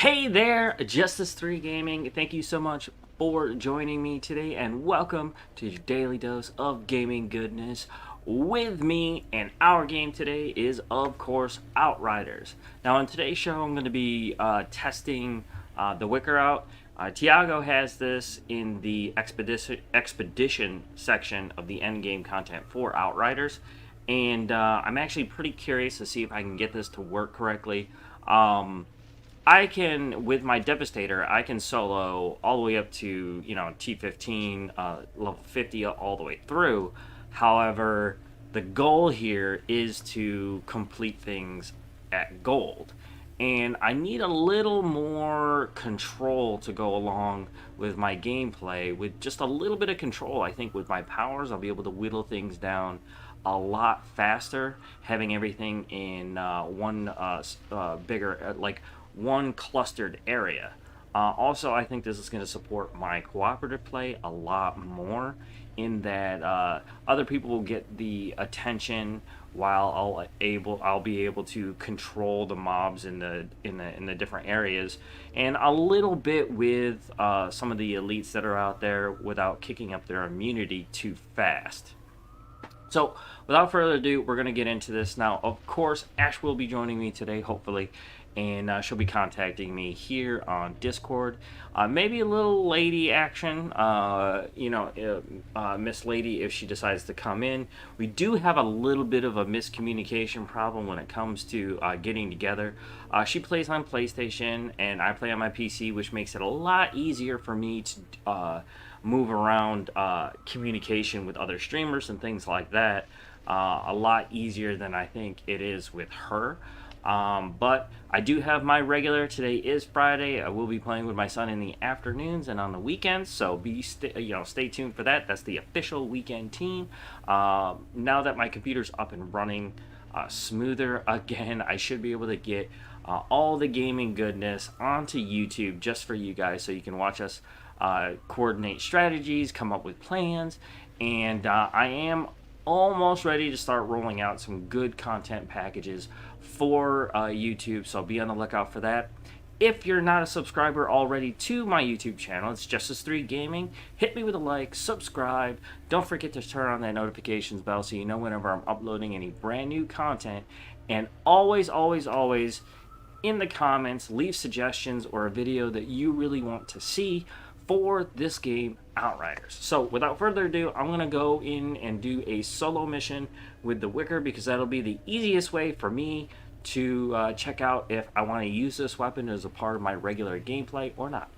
Hey there, Justice 3 Gaming. Thank you so much for joining me today, and welcome to your daily dose of gaming goodness with me. And our game today is, of course, Outriders. Now, on today's show, I'm going to be testing the Wicker out. Tiago has this in the expedition section of the endgame content for Outriders, and I'm actually pretty curious to see if I can get this to work correctly. I can, with my Devastator, I can solo all the way up to, T15, level 50, all the way through. However, the goal here is to complete things at gold. And I need a little more control to go along with my gameplay. With just a little bit of control, I think with my powers, I'll be able to whittle things down a lot faster, having everything in one bigger, one clustered area. Also, I think this is going to support my cooperative play a lot more, in that other people will get the attention while I'll be able to control the mobs in the different areas, and a little bit with some of the elites that are out there without kicking up their immunity too fast. So, without further ado, we're going to get into this now. Of course, Ash will be joining me today, hopefully, and she'll be contacting me here on Discord. Maybe a little lady action, Miss Lady, if she decides to come in. We do have a little bit of a miscommunication problem when it comes to getting together. She plays on PlayStation, and I play on my PC, which makes it a lot easier for me to move around communication with other streamers and things like that. A lot easier than I think it is with her. But I do have my regular. Today is Friday. I will be playing with my son in the afternoons and on the weekends, so stay tuned for that. That's the official weekend team. Now that my computer's up and running smoother again, I should be able to get all the gaming goodness onto YouTube just for you guys, so you can watch us coordinate strategies, come up with plans, and I am almost ready to start rolling out some good content packages for YouTube, so be on the lookout for that. If you're not a subscriber already to my YouTube channel, it's Justice 3 Gaming. Hit me with a like, subscribe. Don't forget to turn on that notifications bell so you know whenever I'm uploading any brand new content. And always, always, always, in the comments, leave suggestions or a video that you really want to see for this game, Outriders. So without further ado, I'm going to go in and do a solo mission with the Wicker, because that'll be the easiest way for me to check out if I want to use this weapon as a part of my regular gameplay or not.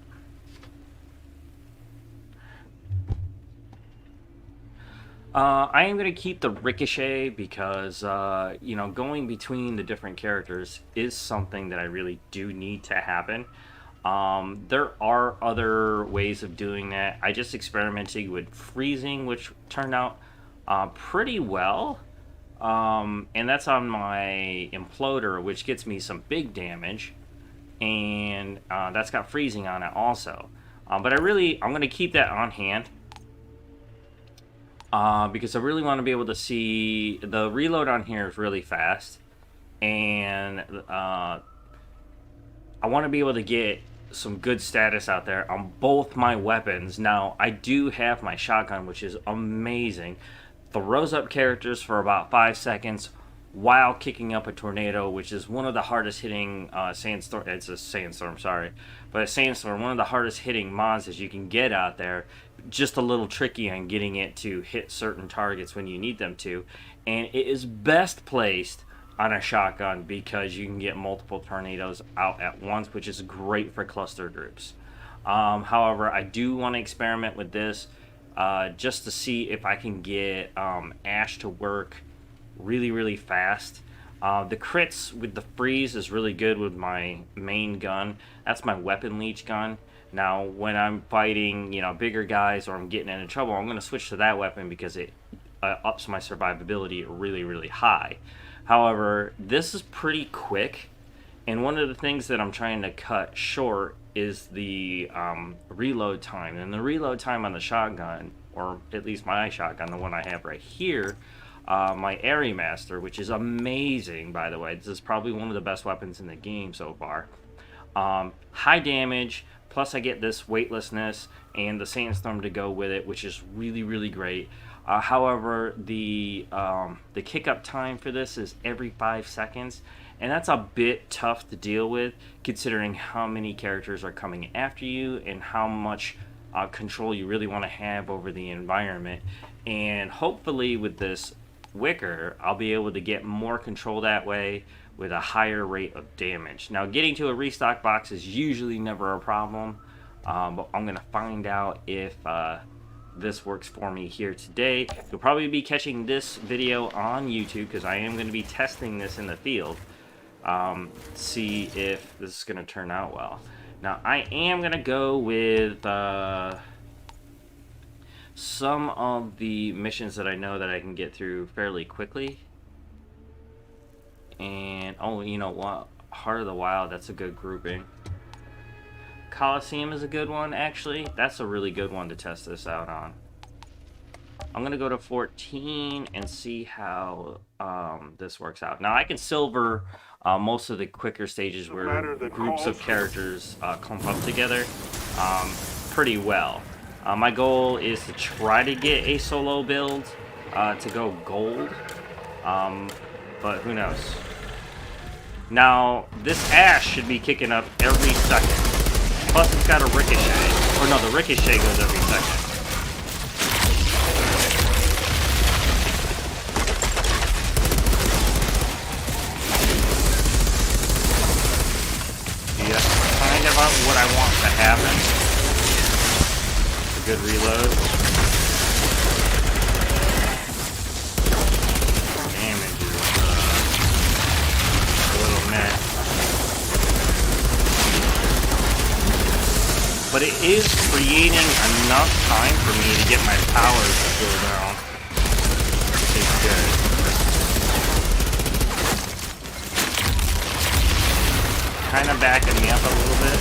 I am going to keep the Ricochet because, going between the different characters is something that I really do need to happen. There are other ways of doing that. I just experimented with freezing, which turned out pretty well. And that's on my imploder, which gets me some big damage. And that's got freezing on it also. But I'm going to keep that on hand. Because I really want to be able to see... The reload on here is really fast. And I want to be able to get some good status out there on both my weapons. Now, I do have my shotgun, which is amazing. Throws up characters for about 5 seconds while kicking up a tornado, which is one of the hardest hitting sandstorm. It's a sandstorm, sorry. But a sandstorm, one of the hardest hitting monsters you can get out there. Just a little tricky on getting it to hit certain targets when you need them to. And it is best placed on a shotgun because you can get multiple tornadoes out at once, which is great for cluster groups. However, I do want to experiment with this just to see if I can get Ash to work really, really fast. The crits with the freeze is really good with my main gun. That's my weapon leech gun. Now, when I'm fighting, bigger guys or I'm getting into trouble, I'm going to switch to that weapon because it ups my survivability really, really high. However, this is pretty quick, and one of the things that I'm trying to cut short is the reload time. And the reload time on the shotgun, or at least my shotgun, the one I have right here, my Airy Master, which is amazing, by the way. This is probably one of the best weapons in the game so far. High damage, plus I get this weightlessness and the sandstorm to go with it, which is really, really great. However, the kick up time for this is every 5 seconds, and that's a bit tough to deal with considering how many characters are coming after you and how much control you really want to have over the environment. And hopefully with this Wicker, I'll be able to get more control that way with a higher rate of damage. Now, getting to a restock box is usually never a problem, but I'm going to find out if this works for me here today. You'll probably be catching this video on YouTube because I am going to be testing this in the field. See if this is going to turn out well. Now, I am going to go with some of the missions that I know that I can get through fairly quickly. And, oh, you know what? Heart of the Wild, that's a good grouping. Coliseum is a good one, actually. That's a really good one to test this out on. I'm going to go to 14 and see how this works out. Now, I can silver most of the quicker stages where groups of characters clump up together pretty well. My goal is to try to get a solo build to go gold, but who knows. Now, this Ash should be kicking up every second. Plus, it's got a ricochet. Or no, the ricochet goes every second. Yeah, that's kind of what I want to happen. It's a good reload. Damage is a little meh. But it is creating enough time for me to get my powers to go down. It's good. Kind of backing me up a little bit.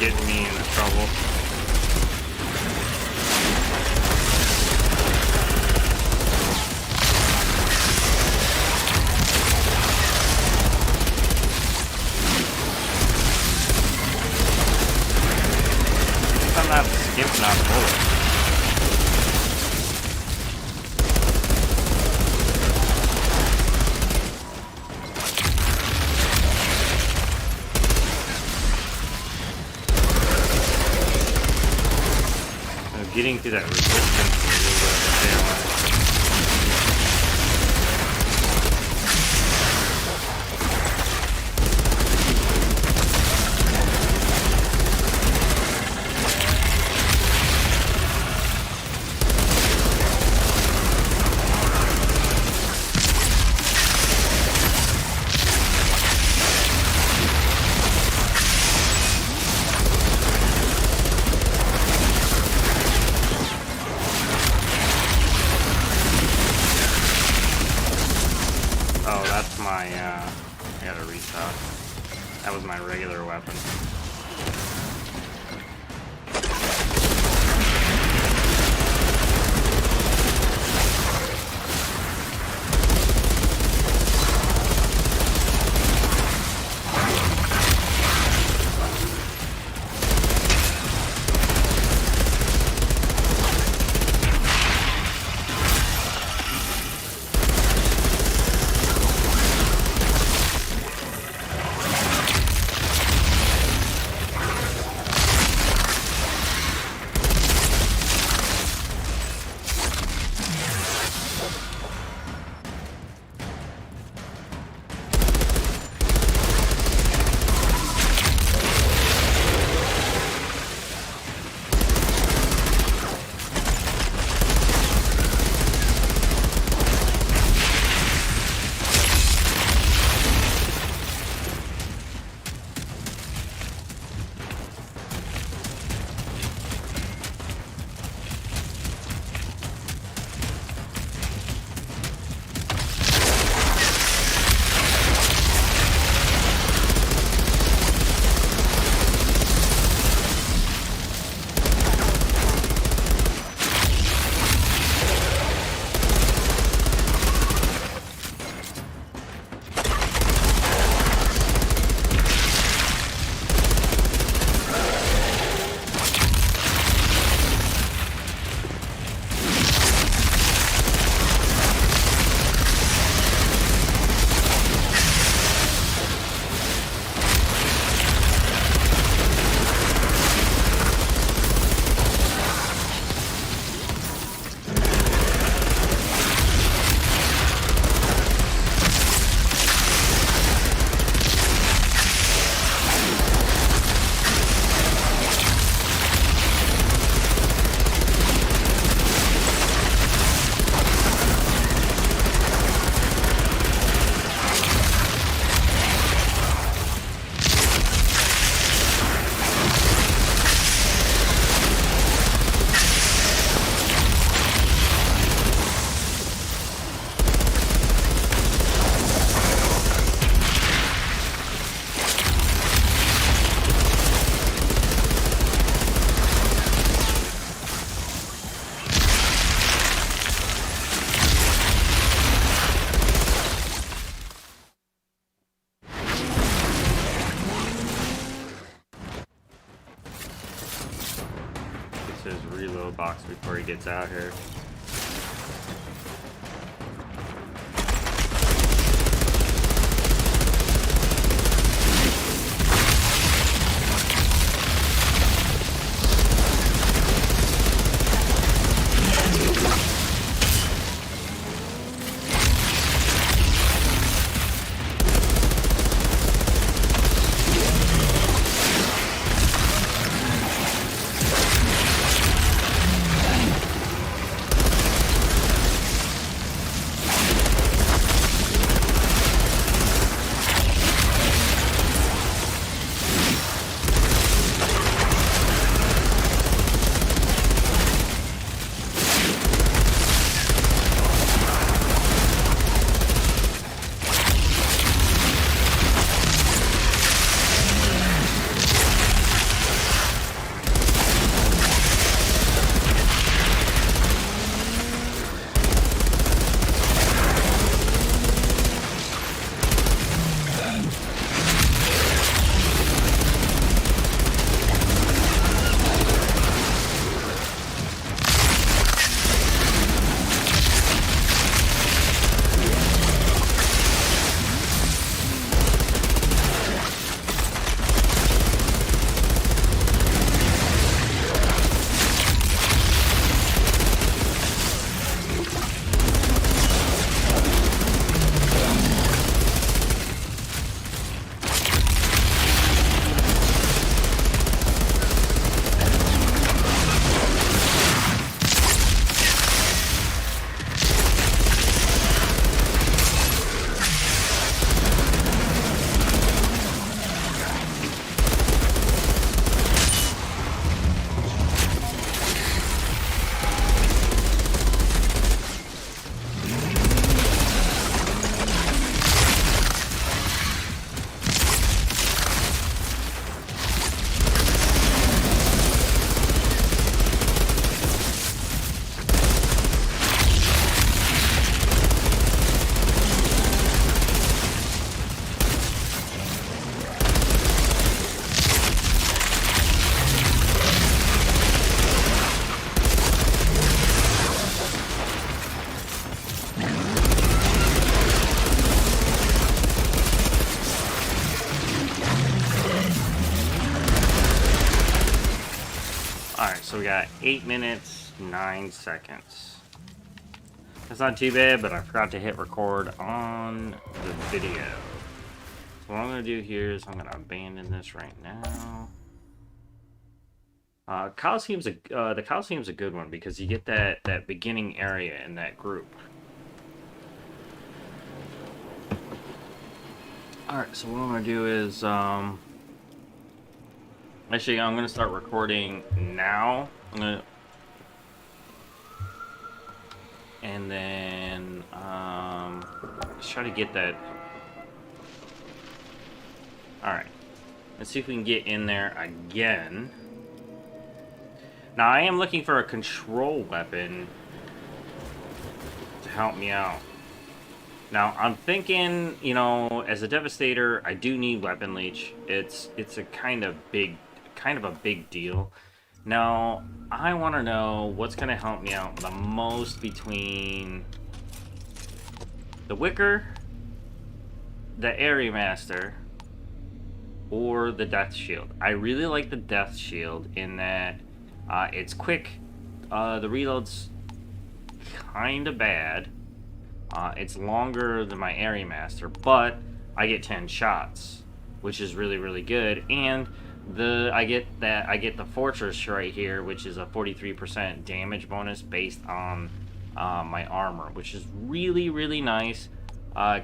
Getting me into trouble. I'm not skipping on bullets. Getting through that resistance is a little bit of a challenge. I gotta restock. That was my regular weapon. box before he gets out here. So we got 8 minutes, 9 seconds. That's not too bad, but I forgot to hit record on the video. So what I'm going to do here is I'm going to abandon this right now. The Coliseum's a good one because you get that beginning area in that group. Alright, so what I'm going to do is, actually, I'm going to start recording now. And then, let's try to get that. Alright. Let's see if we can get in there again. Now, I am looking for a control weapon to help me out. Now, I'm thinking, you know, as a Devastator, I do need weapon leech. It's a kind of a big deal. Now, I want to know what's going to help me out the most between the Wicker, the Area Master, or the Death Shield. I really like the Death Shield in that it's quick. The reload's kind of bad. It's longer than my Area Master, but I get 10 shots, which is really, really good. And I get the Fortress right here, which is a 43% damage bonus based on my armor, which is really, really nice,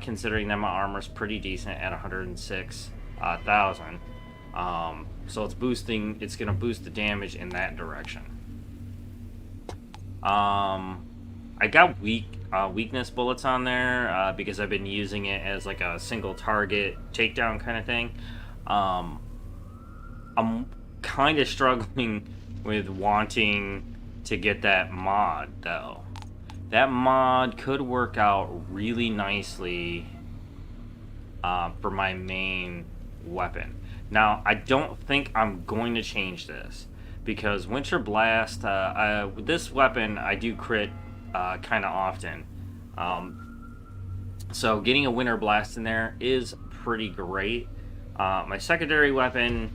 considering that my armor's pretty decent at 106,000. So it's gonna boost the damage in that direction. I got weakness bullets on there because I've been using it as like a single target takedown kind of thing. I'm kind of struggling with wanting to get that mod though. That mod could work out really nicely for my main weapon. Now, I don't think I'm going to change this because Winter Blast, with this weapon, I do crit kind of often. So getting a Winter Blast in there is pretty great. My secondary weapon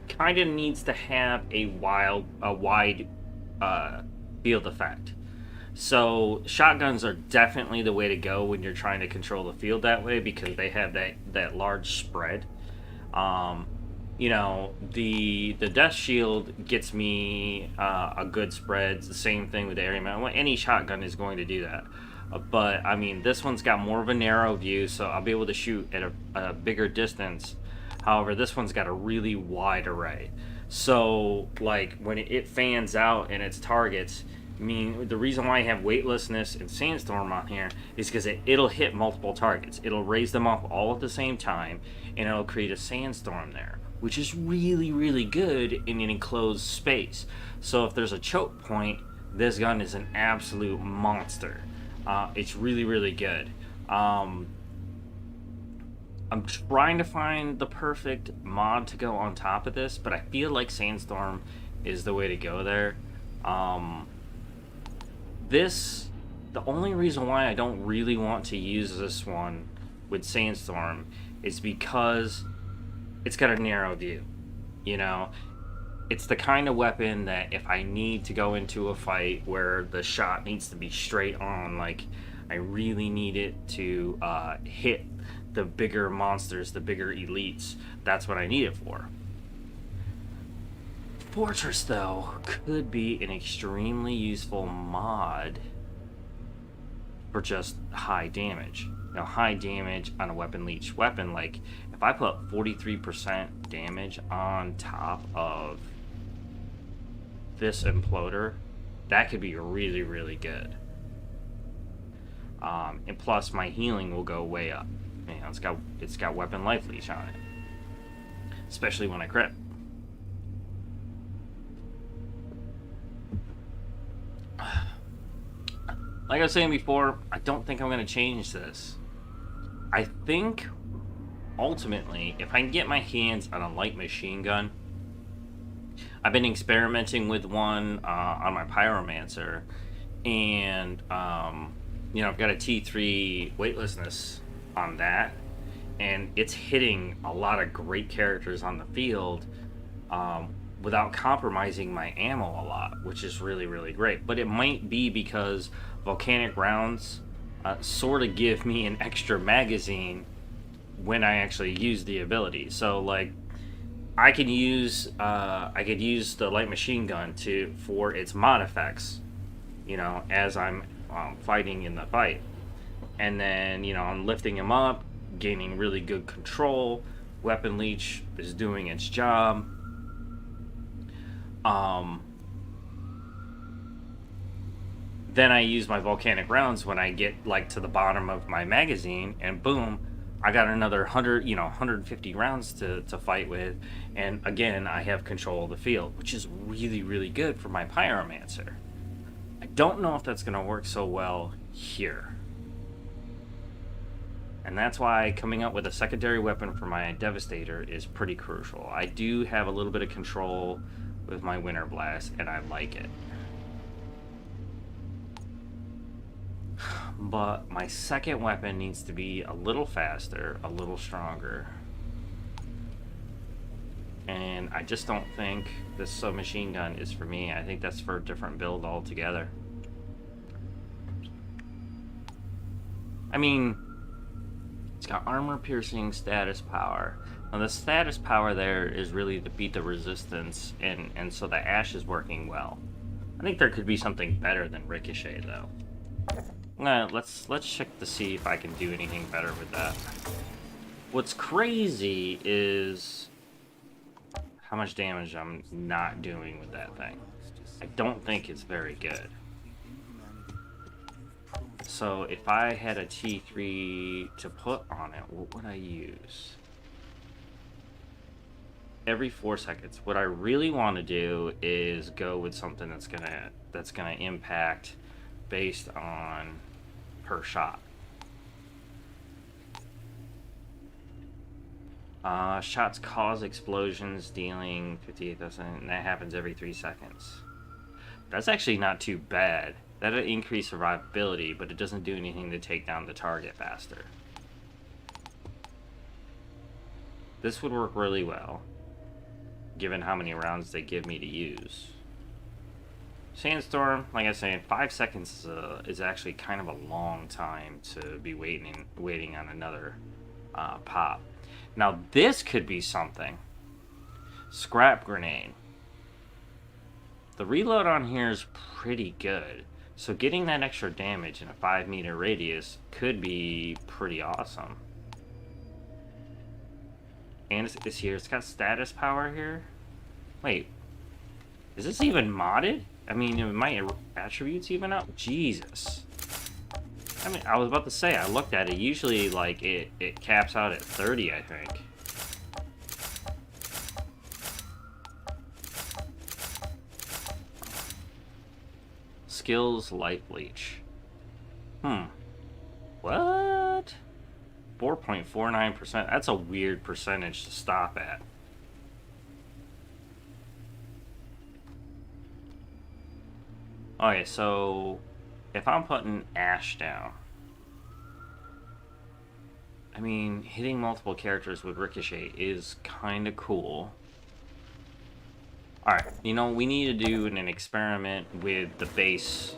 kind of needs to have a wide field effect. So shotguns are definitely the way to go when you're trying to control the field that way, because they have that large spread. You know, the Death Shield gets me a good spread. It's the same thing with the area mount. Any shotgun is going to do that. But I mean, this one's got more of a narrow view, so I'll be able to shoot at a bigger distance. However, this one's got a really wide array. So, like, when it fans out and its targets, I mean, the reason why I have weightlessness and sandstorm on here is because it'll hit multiple targets. It'll raise them up all at the same time, and it'll create a sandstorm there, which is really, really good in an enclosed space. So if there's a choke point, this gun is an absolute monster. It's really, really good. I'm trying to find the perfect mod to go on top of this, but I feel like Sandstorm is the way to go there. The only reason why I don't really want to use this one with Sandstorm is because it's got a narrow view. You know, it's the kind of weapon that if I need to go into a fight where the shot needs to be straight on, like I really need it to hit the bigger monsters, the bigger elites, that's what I need it for. Fortress, though, could be an extremely useful mod for just high damage. You know, high damage on a weapon leech weapon. Like, if I put 43% damage on top of this imploder, that could be really, really good. And plus, my healing will go way up. You know, it's got weapon life leech on it, especially when I crit. Like I was saying before, I don't think I'm going to change this. I think, ultimately, if I can get my hands on a light machine gun, I've been experimenting with one on my Pyromancer, and, you know, I've got a T3 weightlessness on that, and it's hitting a lot of great characters on the field, without compromising my ammo a lot, which is really, really great. But it might be because volcanic rounds sort of give me an extra magazine when I actually use the ability. So, like, I could use the light machine gun for its mod effects, you know, as I'm fighting in the fight, and then, you know, I'm lifting him up, gaining really good control. Weapon leech is doing its job. Then I use my volcanic rounds when I get, like, to the bottom of my magazine, and boom, I got another 150 rounds to fight with, and again, I have control of the field, which is really, really good for my Pyromancer. I don't know if that's going to work so well here. And that's why coming up with a secondary weapon for my Devastator is pretty crucial. I do have a little bit of control with my Winter Blast, and I like it. But my second weapon needs to be a little faster, a little stronger. And I just don't think this submachine gun is for me. I think that's for a different build altogether. I mean, it's got armor piercing, status power. Now the status power there is really to beat the resistance, and so the Ash is working well. I think there could be something better than Ricochet, though. Let's check to see if I can do anything better with that. What's crazy is how much damage I'm not doing with that thing. I don't think it's very good. So if I had a T3 to put on it, what would I use? Every 4 seconds. What I really want to do is go with something that's gonna impact based on per shot. Shots cause explosions, dealing 58,000. That happens every 3 seconds. That's actually not too bad. That'll increase survivability, but it doesn't do anything to take down the target faster. This would work really well, given how many rounds they give me to use. Sandstorm, like I said, 5 seconds is actually kind of a long time to be waiting on another pop. Now this could be something. Scrap grenade. The reload on here is pretty good, so getting that extra damage in a 5-meter radius could be pretty awesome. And it's here. It's got status power here. Wait, is this even modded? I mean, my attributes even up? Jesus. I mean, I was about to say, I looked at it. Usually, like, it caps out at 30, I think. Skills, life leech. What? 4.49%. That's a weird percentage to stop at. Okay, so if I'm putting Ash down, I mean, hitting multiple characters with Ricochet is kind of cool. Alright, you know, we need to do an experiment with the base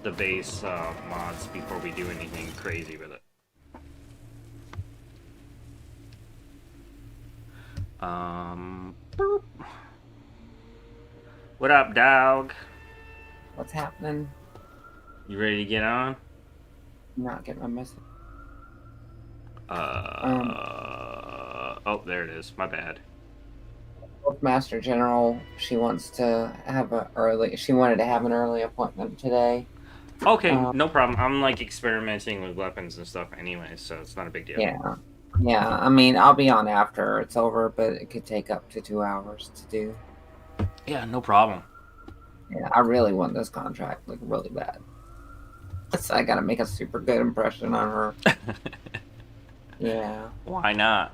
mods before we do anything crazy with it. Boop. What up, dog? What's happening? You ready to get on? I'm not getting my message. Oh, there it is. My bad. Master General, she wants to have she wanted to have an early appointment today. Okay, no problem. I'm like experimenting with weapons and stuff anyway, so it's not a big deal. Yeah. I mean, I'll be on after it's over, but it could take up to 2 hours to do. Yeah, no problem. Yeah, I really want this contract, like, really bad. So I gotta make a super good impression on her. Yeah. Why not?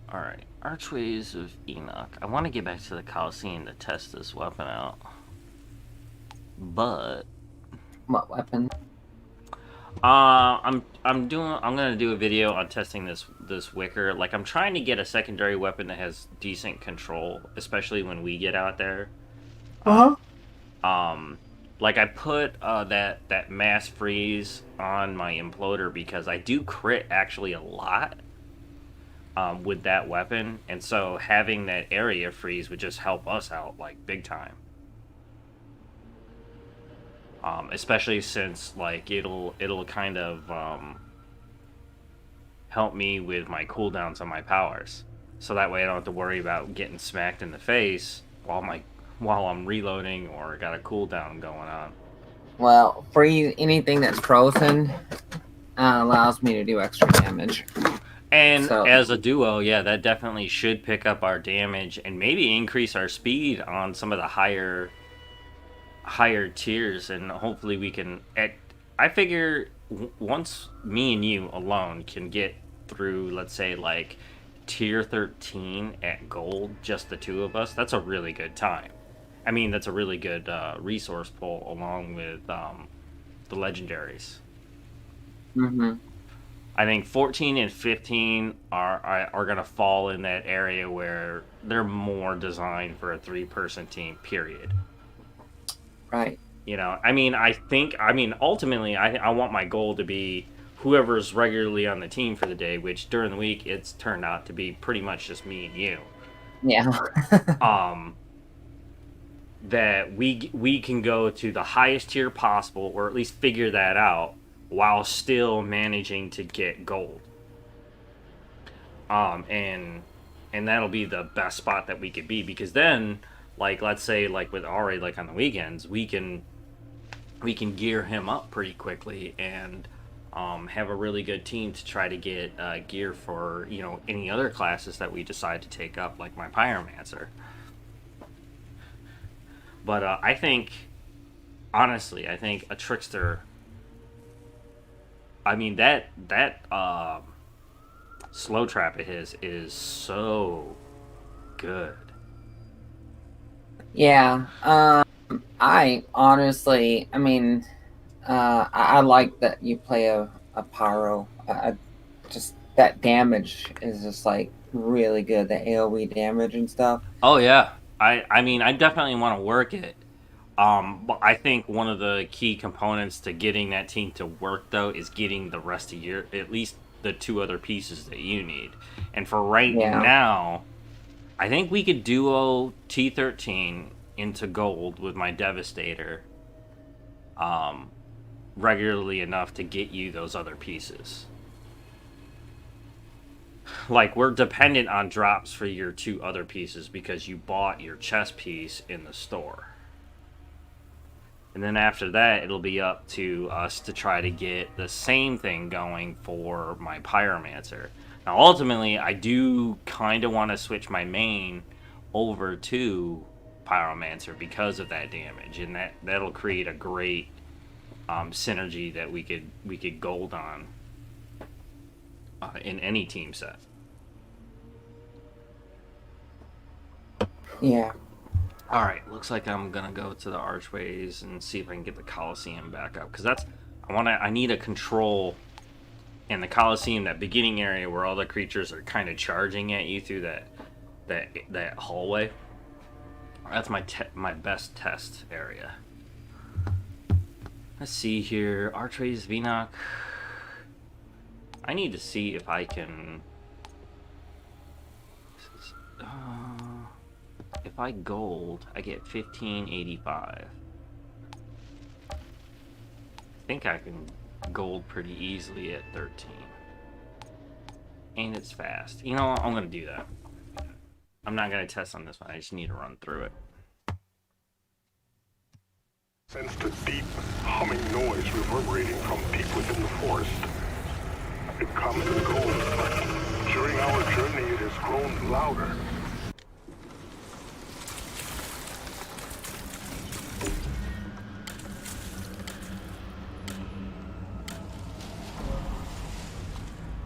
Alright, Archways of Enoch. I want to get back to the Coliseum to test this weapon out. But What weapon? I'm gonna do a video on testing this Wicker. Like, I'm trying to get a secondary weapon that has decent control, especially when we get out there. Like, I put that mass freeze on my imploder because I do crit actually a lot with that weapon, and so having that area freeze would just help us out like big time. Especially since, like, it'll kind of help me with my cooldowns on my powers, so that way I don't have to worry about getting smacked in the face while I'm reloading or got a cooldown going on. Well, freeze anything that's frozen allows me to do extra damage. And so, as a duo, yeah, that definitely should pick up our damage and maybe increase our speed on some of the higher tiers, and hopefully we can I figure once me and you alone can get through, let's say, like tier 13 at gold, just the two of us, that's a really good time. I mean, that's a really good resource pull along with the legendaries. I think 14 and 15 are going to fall in that area where they're more designed for a 3-person team, period. Right. You know, I mean, ultimately, I want my goal to be whoever's regularly on the team for the day, which during the week, it's turned out to be pretty much just me and you. Yeah. That we can go to the highest tier possible, or at least figure that out, while still managing to get gold. And that'll be the best spot that we could be, because then, like, let's say, like with Ari, like on the weekends, we can gear him up pretty quickly and have a really good team to try to get gear for, you know, any other classes that we decide to take up, like my Pyromancer. But I think, honestly, I think a Trickster I mean, that slow trap of his is so good. Yeah. I honestly, I mean, I like that you play a pyro. Just that damage is just like really good. The AoE damage and stuff. Oh yeah, I mean, I definitely want to work it. But I think one of the key components to getting that team to work though is getting the rest of your, at least the two other pieces that you need. And for right Yeah. now, I think we could duo T13 into gold with my Devastator um, regularly enough to get you those other pieces. Like, we're dependent on drops for your two other pieces because you bought your chess piece in the store. And then after that, it'll be up to us to try to get the same thing going for my Pyromancer. Now, ultimately, I do kind of want to switch my main over to Pyromancer because of that damage, and that'll create a great synergy that we could gold on in any team set. Yeah. All right, looks like I'm gonna go to the archways and see if I can get the Coliseum back up, because I need a control in the Coliseum, that beginning area where all the creatures are kind of charging at you through that hallway. That's my best test area. Let's see here, Archways, Vinoc. I need to see if I can. If I gold, I get 1585. I think I can gold pretty easily at 13. And it's fast. You know what? I'm going to do that. I'm not going to test on this one. I just need to run through it. Sensed a deep, humming noise reverberating from deep within the forest. It comes and goes, but during our journey it has grown louder.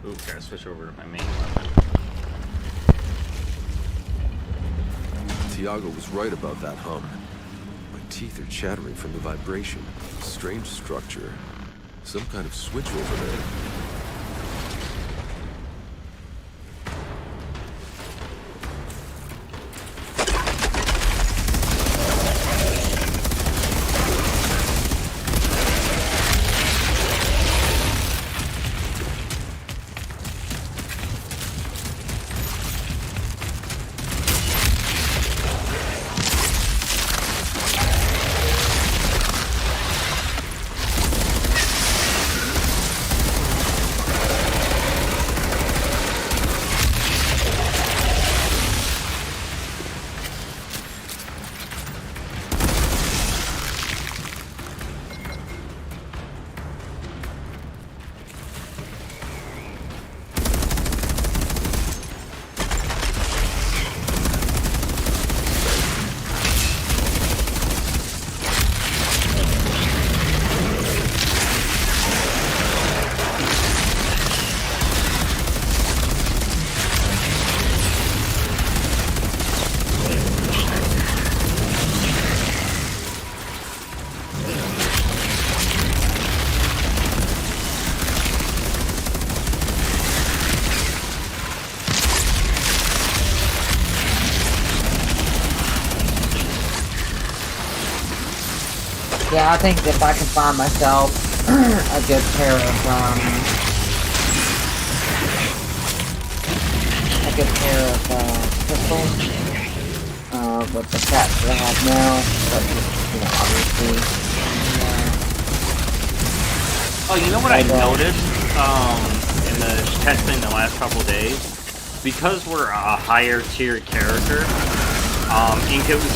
Ooh, gotta switch over to my main weapon. Tiago was right about that hum. My teeth are chattering from the vibration. Strange structure. Some kind of switch over there. Yeah, I think if I can find myself a good pair of pistols with the stats that I have now, but you know, obviously. Oh, you know what I noticed in the testing the last couple days? Because we're a higher tier character,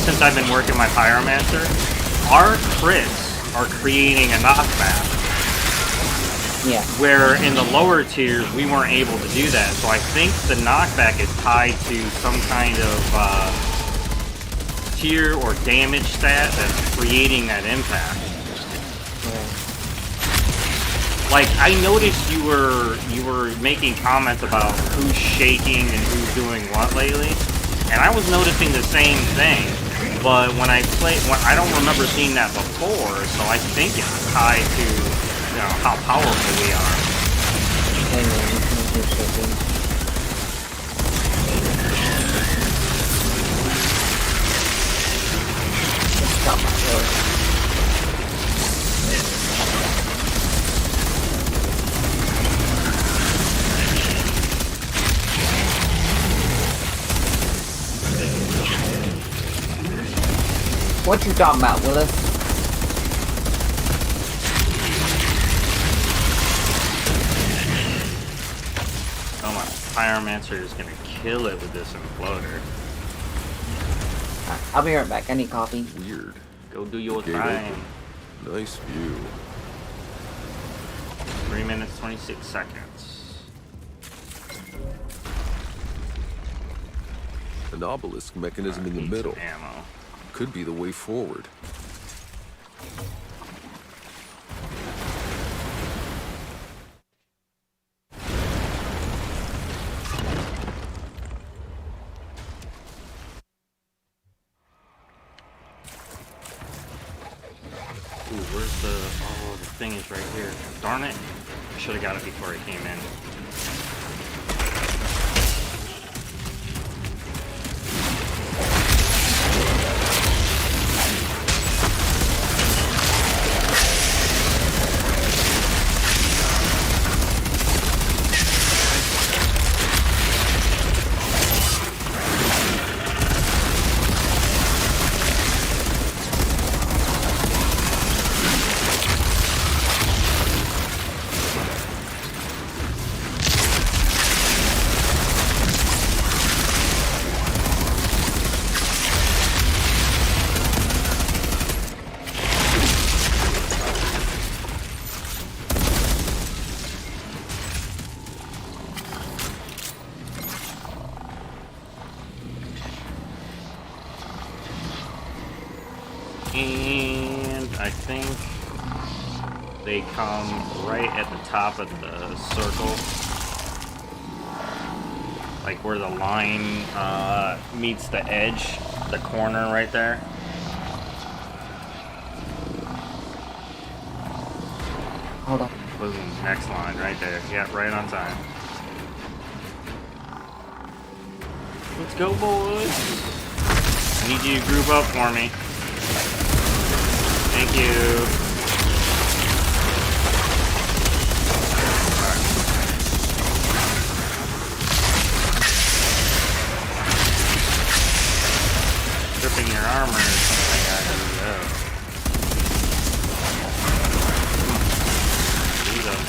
since I've been working my Pyromancer, our crits are creating a knockback. Yeah. Where in the lower tiers, we weren't able to do that. So I think the knockback is tied to some kind of tier or damage stat that's creating that impact. like, I noticed you were making comments about who's shaking and who's doing what lately, and I was noticing the same thing. But when I don't remember seeing that before, so I think it's tied to, you know, how powerful we are. What you talking about, Willis? Oh, my Pyromancer is gonna kill it with this imploder. I'll be right back. I need coffee. Weird. Go do your Gate thing. open. Nice view. 3 minutes, 26 seconds. An obelisk mechanism in the Need middle. some ammo. Could be the way forward. Ooh, where's the... Oh, the thing is right here. Darn it. I should have got it before I came in. And I think they come right at the top of the circle. Like where the line meets the edge, the corner right there. Hold on. Boom, next line right there. Yeah, right on time. Let's go, boys. I need you to group up for me. Thank you. Stripping your armor is something I do know. Beat up.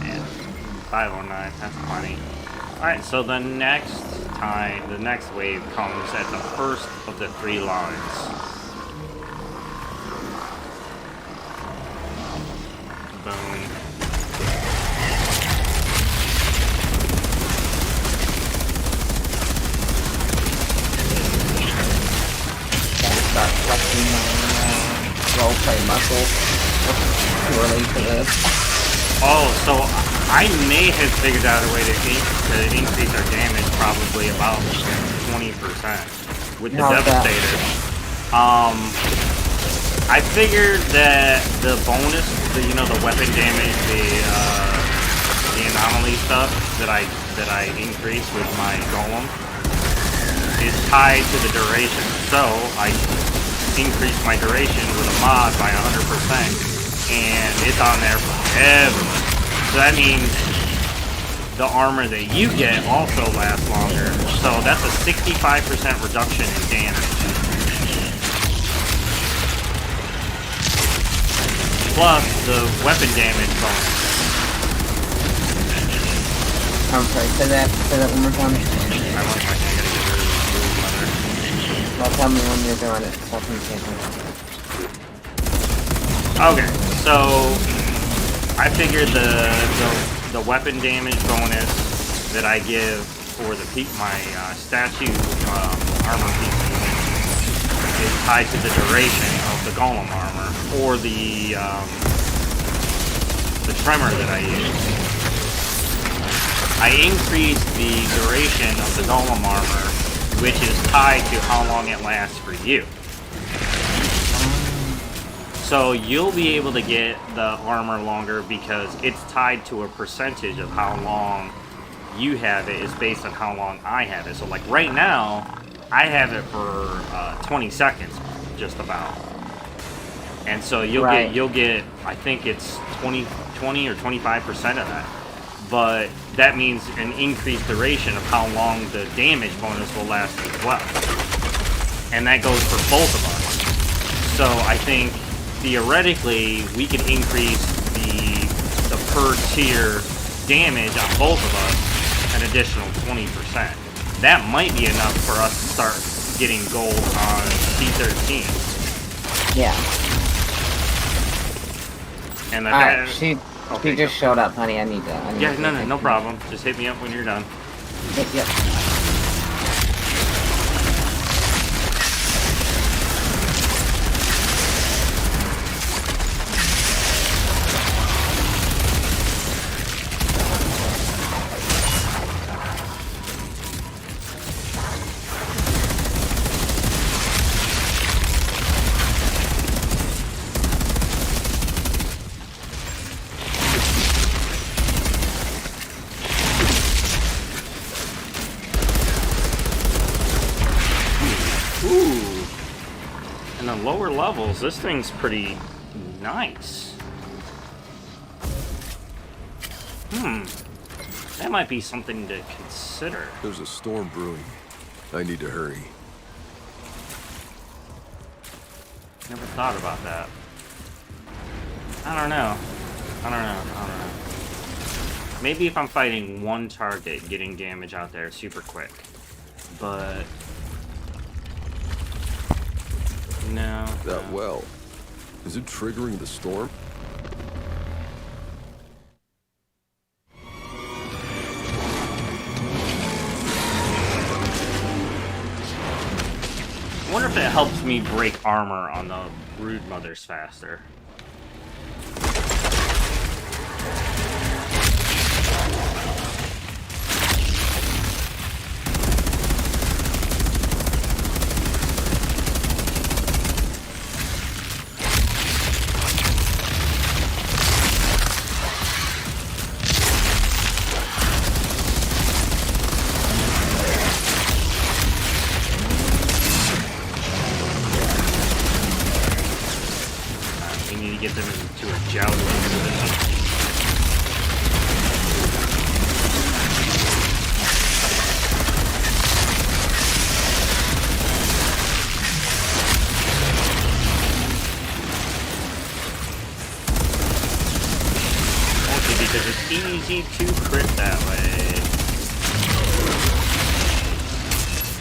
Man, 509, that's plenty. Alright, so the next time, the next wave comes at the first of the 3 lines. Boom. Gotta start flexing my roleplay muscles. Too early for this. Oh, so I may have figured out a way to increase our damage probably about 20% with the How's that? Devastator. I figured that the bonus, the weapon damage, the anomaly stuff that I increase with my golem is tied to the duration. So I increased my duration with a mod by 100%. And it's on there forever. So that means the armor that you get also lasts longer. So that's a 65% reduction in damage. Plus the weapon damage bonus. I'm sorry, say that one more time. I want my I gotta get rid of the brood mother. Well, tell me when you're doing it, so I can take it. Okay, so I figured the weapon damage bonus that I give for my statue armor piece is tied to the duration of the golem armor or the tremor that I use. I increased the duration of the golem armor, which is tied to how long it lasts for you. So you'll be able to get the armor longer because it's tied to a percentage of how long you have it is based on how long I have it. So like right now, I have it for 20 seconds, just about. And so you'll get I think it's 20 or 25% of that. But that means an increased duration of how long the damage bonus will last as well. And that goes for both of us. So I think theoretically we can increase the per tier damage on both of us an additional 20%. That might be enough for us to start getting gold on C13. Yeah. And Alright, she okay, just showed up, honey. I need to. Yeah, no problem. Just hit me up when you're done. Yep. And the lower levels, this thing's pretty nice. That might be something to consider. There's a storm brewing. I need to hurry. Never thought about that. I don't know. Maybe if I'm fighting one target, getting damage out there super quick. But no. That well. Is it triggering the storm? I wonder if it helps me break armor on the brood mothers faster. Get them into a jousting position. Mostly because it's easy to crit that way.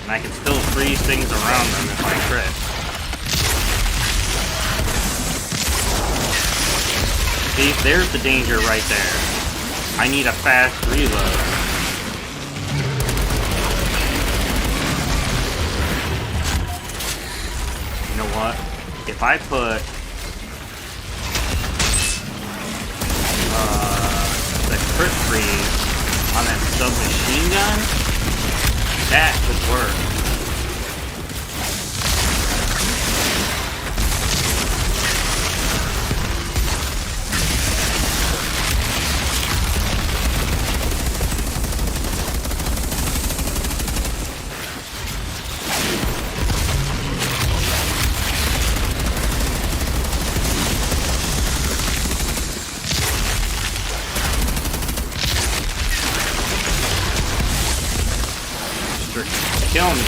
And I can still freeze things around them if I crit. See, there's the danger right there. I need a fast reload. You know what? If I put the crit freeze on that submachine gun, that could work. Kill me.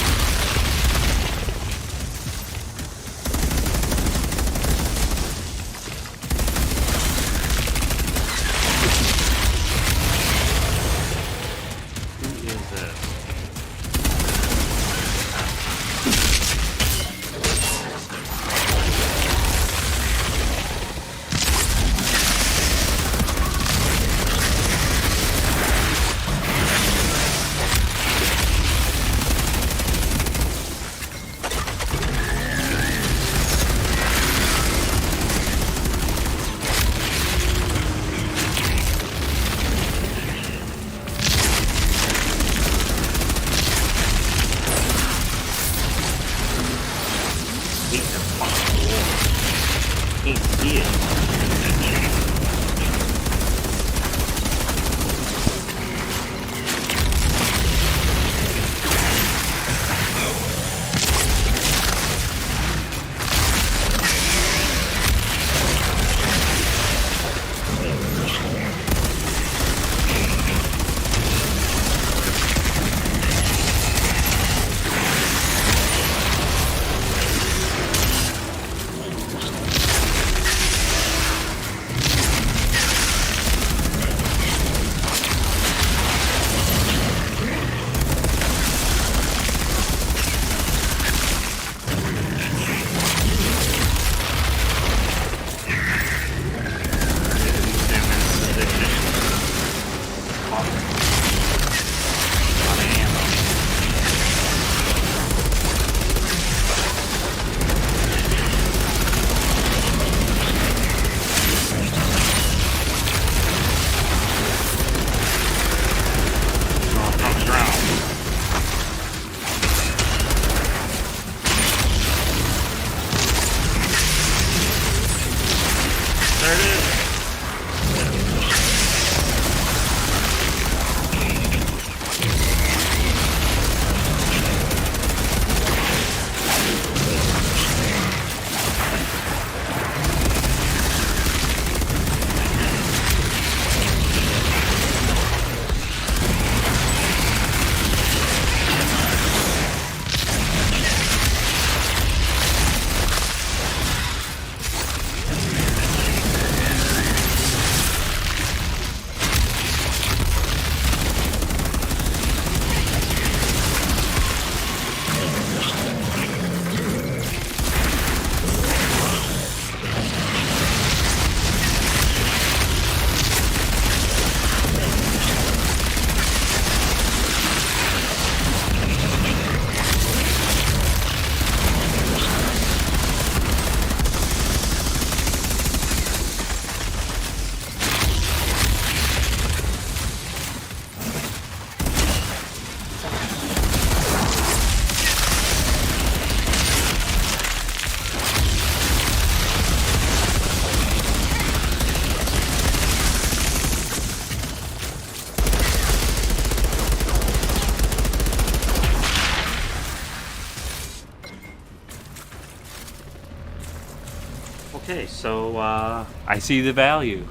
Okay, so I see the value.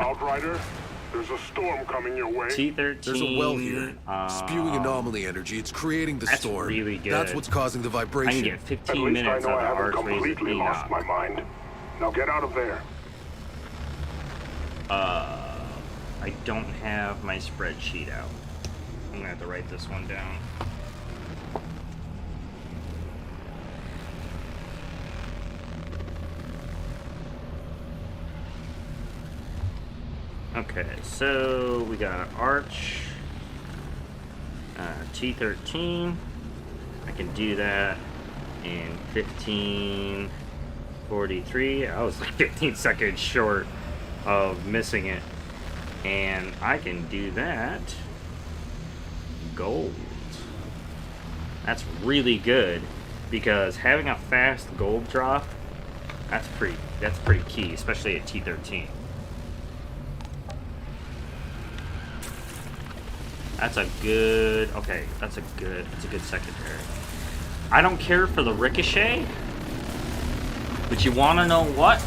Outrider, there's a storm coming your way. T13. There's a well here. Spewing anomaly energy. It's creating the that's storm. really good. That's what's causing the I vibration. can get At 15 least I minutes know out I of haven't Archways completely lost my mind. Now get out of there. I don't have my spreadsheet out. I'm gonna have to write this one down. Okay, so we got Arch, T13. I can do that in 15:43. I was like 15 seconds short of missing it. And I can do that gold. That's really good because having a fast gold drop, that's pretty key, especially at T13. That's a good secondary. I don't care for the ricochet, but you want to know what?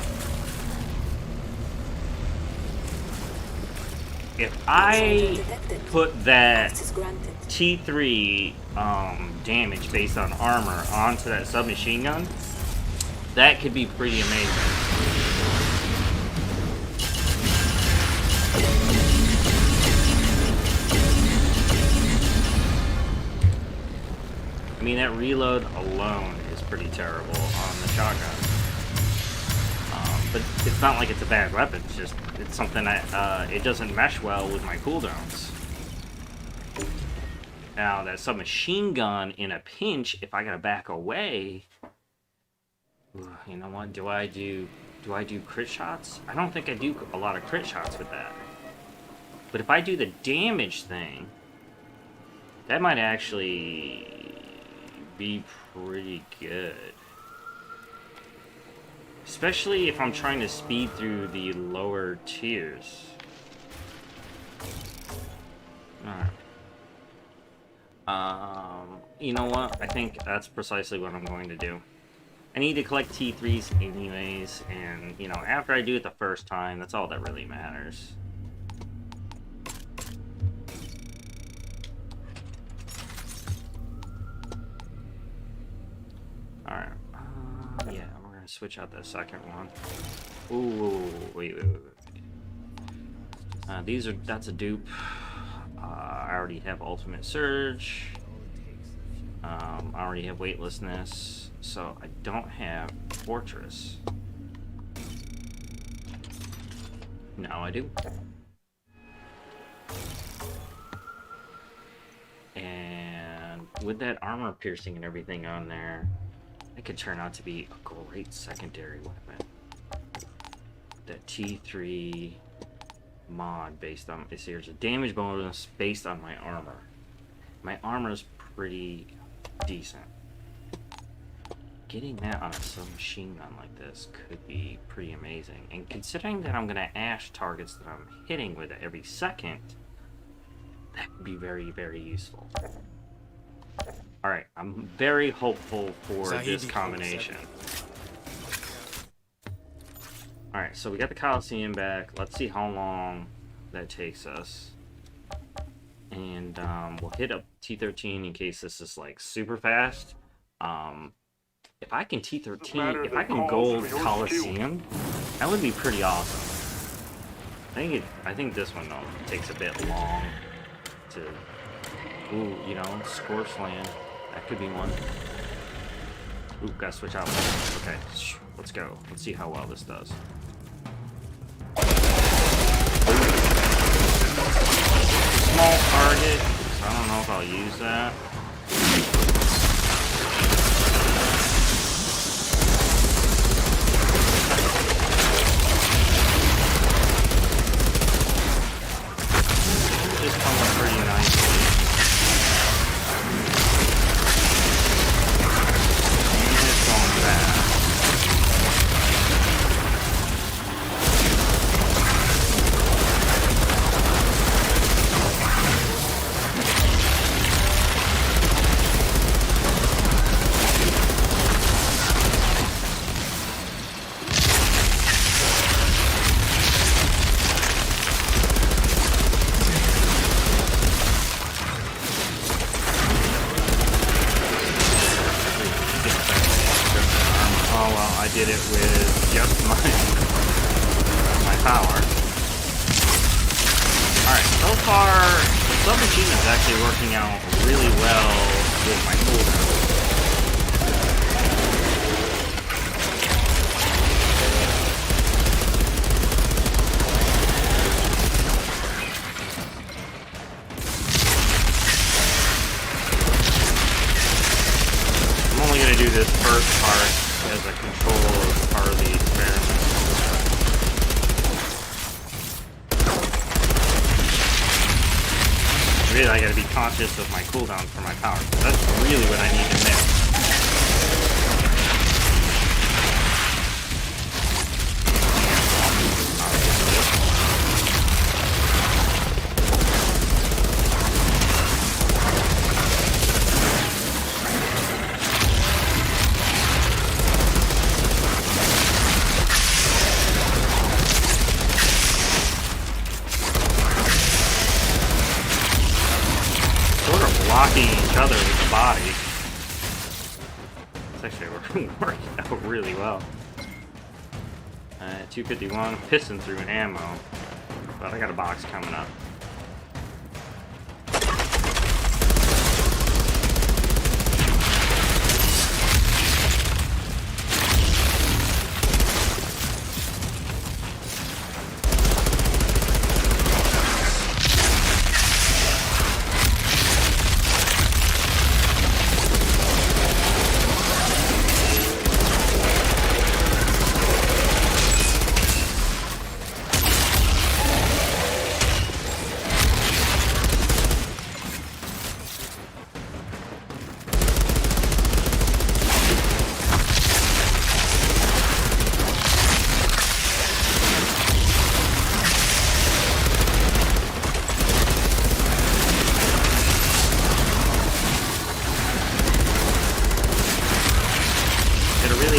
If I put that T3 damage based on armor onto that submachine gun, that could be pretty amazing. I mean, that reload alone is pretty terrible on the shotgun. But it's not like it's a bad weapon, it's something that, it doesn't mesh well with my cooldowns. Now, that submachine gun in a pinch, if I gotta back away, you know what, do I do crit shots? I don't think I do a lot of crit shots with that. But if I do the damage thing, that might actually be pretty good. Especially if I'm trying to speed through the lower tiers. Alright. You know what? I think that's precisely what I'm going to do. I need to collect T3s anyways, and, you know, after I do it the first time, that's all that really matters. Alright. Yeah. Switch out that second one. Ooh, wait. That's a dupe. I already have ultimate surge. I already have weightlessness, so I don't have fortress. Now I do. And with that armor piercing and everything on there, it could turn out to be a great secondary weapon. That T3 mod based on, there's a damage bonus based on my armor. My armor's pretty decent. Getting that on a submachine gun like this could be pretty amazing. And considering that I'm gonna ash targets that I'm hitting with it every second, that would be very, very useful. Alright, I'm very hopeful for this combination. Alright, so we got the Coliseum back. Let's see how long that takes us. And we'll hit up T13 in case this is like super fast. If I can T13, if I can gold Coliseum, that would be pretty awesome. I think this one though takes a bit long to, ooh, you know, Scorch Land. That could be one. Ooh, gotta switch out. Okay, let's go. Let's see how well this does. Small target, so I don't know if I'll use that. Just coming pretty nicely. far, the submachine is actually working out really well with my cooldown. I'm only going to do this first part as a control as part of the experiment. Really, I gotta be conscious of my cooldown for my power. That's really what I need in there. Blocking each other with the body. It's actually working out really well. 251, pissing through ammo. But I got a box coming up.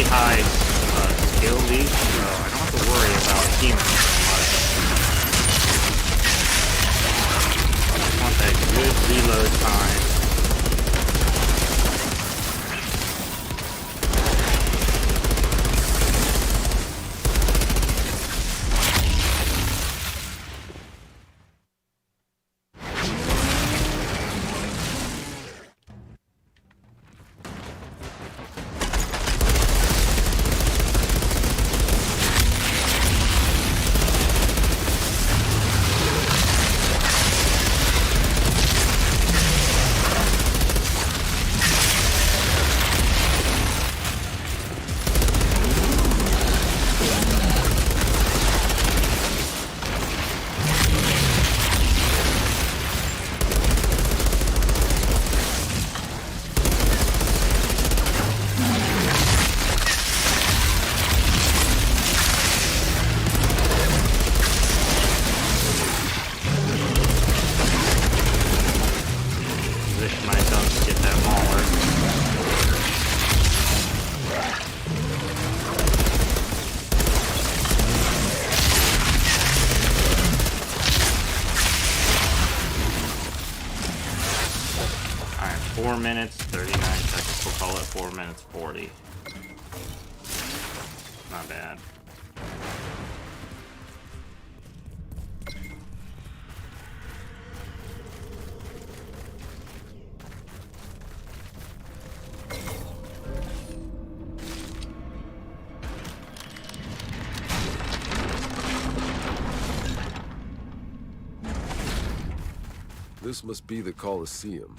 High skill lead, so I don't have to worry about teaming so much. I just want that good reload time. Alright, 4 minutes, 39 seconds. We'll call it 4 minutes, 40. Not bad. This must be the Colosseum.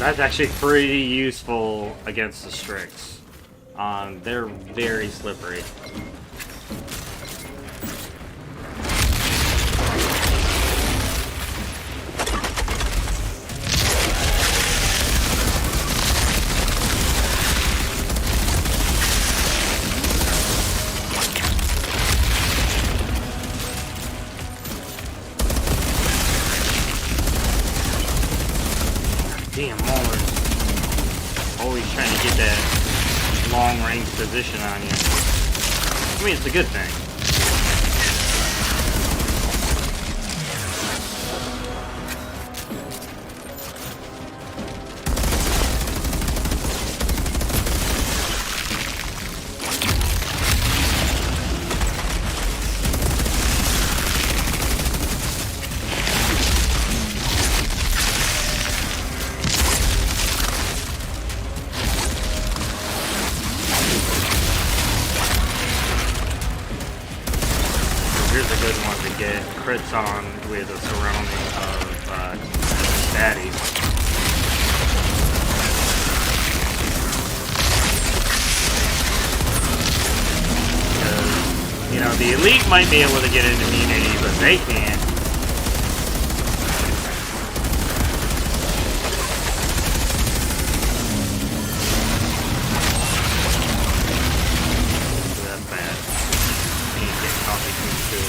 That's actually pretty useful against the Strix. They're very slippery. Damn, Mauler's always trying to get that long-range position on you. I mean, it's a good thing. Here's a good one to get crits on with a surrounding of baddies. Because, you know, the elite might be able to get an immunity, but they can't. That's bad. Can't get coffee from too.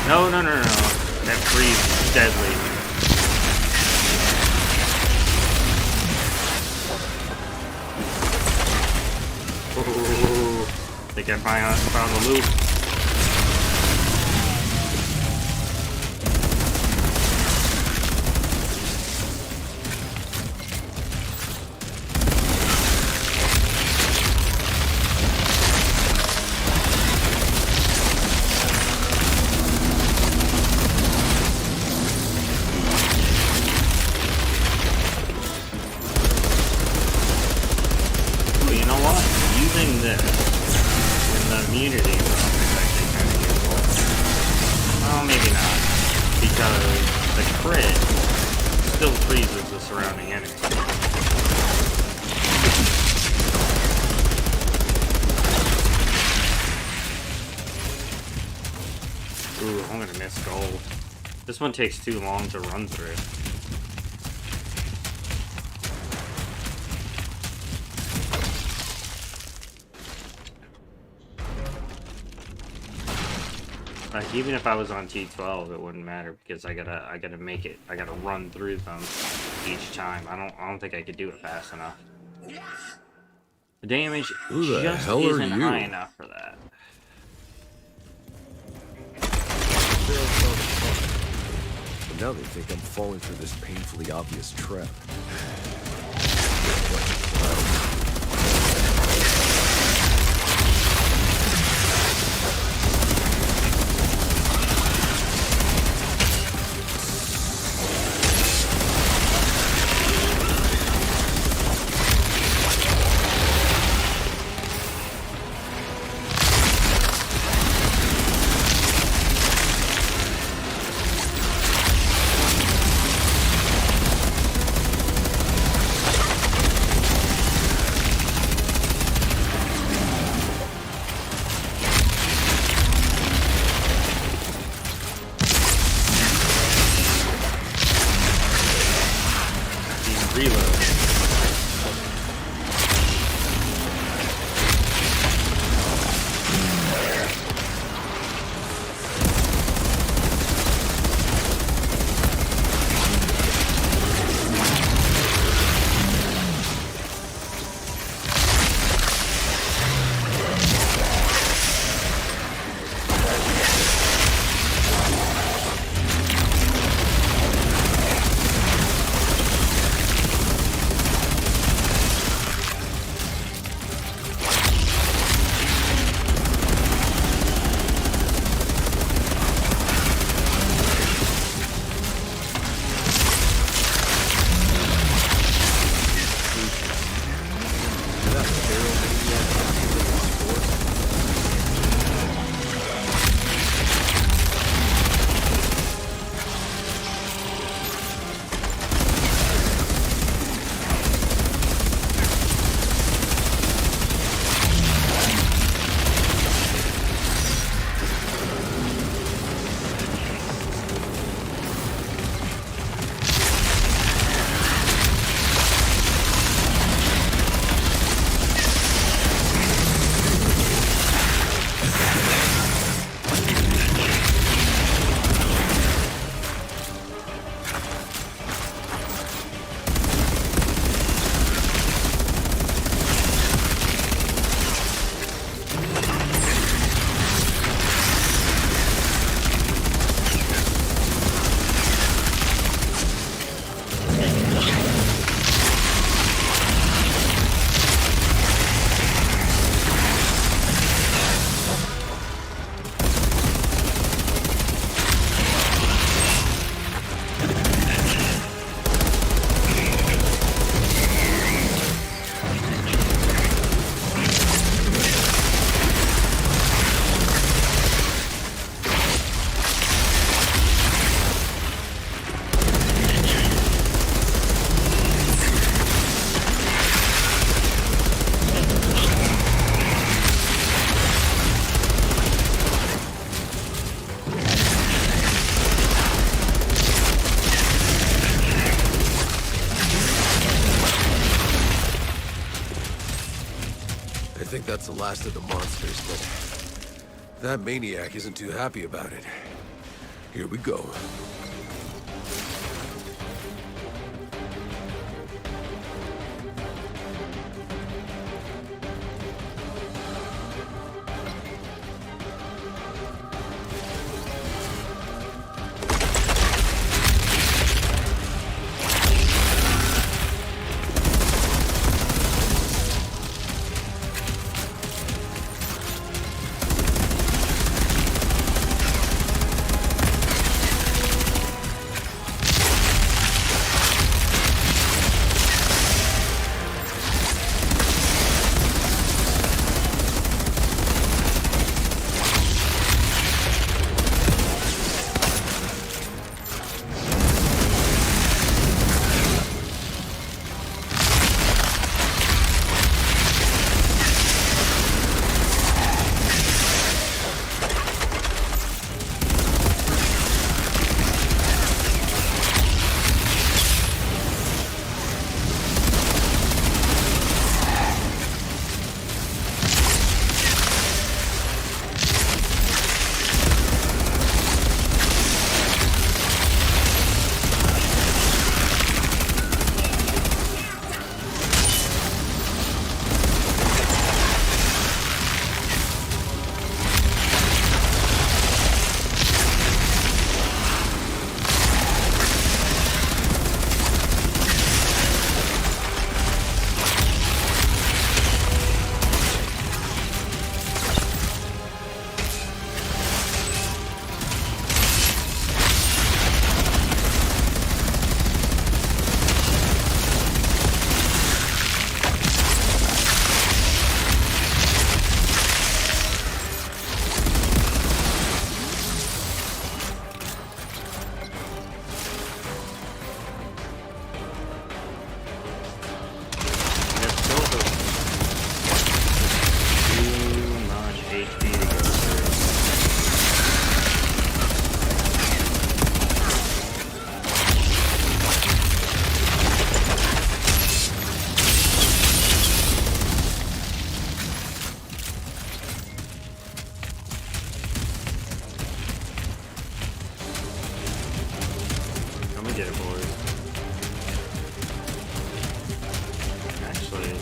No. That freeze is deadly. Ooh, think I found the loop. You know what? Using this in the immunity room is actually kind of useful. Well, maybe not. Because the crit still freezes the surrounding enemy. Ooh, I'm gonna miss gold. This one takes too long to run through. Like, even if I was on T12, it wouldn't matter because I gotta make it. I gotta run through them each time. I don't think I could do it fast enough. The damage Who the just hell are isn't you? high enough for that. But now they think I'm falling for this painfully obvious trap. that's the last of the monsters, but that maniac isn't too happy about it. Here we go. Get it, boys. Actually,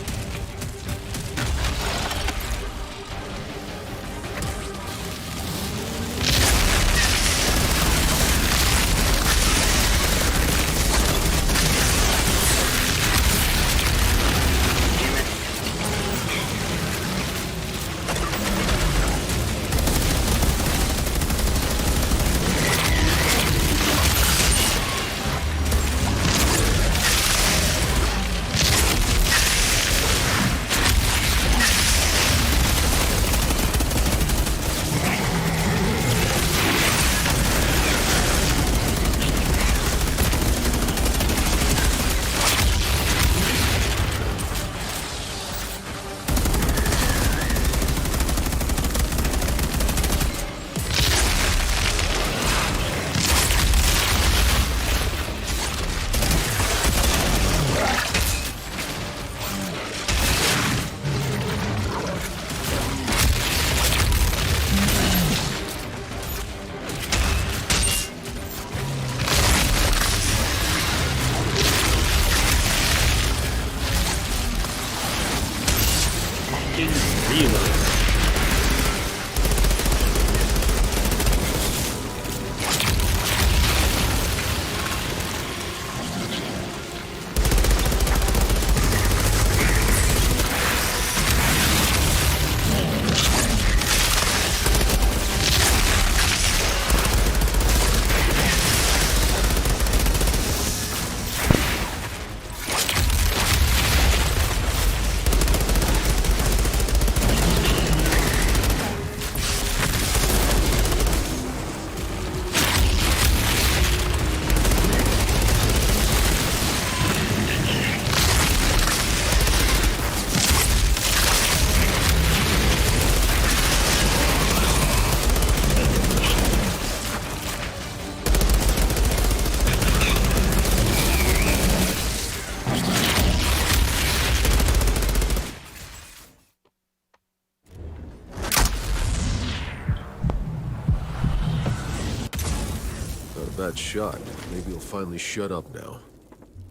Not a bad shot. Maybe he'll finally shut up now.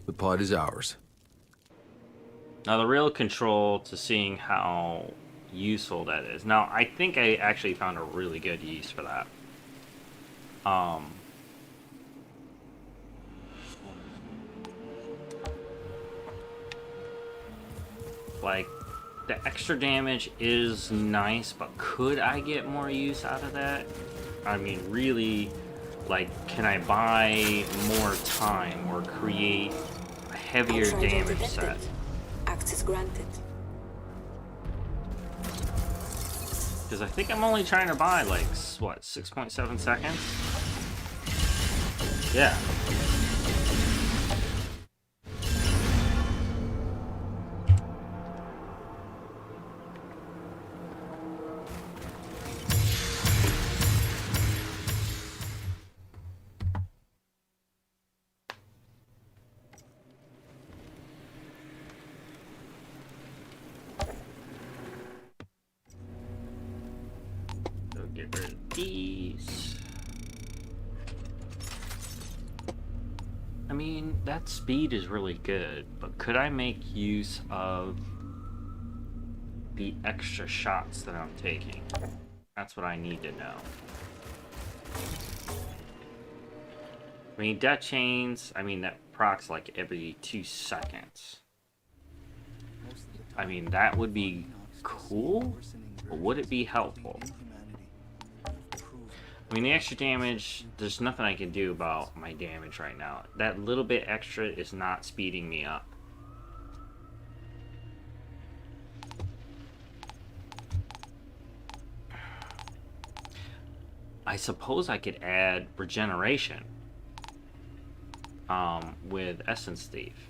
The pod is ours. Now the real control to seeing how useful that is. Now I think I actually found a really good use for that. Like, the extra damage is nice, but could I get more use out of that? I mean, really, like, can I buy more time or create a heavier Outrider damage detected. set? Access granted. Because I think I'm only trying to buy, like, what, 6.7 seconds? Yeah. So get rid of these. I mean, that speed is really good, but could I make use of the extra shots that I'm taking? That's what I need to know. I mean, death chains, I mean, that procs like every 2 seconds. I mean, that would be cool, but would it be helpful? I mean, the extra damage, there's nothing I can do about my damage right now. That little bit extra is not speeding me up. I suppose I could add regeneration with Essence Thief.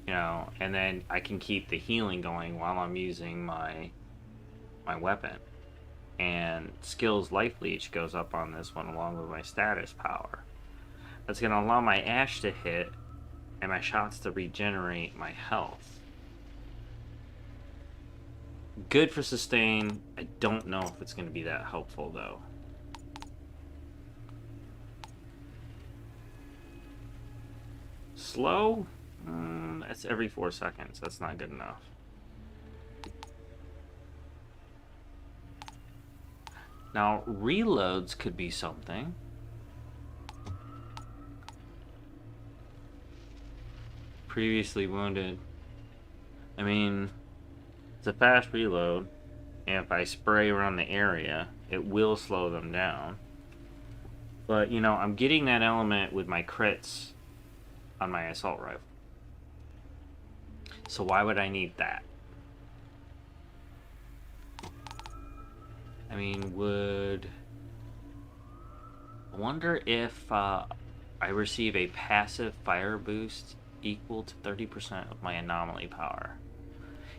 You know, and then I can keep the healing going while I'm using my weapon. And skills life leech goes up on this one along with my status power. That's going to allow my ash to hit and my shots to regenerate my health. Good for sustain. I don't know if it's going to be that helpful though. Slow? That's every 4 seconds. That's not good enough. Now, reloads could be something. Previously wounded. I mean, it's a fast reload, and if I spray around the area, it will slow them down. But, you know, I'm getting that element with my crits on my assault rifle. So why would I need that? I mean, I wonder if I receive a passive fire boost equal to 30% of my anomaly power.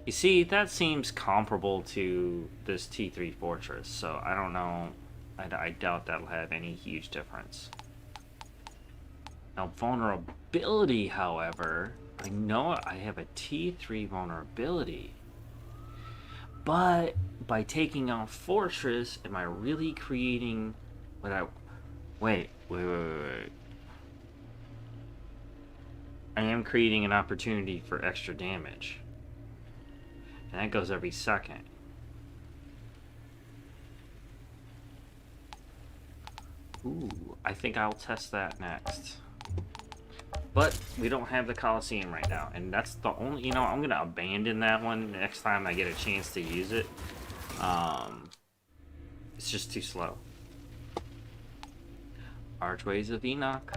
You see, that seems comparable to this T3 Fortress, so I don't know. I doubt that'll have any huge difference. Now, vulnerability, however, I know I have a T3 vulnerability. But by taking out Fortress, am I really creating what I... Wait. I am creating an opportunity for extra damage. And that goes every second. Ooh, I think I'll test that next. But we don't have the Coliseum right now, and that's the only, you know, I'm gonna abandon that one next time I get a chance to use it. It's just too slow. Archways of Enoch.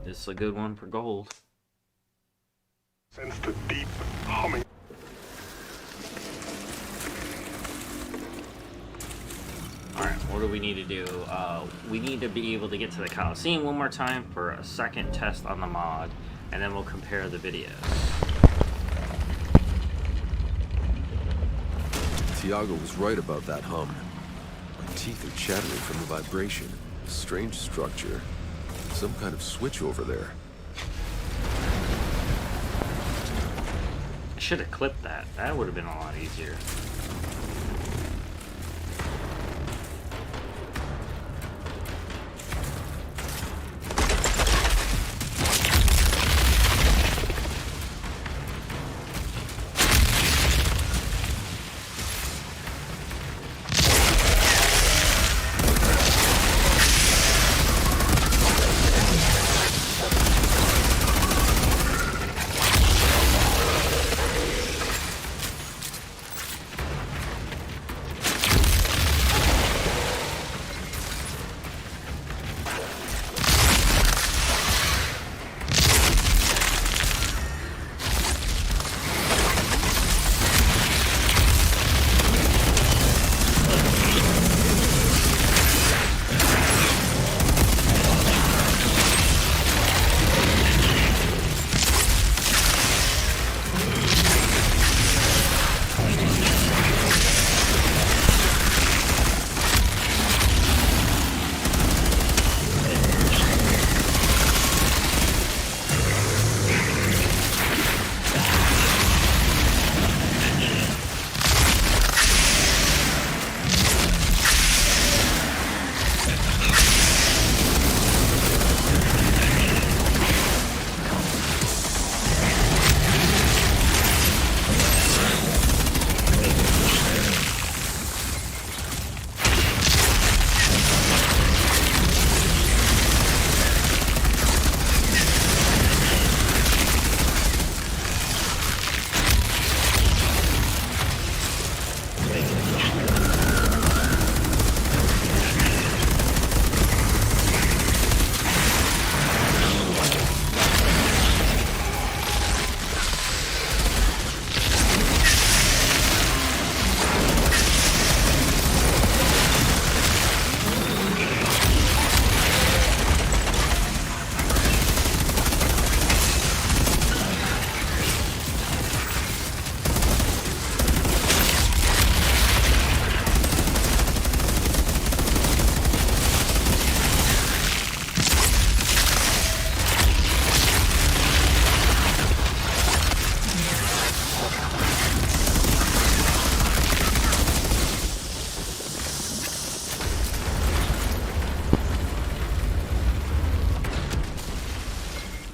This is a good one for gold. Sense the deep humming. Alright, what do we need to do? We need to be able to get to the Coliseum one more time for a second test on the mod, and then we'll compare the videos. Tiago was right about that hum. My teeth are chattering from the vibration. Strange structure. Some kind of switch over there. should have clipped that. That would have been a lot easier.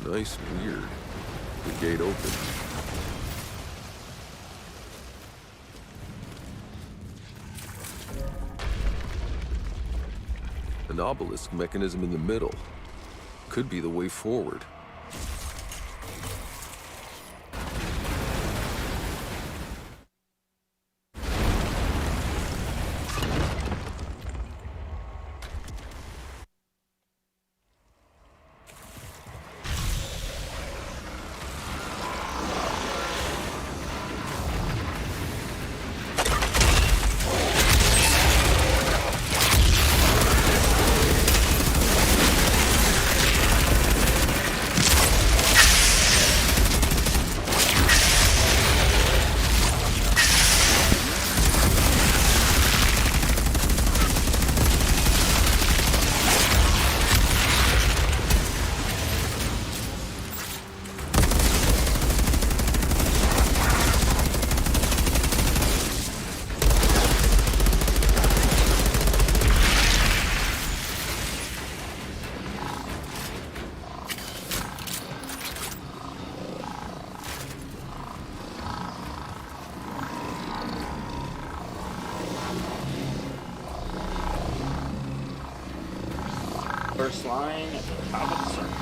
Nice and weird. The gate opens. An obelisk mechanism in the middle. Could be the way forward. First line at the top of the circle.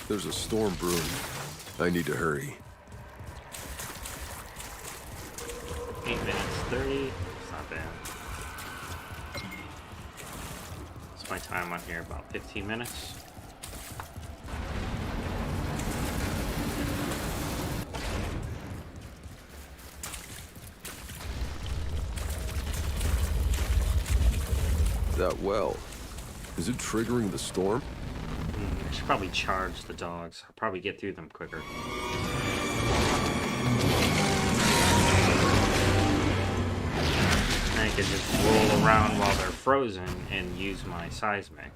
There's a storm brewing. I need to hurry. 8 minutes 30. It's not bad. What's my time on here? About 15 minutes. That well. Is it triggering the storm? I should probably charge the dogs. I'll probably get through them quicker. I could just roll around while they're frozen and use my seismic.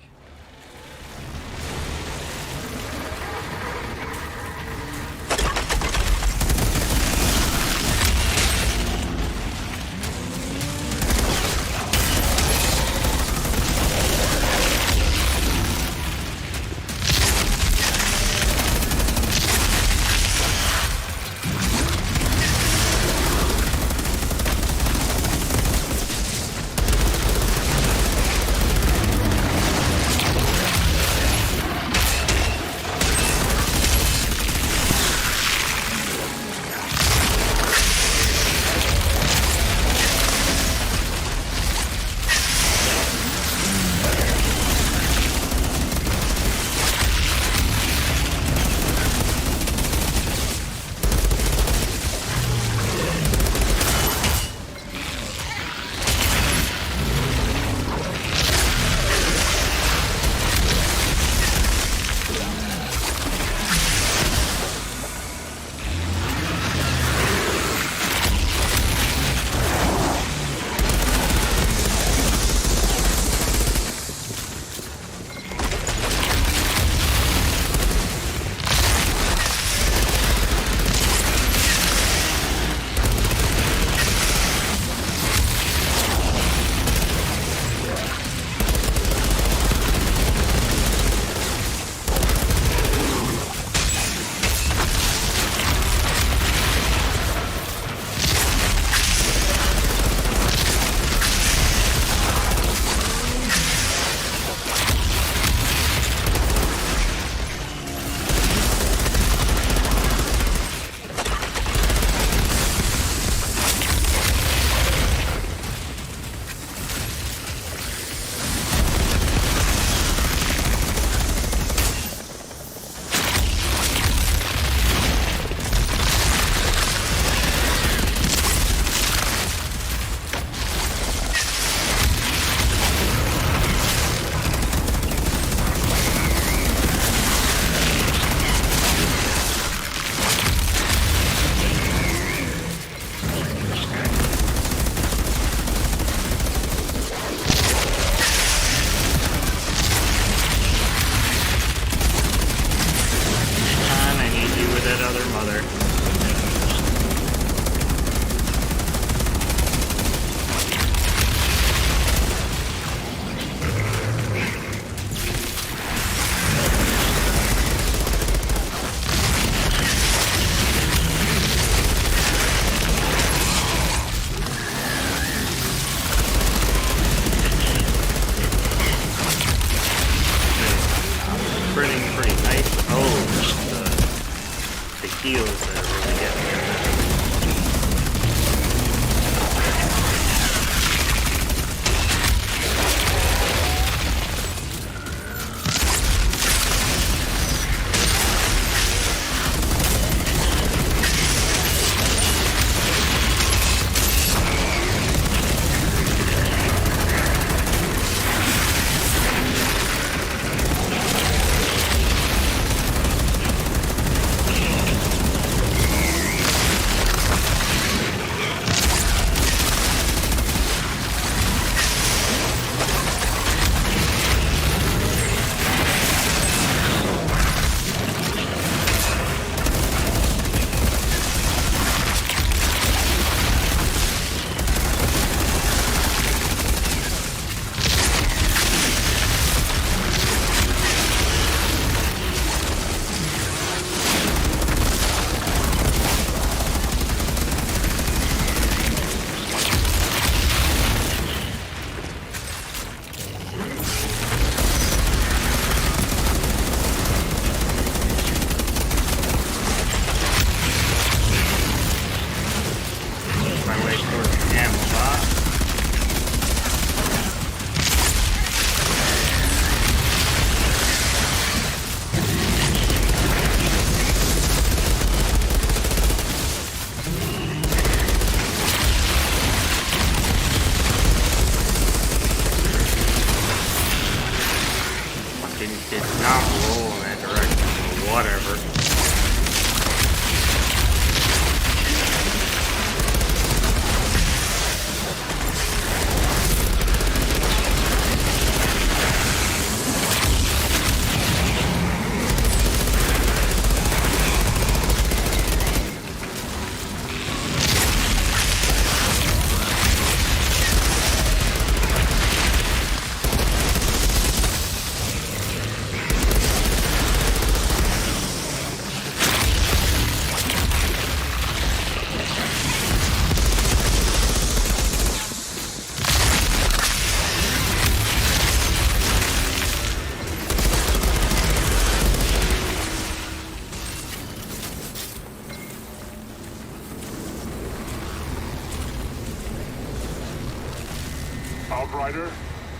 Outrider,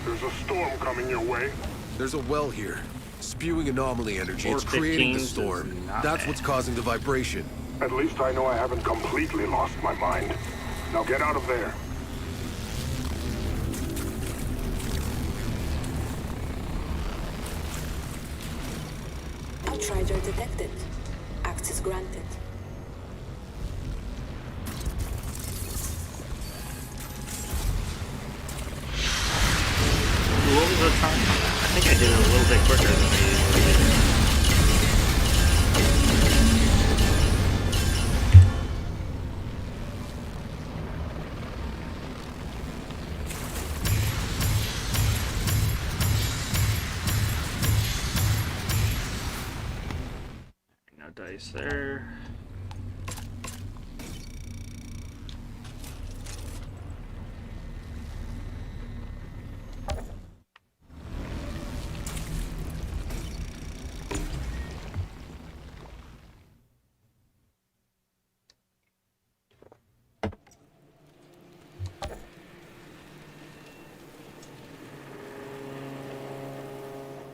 there's a storm coming your way. There's a well here, spewing anomaly energy. It's 415 creating the is storm. not That's bad. what's causing the vibration. At least I know I haven't completely lost my mind. Now get out of there. Outrider detected. Access granted. What was the time? I think I did it a little bit quicker than I usually do. No dice there.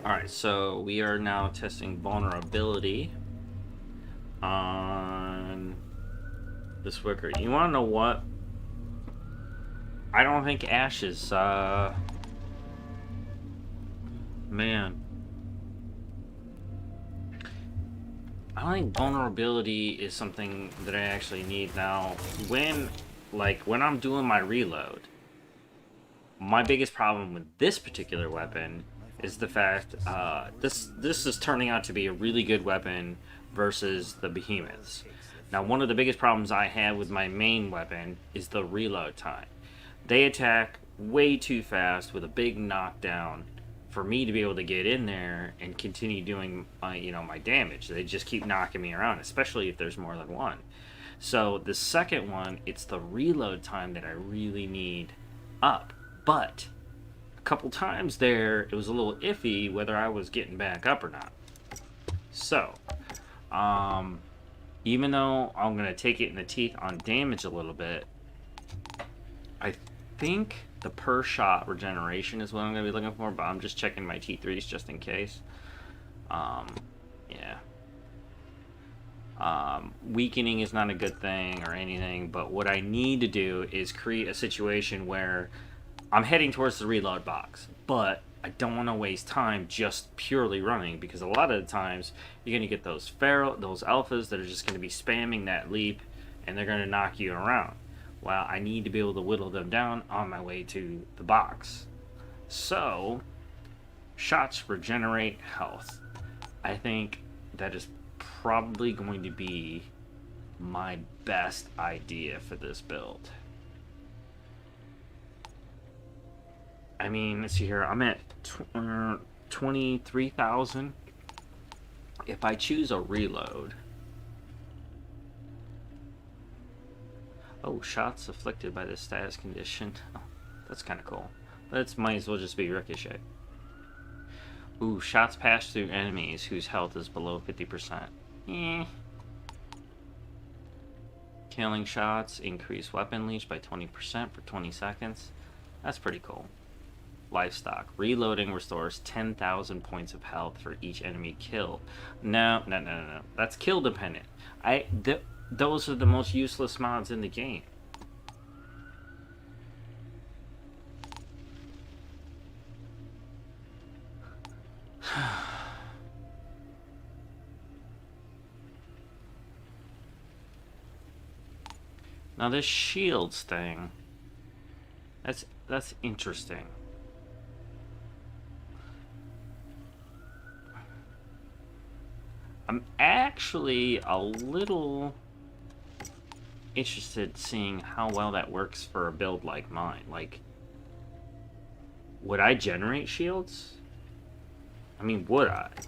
Alright, so we are now testing vulnerability on this Wicker. You wanna know what? I don't think Ash is, man. I don't think vulnerability is something that I actually need now. When I'm doing my reload, my biggest problem with this particular weapon is the fact this is turning out to be a really good weapon versus the behemoths. Now, one of the biggest problems I have with my main weapon is the reload time. They attack way too fast with a big knockdown for me to be able to get in there and continue doing my damage. They just keep knocking me around, especially if there's more than one. So the second one, it's the reload time that I really need up. But a couple times there, it was a little iffy whether I was getting back up or not. So, even though I'm going to take it in the teeth on damage a little bit, I think the per shot regeneration is what I'm going to be looking for, but I'm just checking my T3s just in case. Yeah. Weakening is not a good thing or anything, but what I need to do is create a situation where I'm heading towards the reload box, but I don't want to waste time just purely running, because a lot of the times you're going to get those alphas that are just going to be spamming that leap, and they're going to knock you around. Well, I need to be able to whittle them down on my way to the box. So, shots regenerate health. I think that is probably going to be my best idea for this build. I mean, let's see here. I'm at 23,000. If I choose a reload... Oh, shots afflicted by this status condition. Oh, that's kind of cool. That might as well just be ricochet. Ooh, shots pass through enemies whose health is below 50%. Killing shots increase weapon leech by 20% for 20 seconds. That's pretty cool. Livestock. Reloading restores 10,000 points of health for each enemy killed. No. That's kill dependent. Those are the most useless mods in the game. Now this shields thing, that's interesting. I'm actually a little interested seeing how well that works for a build like mine. Like, would I generate shields? I mean, would I? I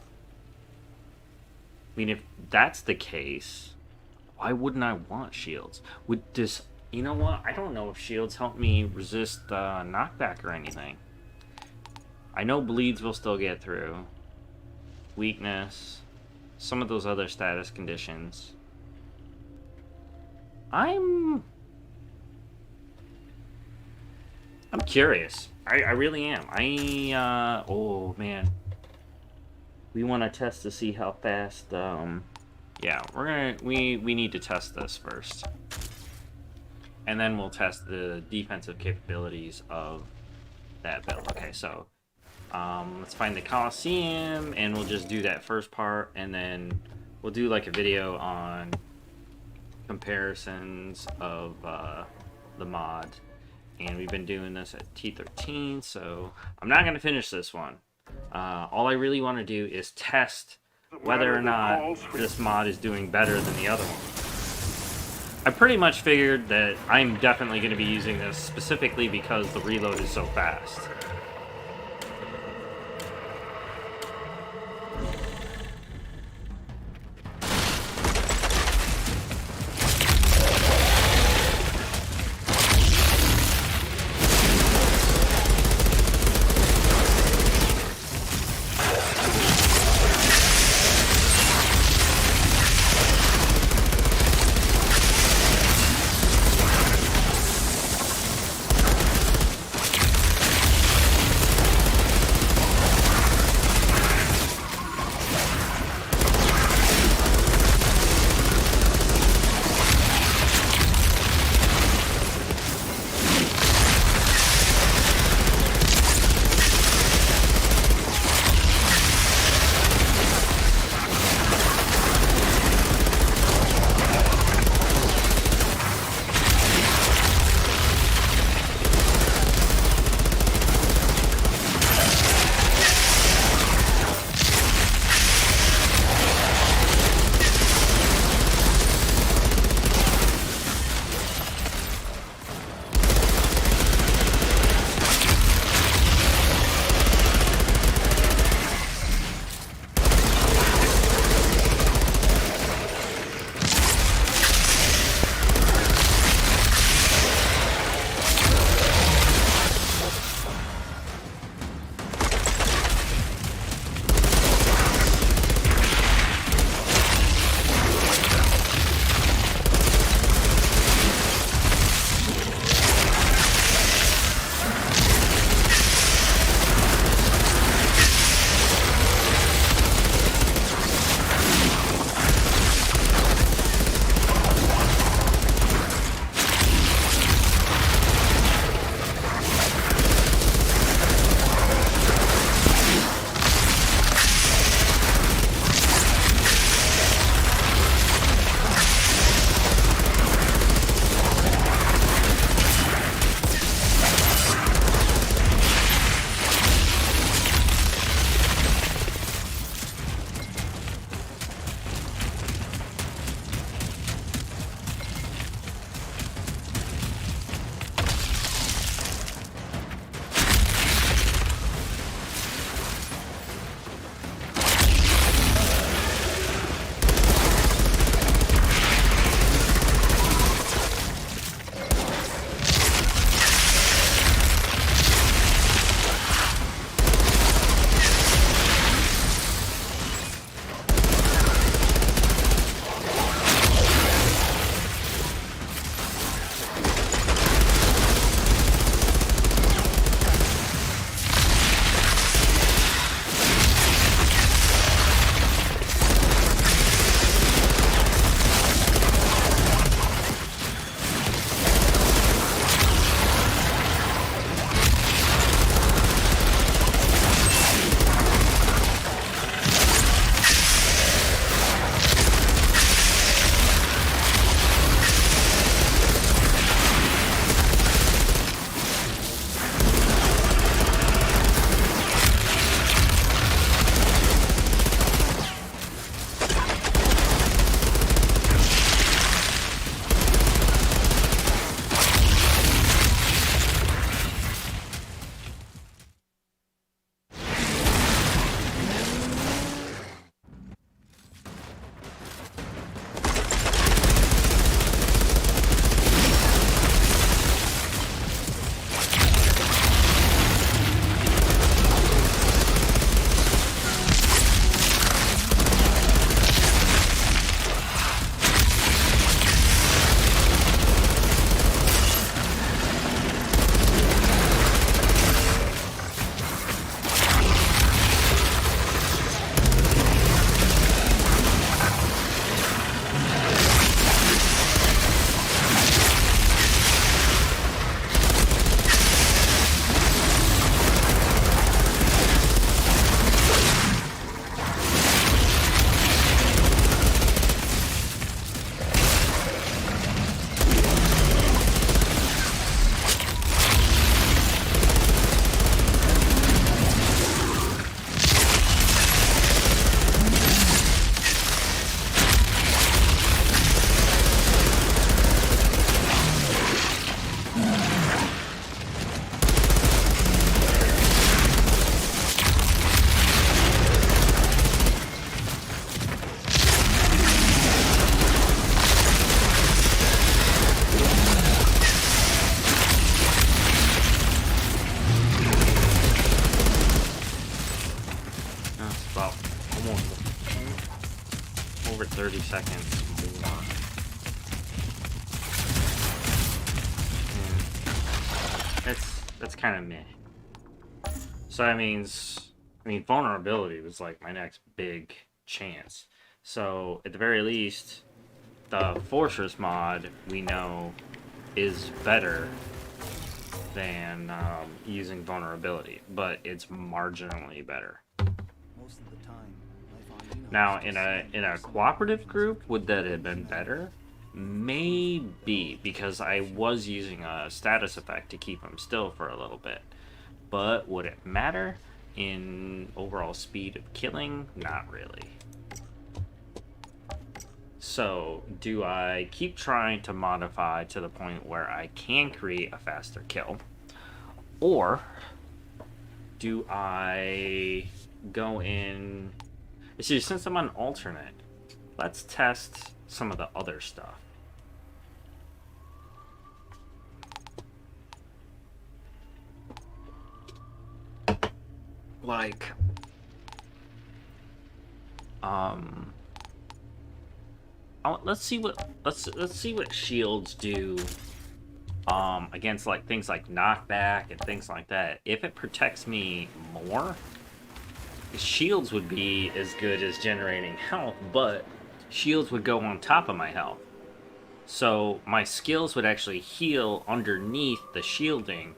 mean, if that's the case, why wouldn't I want shields? Would this... You know what? I don't know if shields help me resist knockback or anything. I know bleeds will still get through. Weakness. Some of those other status conditions. I'm curious. I really am. Oh man, we want to test to see how fast. Yeah, we need to test this first, and then we'll test the defensive capabilities of that build. Okay, so let's find the Coliseum, and we'll just do that first part, and then we'll do like a video on comparisons of the mod. And we've been doing this at T13, so I'm not going to finish this one. All I really want to do is test whether or not this mod is doing better than the other one. I pretty much figured that I'm definitely going to be using this specifically because the reload is so fast. 30 seconds more. And that's kind of meh. So that means, vulnerability was like my next big chance. So at the very least, the Fortress mod we know is better than using vulnerability, but it's marginally better. Now, in a cooperative group, would that have been better? Maybe, because I was using a status effect to keep him still for a little bit. But would it matter in overall speed of killing? Not really. So, do I keep trying to modify to the point where I can create a faster kill? Or do I go in... See, since I'm on alternate, let's test some of the other stuff. Like, let's see what shields do against like things like knockback and things like that. If it protects me more, shields would be as good as generating health, but shields would go on top of my health. So my skills would actually heal underneath the shielding,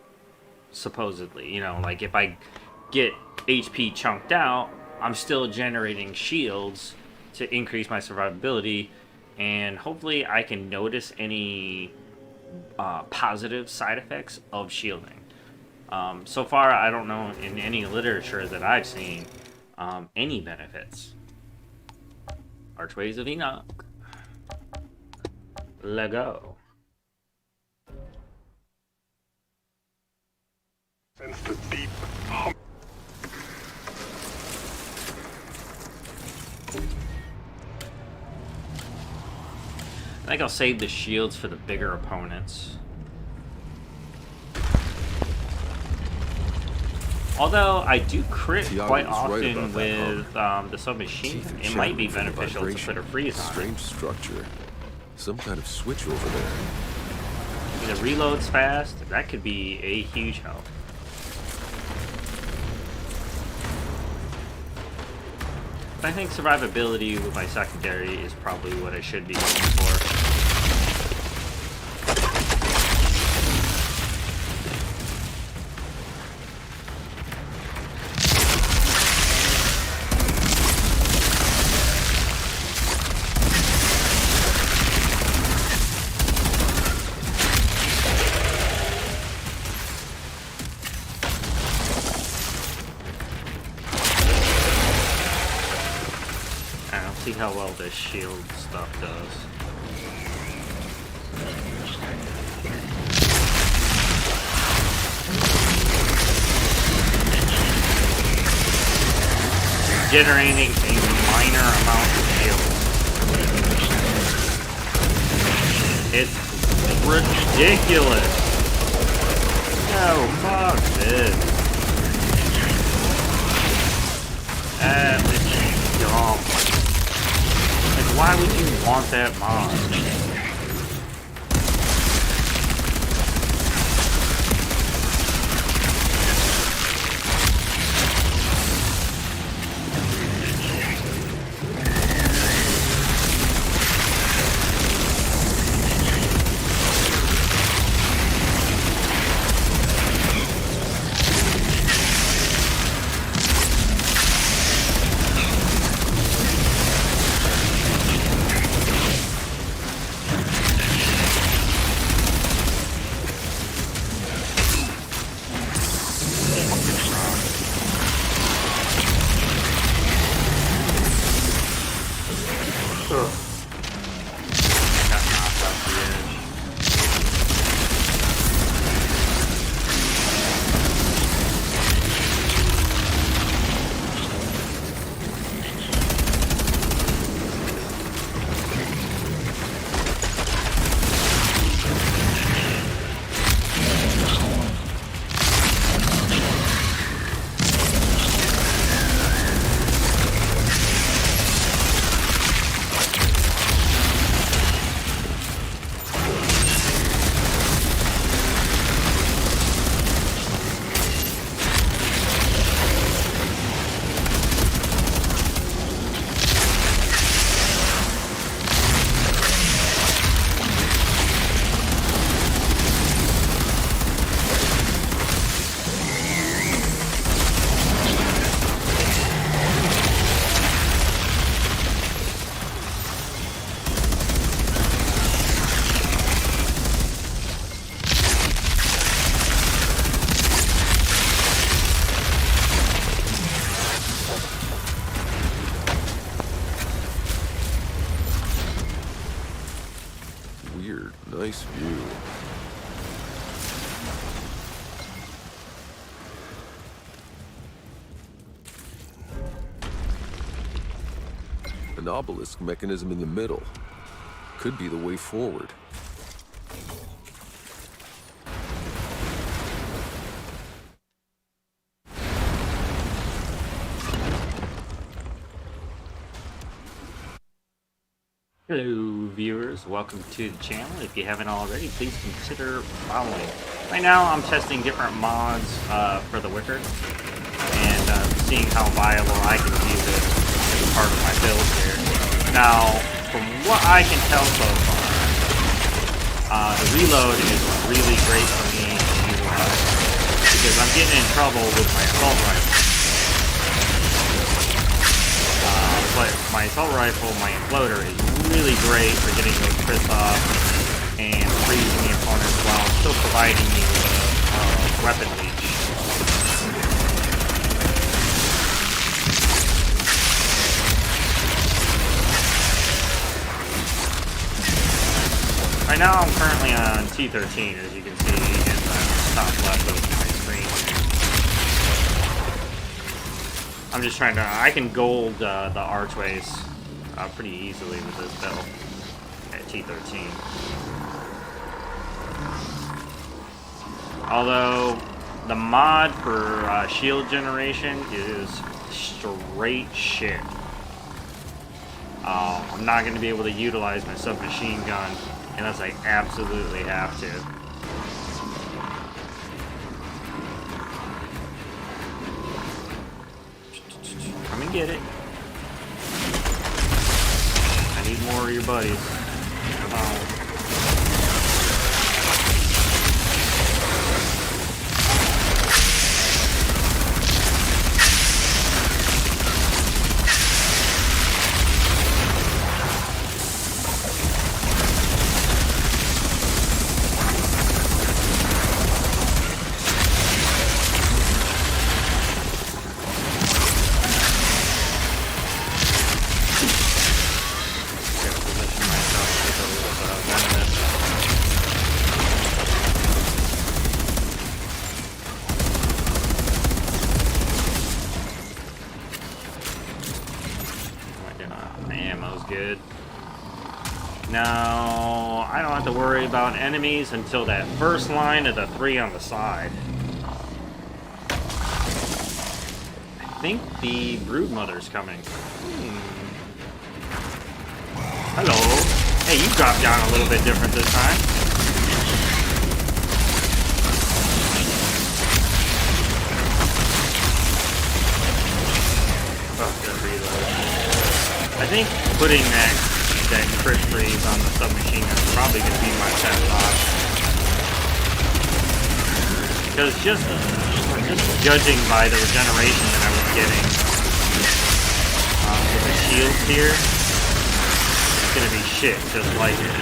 supposedly. You know, like if I get HP chunked out, I'm still generating shields to increase my survivability, and hopefully I can notice any positive side effects of shielding. So far, I don't know in any literature that I've seen any benefits. Archways of Enoch. Lego. Sense the deep hum. I think I'll save the shields for the bigger opponents. Although I do crit Tiago quite was right often about that, with the submachine, Teeth are it might be chattering from the beneficial to vibration. put a freeze on it. Strange structure. Some kind of switch over there. I mean, it reloads fast. That could be a huge help. I think survivability with my secondary is probably what I should be going for. See how well this shield stuff does. Generating a minor amount of shield. It's ridiculous. No, fuck this. It's dumb. Why would you want that mod? An obelisk mechanism in the middle. Could be the way forward. Hello viewers, welcome to the channel. If you haven't already, please consider following. Right now I'm testing different mods for the Wicker and seeing how viable I can use it as a part of my build here. Now, from what I can tell so far, the reload is really great for me to utilize because I'm getting in trouble with my assault rifle. But my assault rifle, my imploder, is really great for getting those crits off and freezing the opponents while still providing me with a weapon leech. Right now I'm currently on T13, as you can see in the top left of my screen. I'm just trying to... I can gold the archways pretty easily with this build at T13. Although the mod for shield generation is straight shit. I'm not going to be able to utilize my submachine gun unless I absolutely have to. Come and get it. I need more of your buddies. Come on. Good. Now, I don't have to worry about enemies until that first line of the 3 on the side. I think the Broodmother's coming. Hello. Hey, you dropped down a little bit different this time. Oh, good reload. I think putting that crit freeze on the submachine gun is probably going to be my best option. Because just judging by the regeneration that I was getting with the shields here, it's going to be shit just like it.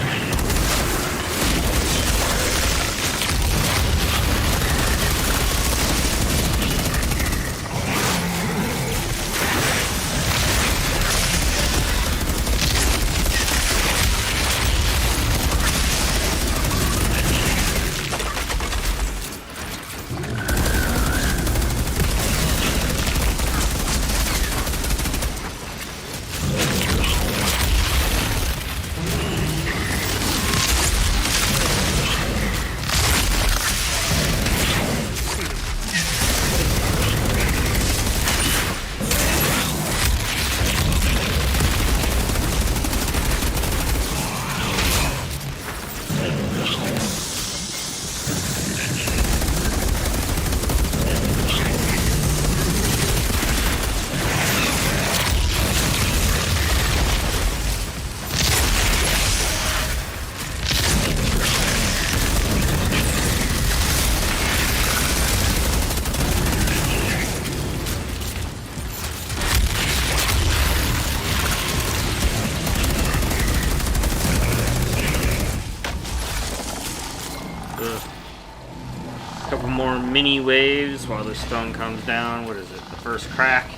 Couple more mini waves while the stone comes down. What is it? The first crack?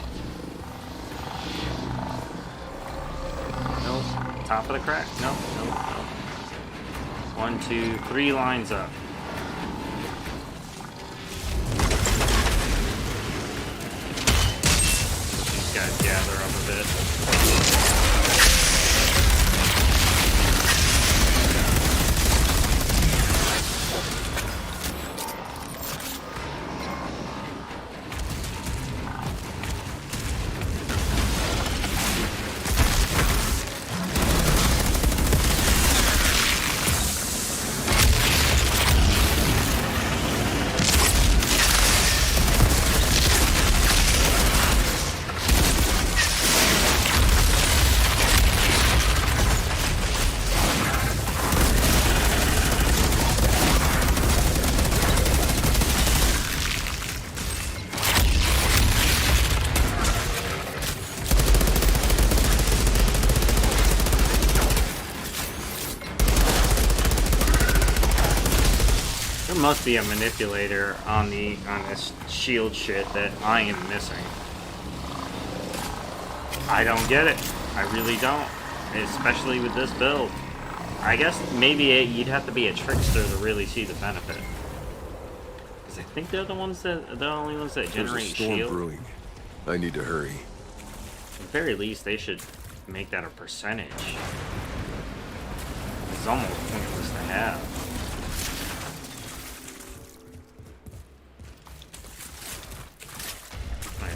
Nope. Top of the crack? Nope. Nope. Nope. 1, 2, 3 lines up. These guys gather up a bit. must be a manipulator on this shield shit that I am missing. I don't get it. I really don't. Especially with this build. I guess maybe you'd have to be a trickster to really see the benefit. Because I think they're the only ones that There's a generate storm shield. brewing. I need to hurry. At the very least, they should make that a percentage. It's almost pointless to have.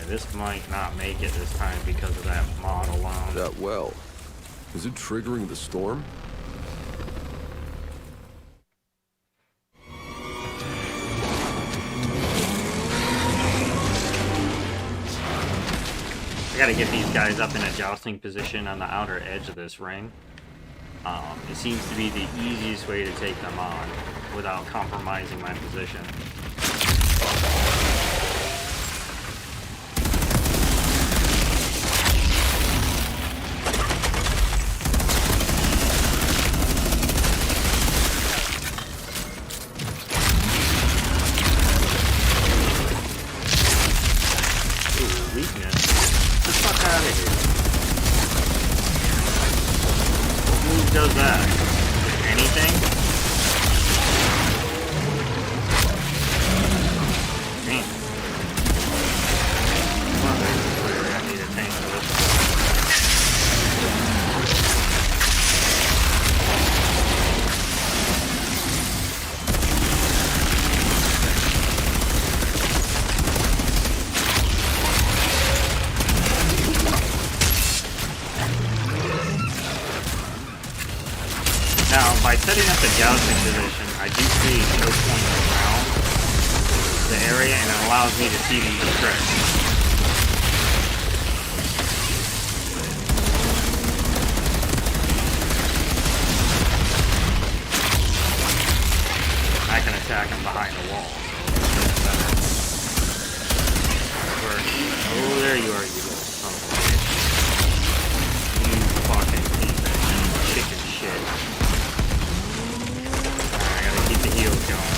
This might not make it this time because of that mod alone. That well. Is it triggering the storm? I gotta get these guys up in a jousting position on the outer edge of this ring. It seems to be the easiest way to take them on without compromising my position. Does that? Anything? Damn. Well, I need a tank for this. Now, by setting up the jousting position, I do see choke points around the area, and it allows me to see these tricks. I can attack him behind the wall. Oh, there you are, you little son of a bitch. You fucking piece of chicken shit. Keep the heals going.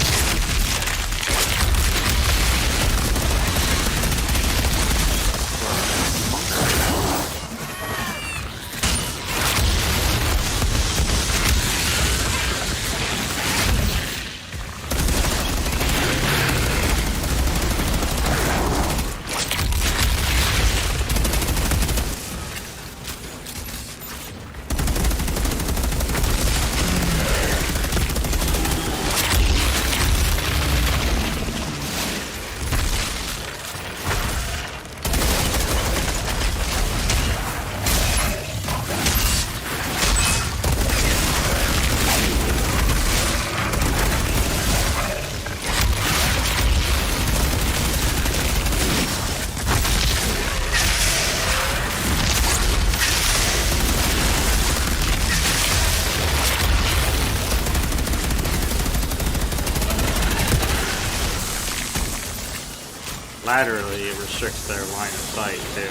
Laterally, it restricts their line of sight, too.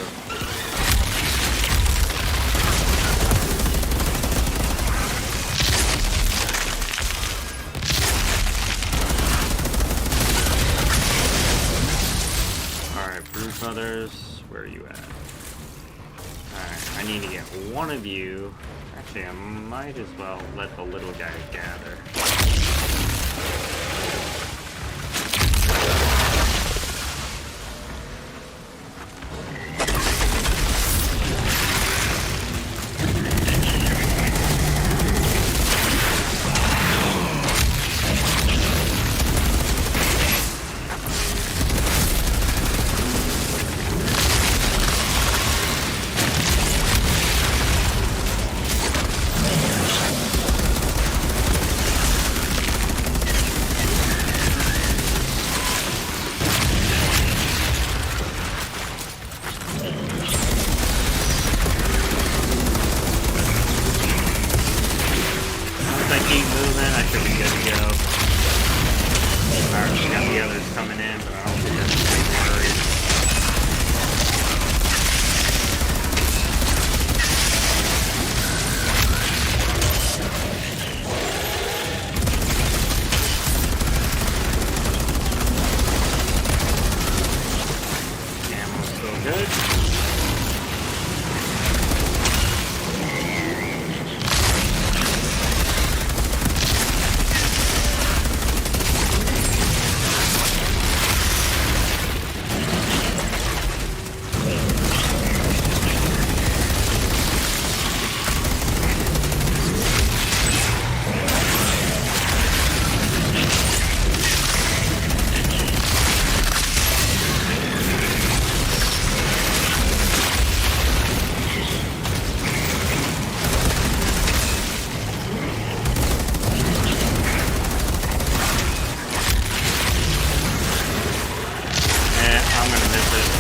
Alright, Brood Brothers, where are you at? Alright, I need to get one of you. Actually, I might as well let the little guy gather.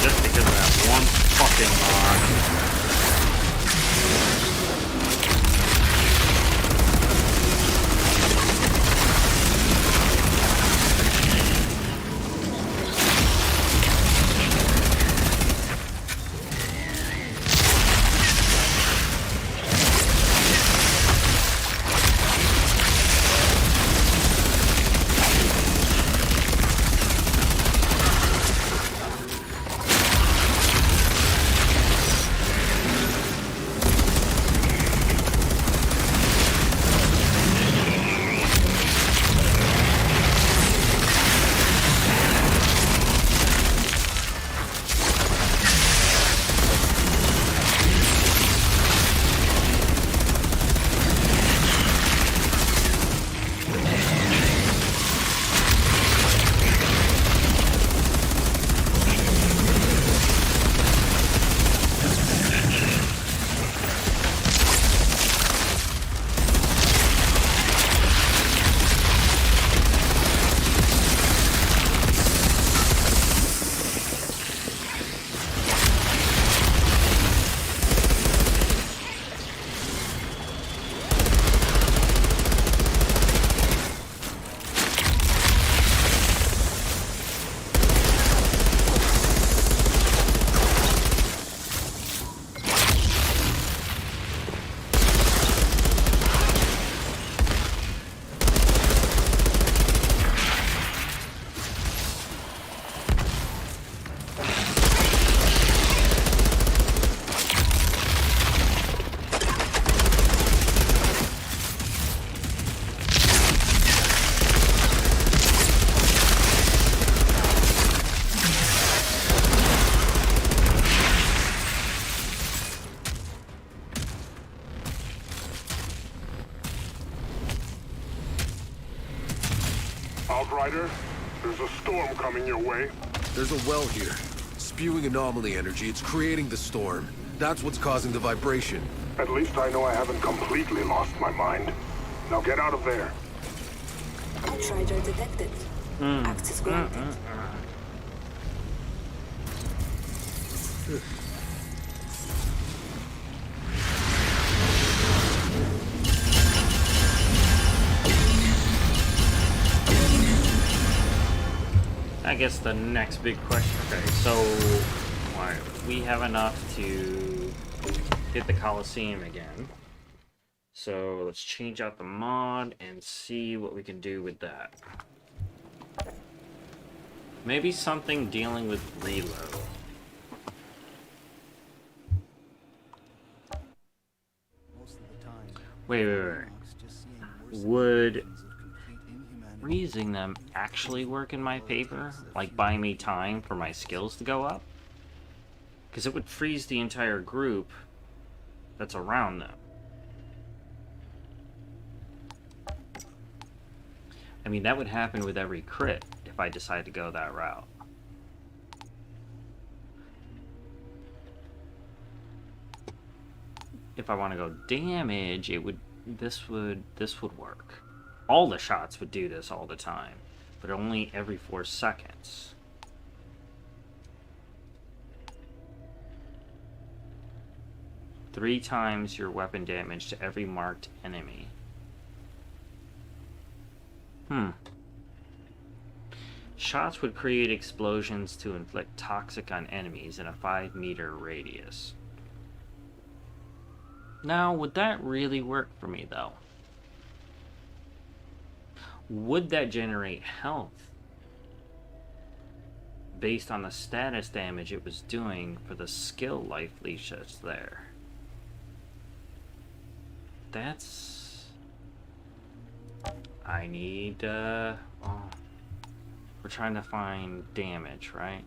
Just because of that one fucking mod. Outrider, there's a storm coming your way. There's a well here. Spewing anomaly energy, it's creating the storm. That's what's causing the vibration. At least I know I haven't completely lost my mind. Now get out of there. Outrider detected. Access granted. I guess the next big question. Okay, so alright, we have enough to hit the Coliseum again. So let's change out the mod and see what we can do with that. Maybe something dealing with reload. Wait. Would freezing them actually work in my favor? Like buy me time for my skills to go up? Because it would freeze the entire group that's around them. I mean, that would happen with every crit if I decide to go that route. If I want to go damage, this would work. All the shots would do this all the time, but only every 4 seconds. Three times your weapon damage to every marked enemy. Shots would create explosions to inflict toxic on enemies in a 5-meter radius. Now, would that really work for me, though? Would that generate health based on the status damage it was doing for the skill life leech that's there? That's... I need, oh, we're trying to find damage, right?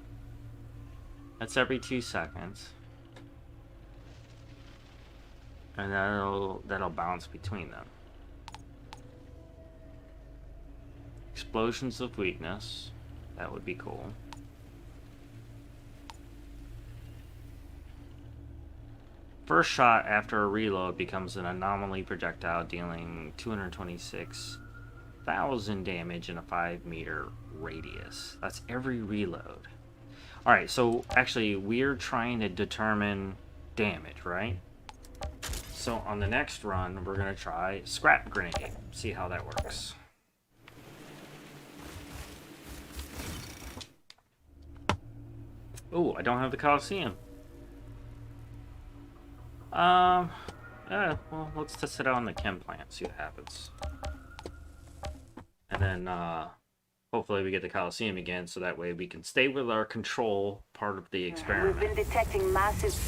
That's every 2 seconds. And that'll bounce between them. Explosions of weakness. That would be cool. First shot after a reload becomes an anomaly projectile dealing 226,000 damage in a 5-meter radius. That's every reload. Alright, so actually we're trying to determine damage, right? So on the next run, we're going to try Scrap Grenade. See how that works. Oh, I don't have the Coliseum. Well, let's test it out on the chem plant, see what happens. And then, hopefully we get the Coliseum again, so that way we can stay with our control part of the experiment. We've been detecting massive...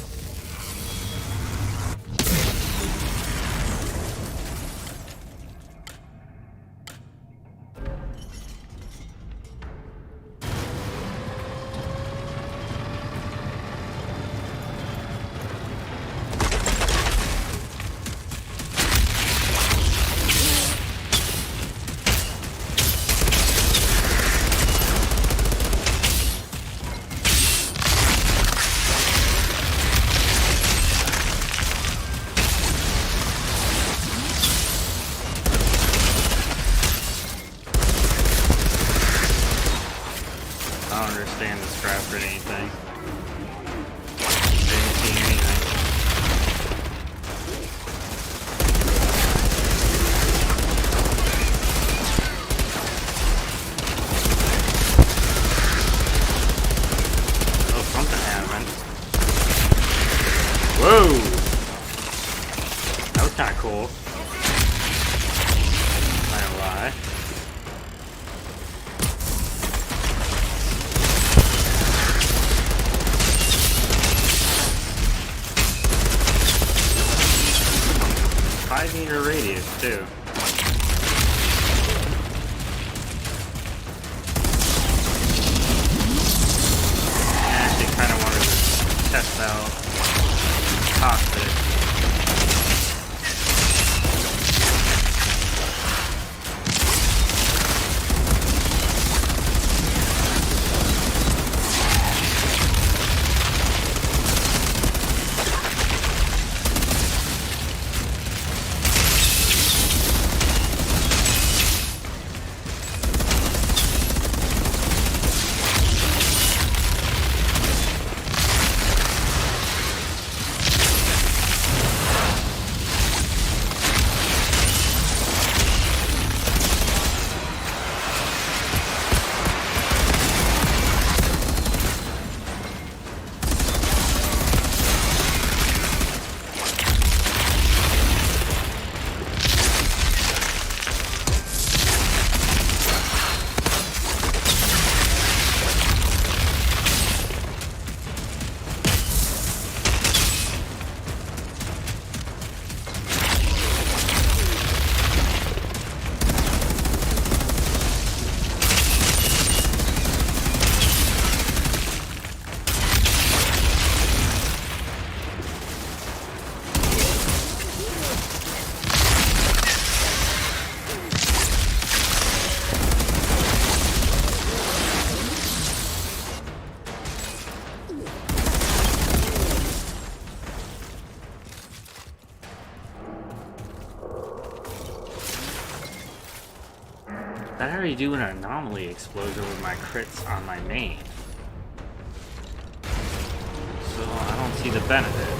I don't understand the scrap grenade thing. Didn't see anything. Oh, something happened. Whoa! That was kind of cool. Not gonna lie. Meter radius too. I actually kind of wanted to test out cockpit. I already do an anomaly explosion with my crits on my main. So I don't see the benefit.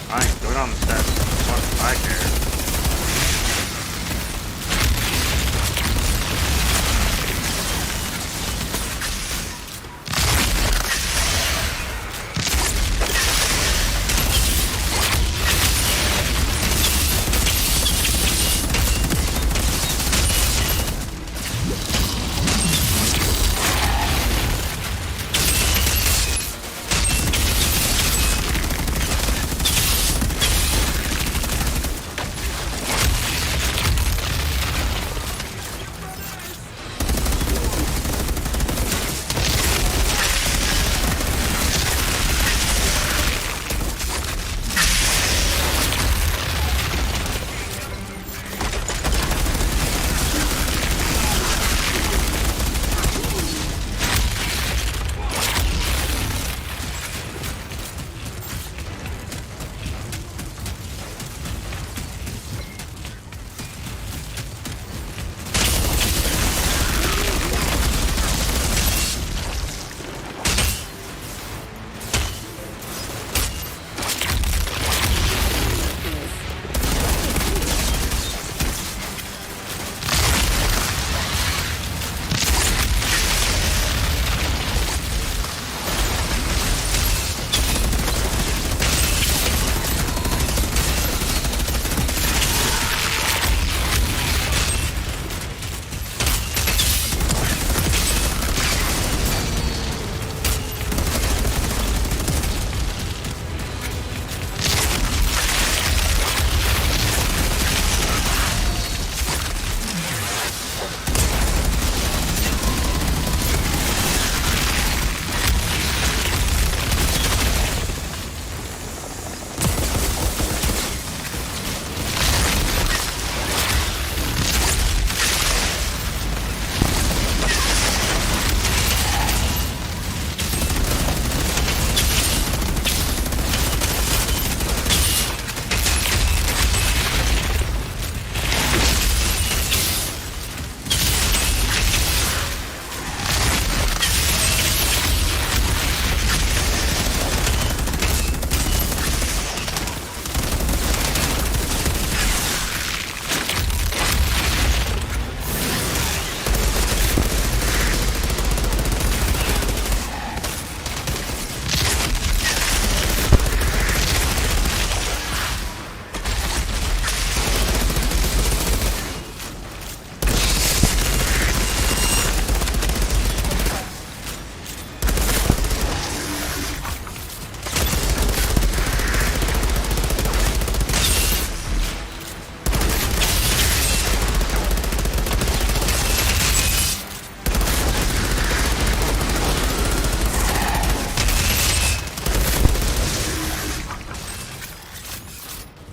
Fine, go down the steps. Fuck if I care.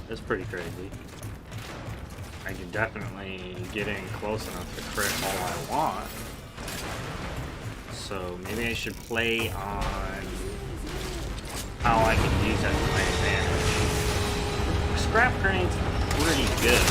It's pretty crazy. I can definitely get in close enough to crit all I want. So maybe I should play on how I can use that to my advantage. Scrap grenades are pretty good.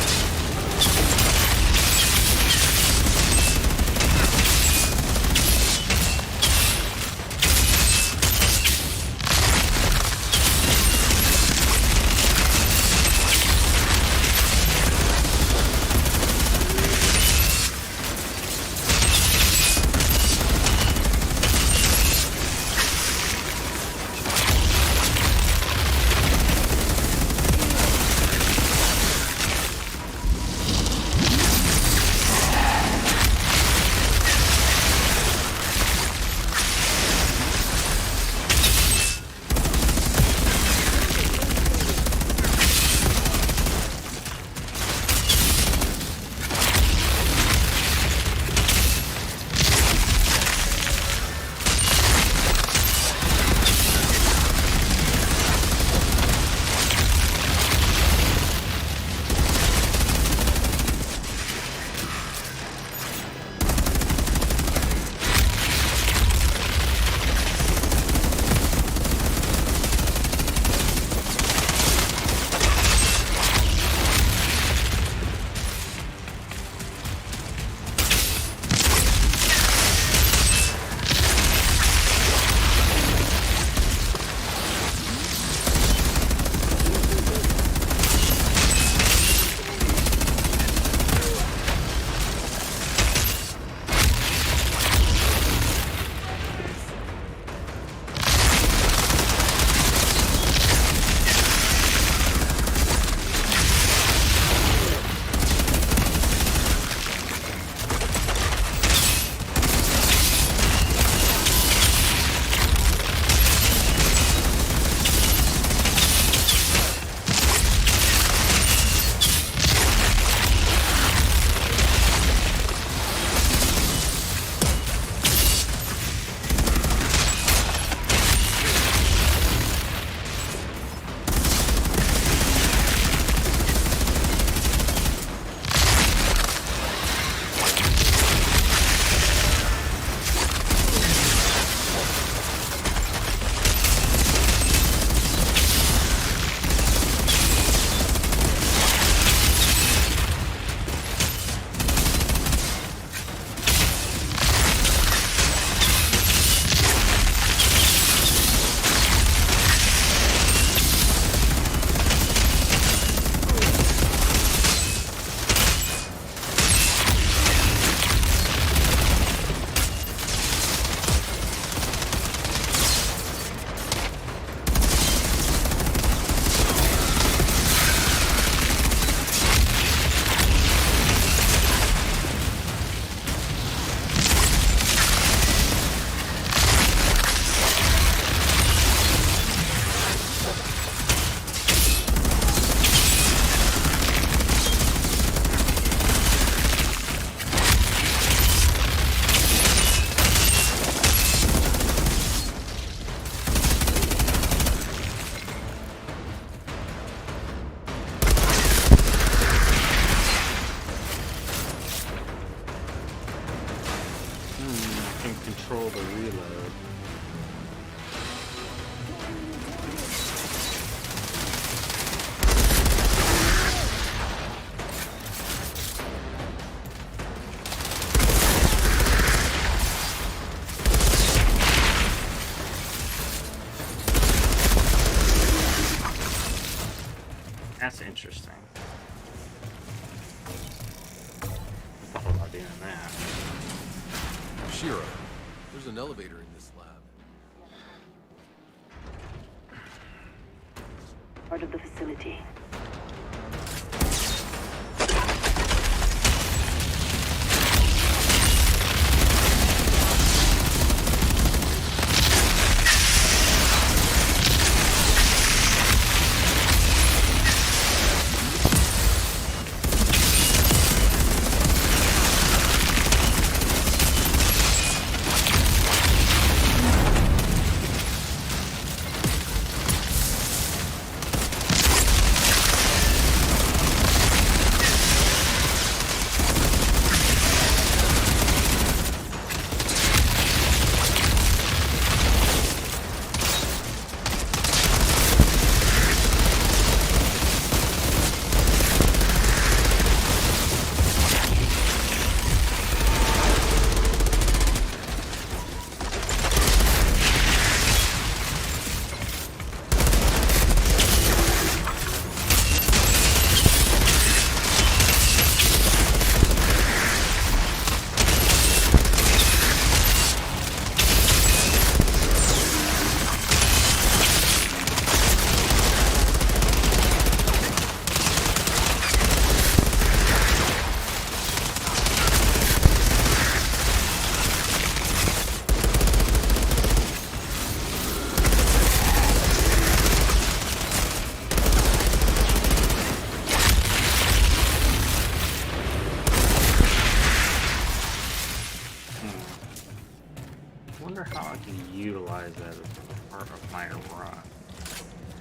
control the reload. That's interesting. I thought about doing that. Shira, there's an elevator in this lab. Part of the facility.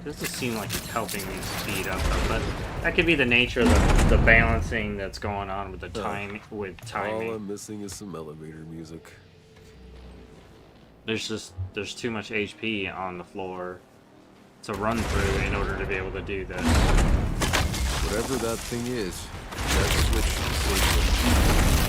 doesn't seem like it's helping me speed up though, but that could be the nature of the balancing that's going on with the timing. All I'm missing is some elevator music. There's too much HP on the floor to run through in order to be able to do this. Whatever that thing is, that switch is sacred.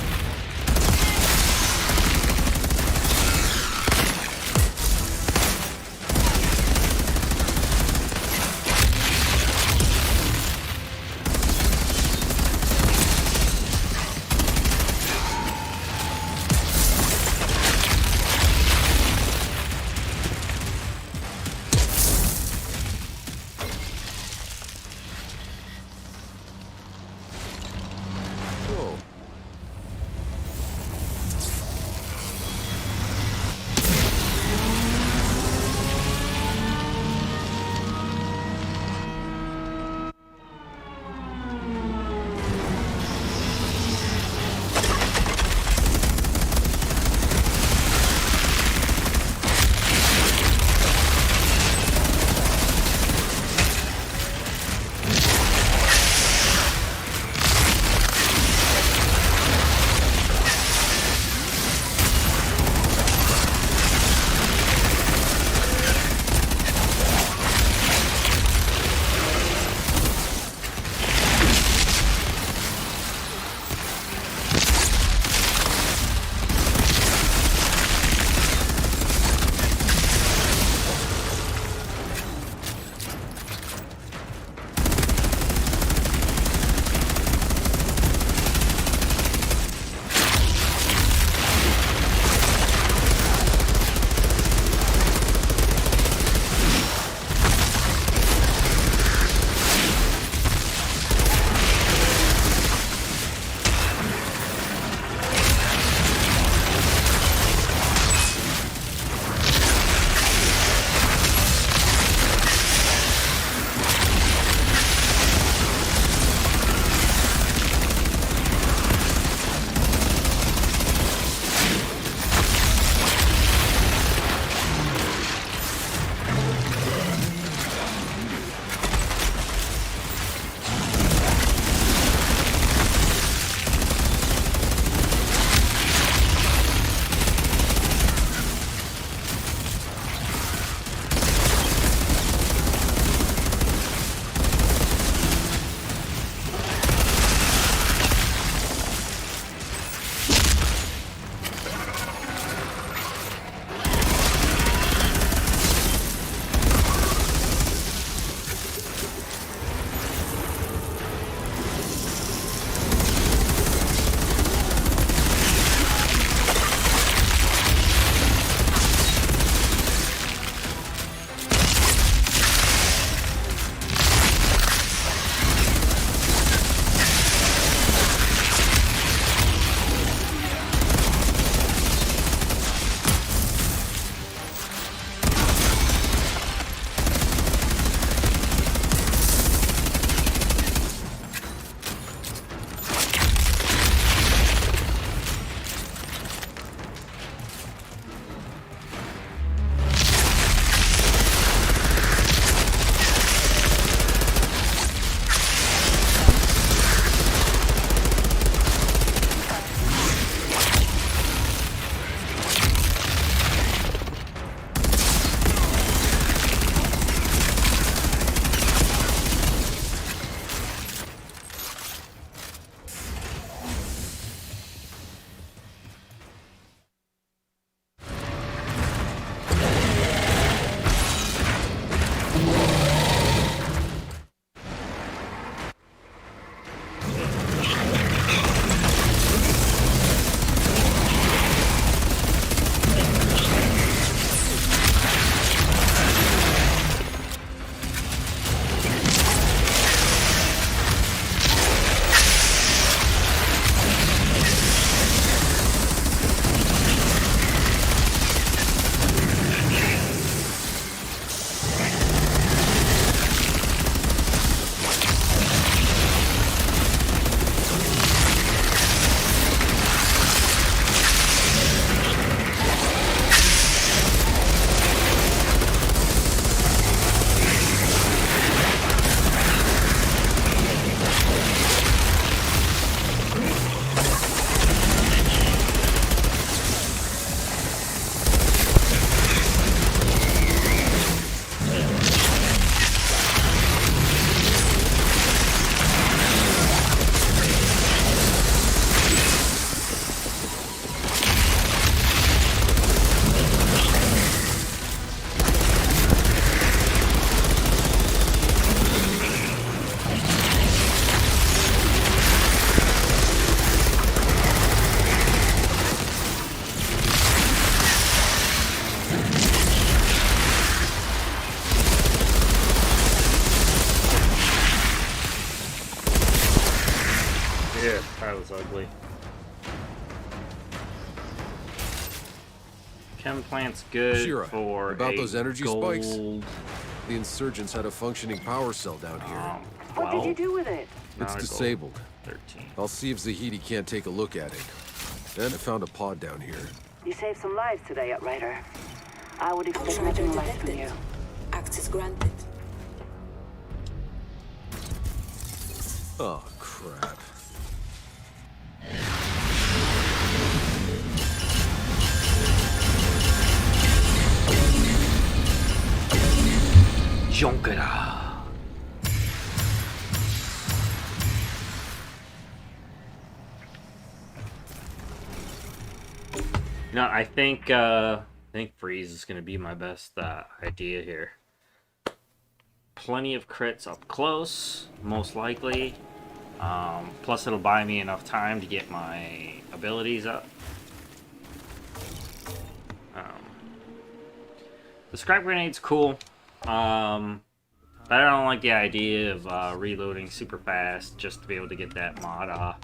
Yeah, that was ugly. Chem plant's good Shira, for about those energy gold. spikes? The insurgents had a functioning power cell down here. What did you do with it? It's disabled. 13. I'll see if Zahidi can't take a look at it. Then I found a pod down here. You saved some lives today, Outrider. I would expect Outrider nothing less from detected. you. Access granted. Oh, crap. Jonkara. No, I think freeze is going to be my best idea here. Plenty of crits up close, most likely. Plus, it'll buy me enough time to get my abilities up. The scrap grenade's cool. But I don't like the idea of reloading super fast just to be able to get that mod off.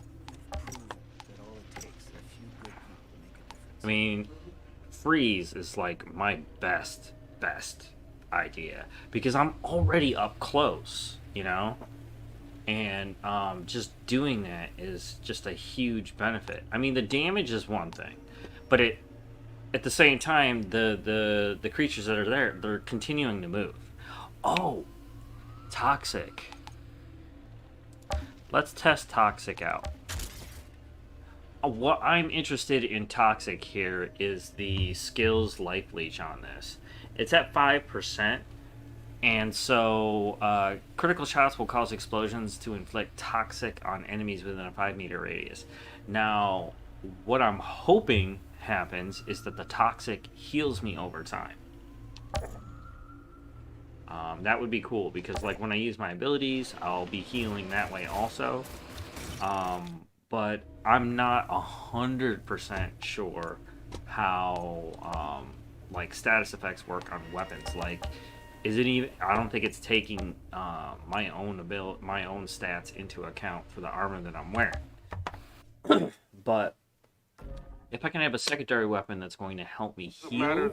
I mean, freeze is like my best idea because I'm already up close, you know? And just doing that is just a huge benefit. I mean, the damage is one thing, but at the same time, the creatures that are there, they're continuing to move. Oh, Toxic. Let's test Toxic out. What I'm interested in Toxic here is the skills life leech on this. It's at 5%, and so critical shots will cause explosions to inflict Toxic on enemies within a 5-meter radius. Now, what I'm hoping happens is that the Toxic heals me over time. That would be cool, because like when I use my abilities, I'll be healing that way also. But I'm not 100% sure how like status effects work on weapons. Like, is it even? I don't think it's taking my own stats into account for the armor that I'm wearing. But if I can have a secondary weapon that's going to help me heal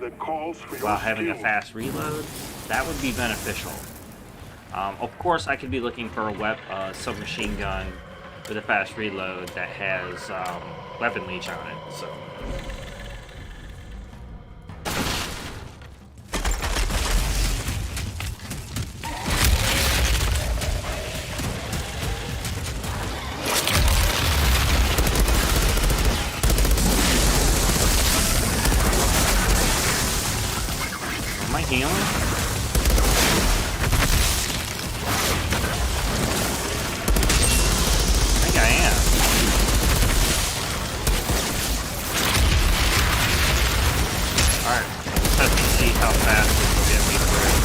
while having a fast reload, that would be beneficial. Of course, I could be looking for a submachine gun with a fast reload that has weapon leech on it. So. Am I healing? I think I am. Alright, let's see how fast this will get me through.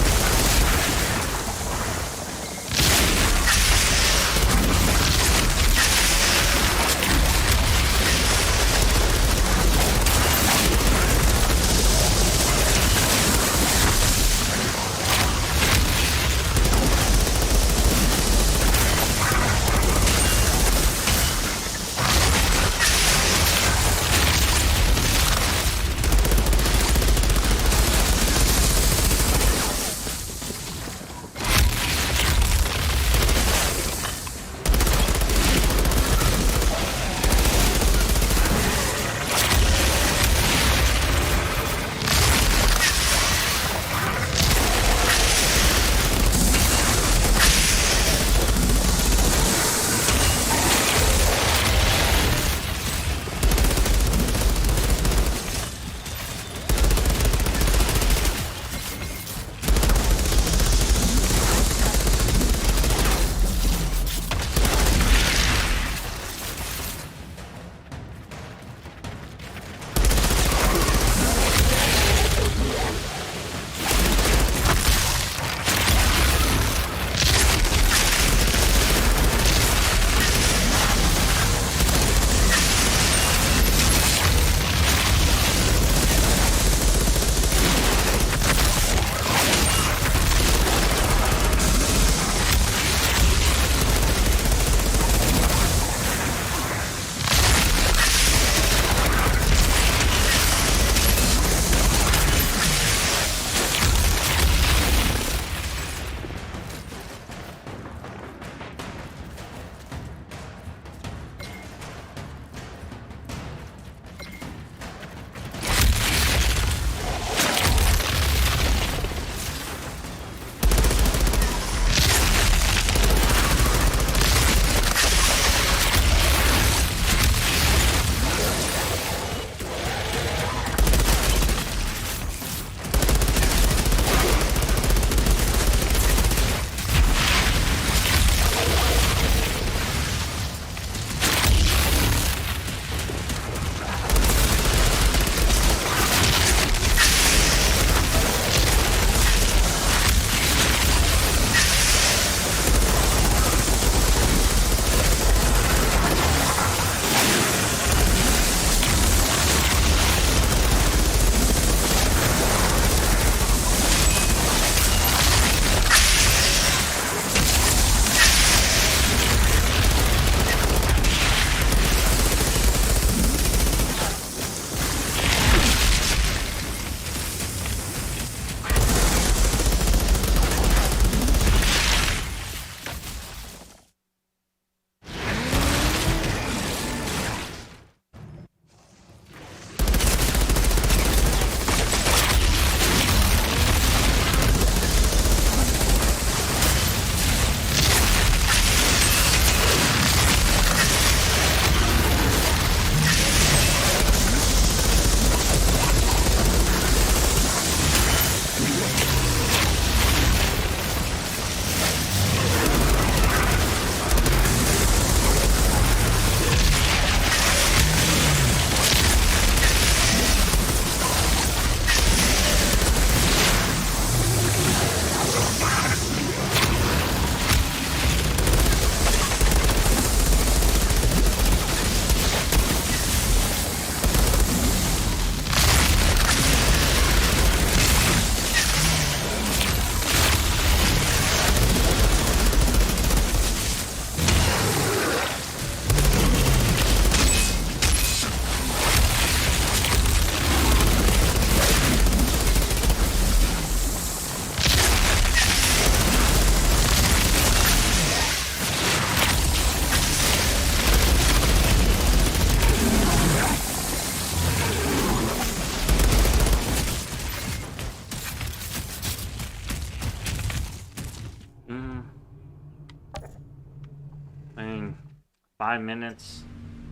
5 minutes.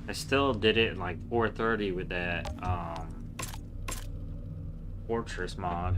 I still did it in like 4:30 with that fortress mod.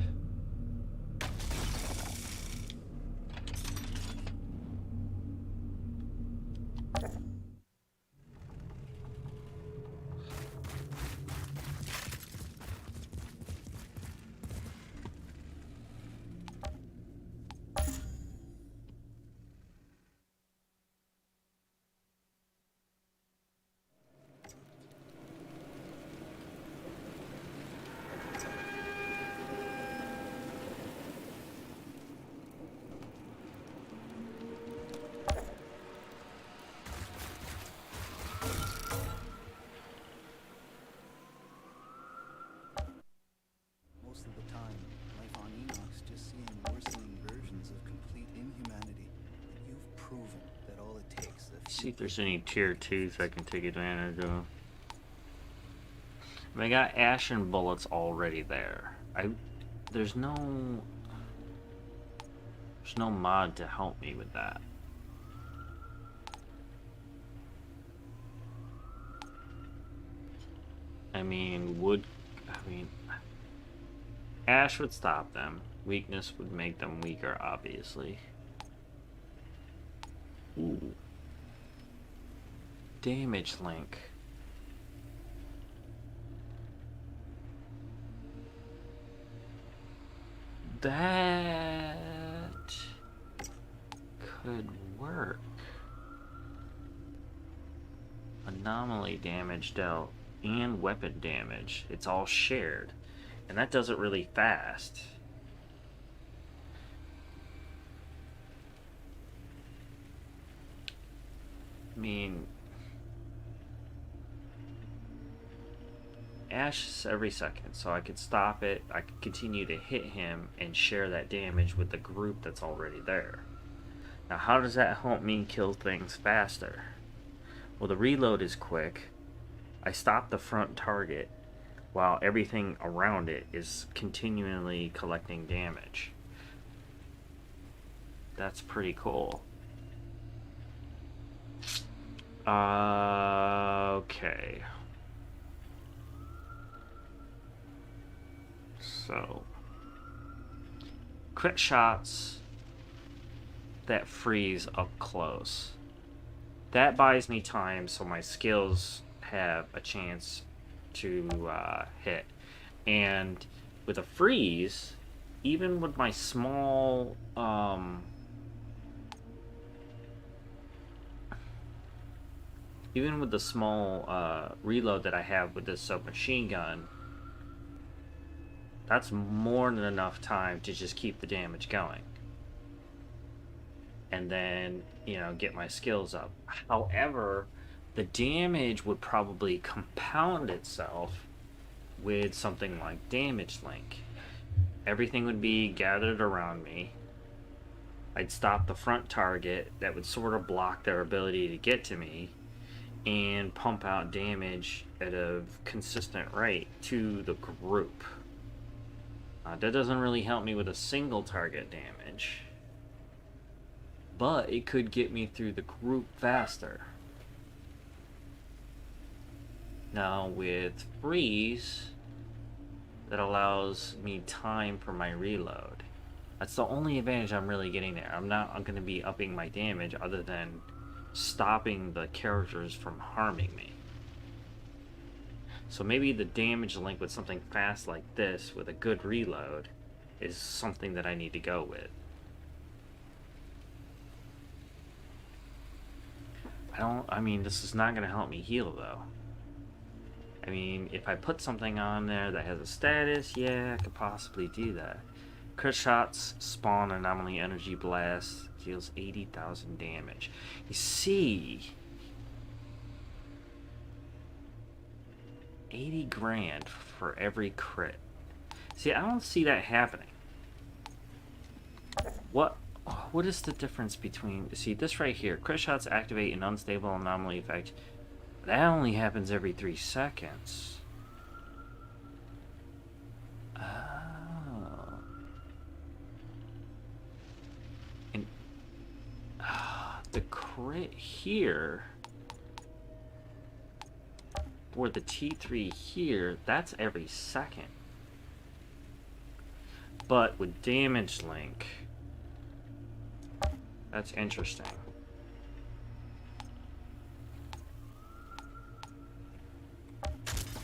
Most of the time, life on Enoch's just seeing worsening versions of complete inhumanity. And you've proven that all it takes is a See few if there's any tier 2s I can take advantage of. I got ashen bullets already there. There's no mod to help me with that. I mean, ash would stop them. Weakness would make them weaker, obviously. Ooh. Damage link. That could work. Anomaly damage dealt and weapon damage. It's all shared. And that does it really fast. I mean, Ash is every second, so I could stop it, I could continue to hit him and share that damage with the group that's already there. Now how does that help me kill things faster? Well, the reload is quick. I stop the front target while everything around it is continually collecting damage. That's pretty cool. Okay. So, crit shots that freeze up close. That buys me time so my skills have a chance to hit. And with a freeze, even with my small even with the small reload that I have with this submachine gun, that's more than enough time to just keep the damage going. And then, you know, get my skills up. However, the damage would probably compound itself with something like damage link. Everything would be gathered around me. I'd stop the front target that would sort of block their ability to get to me and pump out damage at a consistent rate to the group. That doesn't really help me with a single target damage, but it could get me through the group faster. Now with freeze, that allows me time for my reload. That's the only advantage I'm really getting there. I'm going to be upping my damage other than stopping the characters from harming me. So maybe the damage link with something fast like this with a good reload is something that I need to go with. I mean, this is not going to help me heal though. I mean, if I put something on there that has a status, yeah, I could possibly do that. Crit shots spawn anomaly energy blast, deals 80,000 damage. You see, 80 grand for every crit. See, I don't see that happening. What is the difference between... See, this right here. Crit shots activate an unstable anomaly effect. That only happens every 3 seconds. Oh. And... the crit here Or the T3 here, that's every second. But with damage link, that's interesting.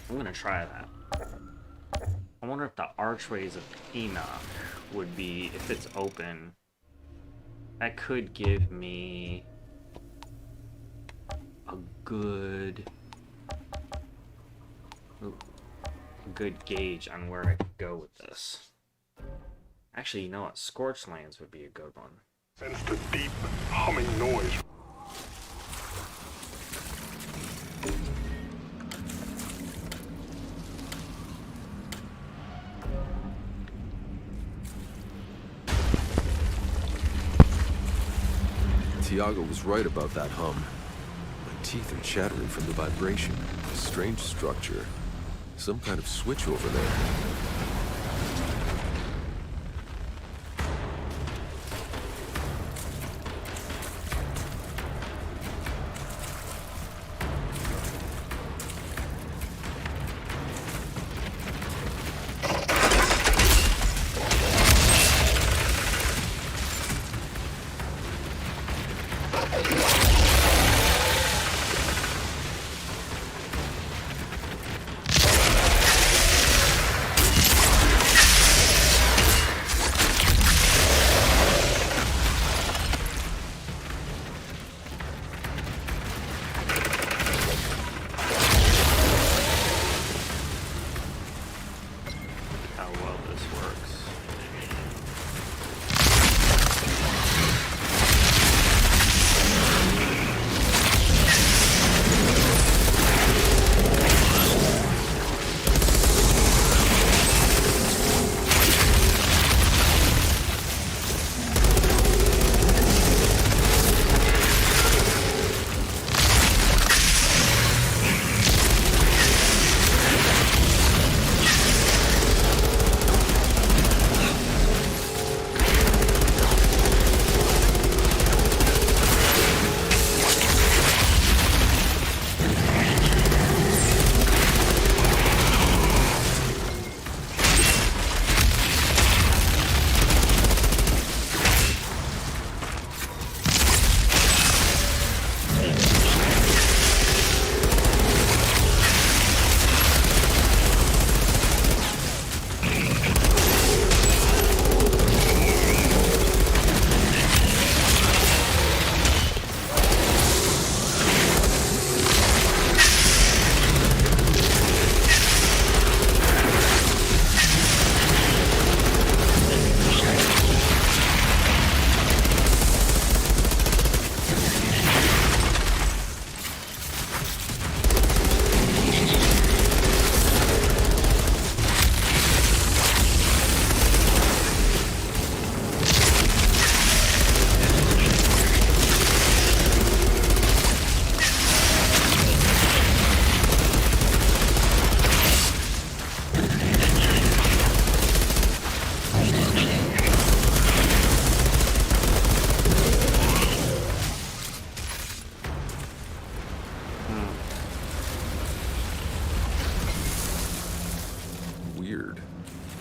I'm gonna try that. I wonder if the archways of Enoch would be, if it's open, that could give me a good gauge on where I could go with this. Actually, you know what? Scorched Lands would be a good one. Sense the deep humming noise. Tiago was right about that hum. My teeth are chattering from the vibration. A strange structure. Some kind of switch over there.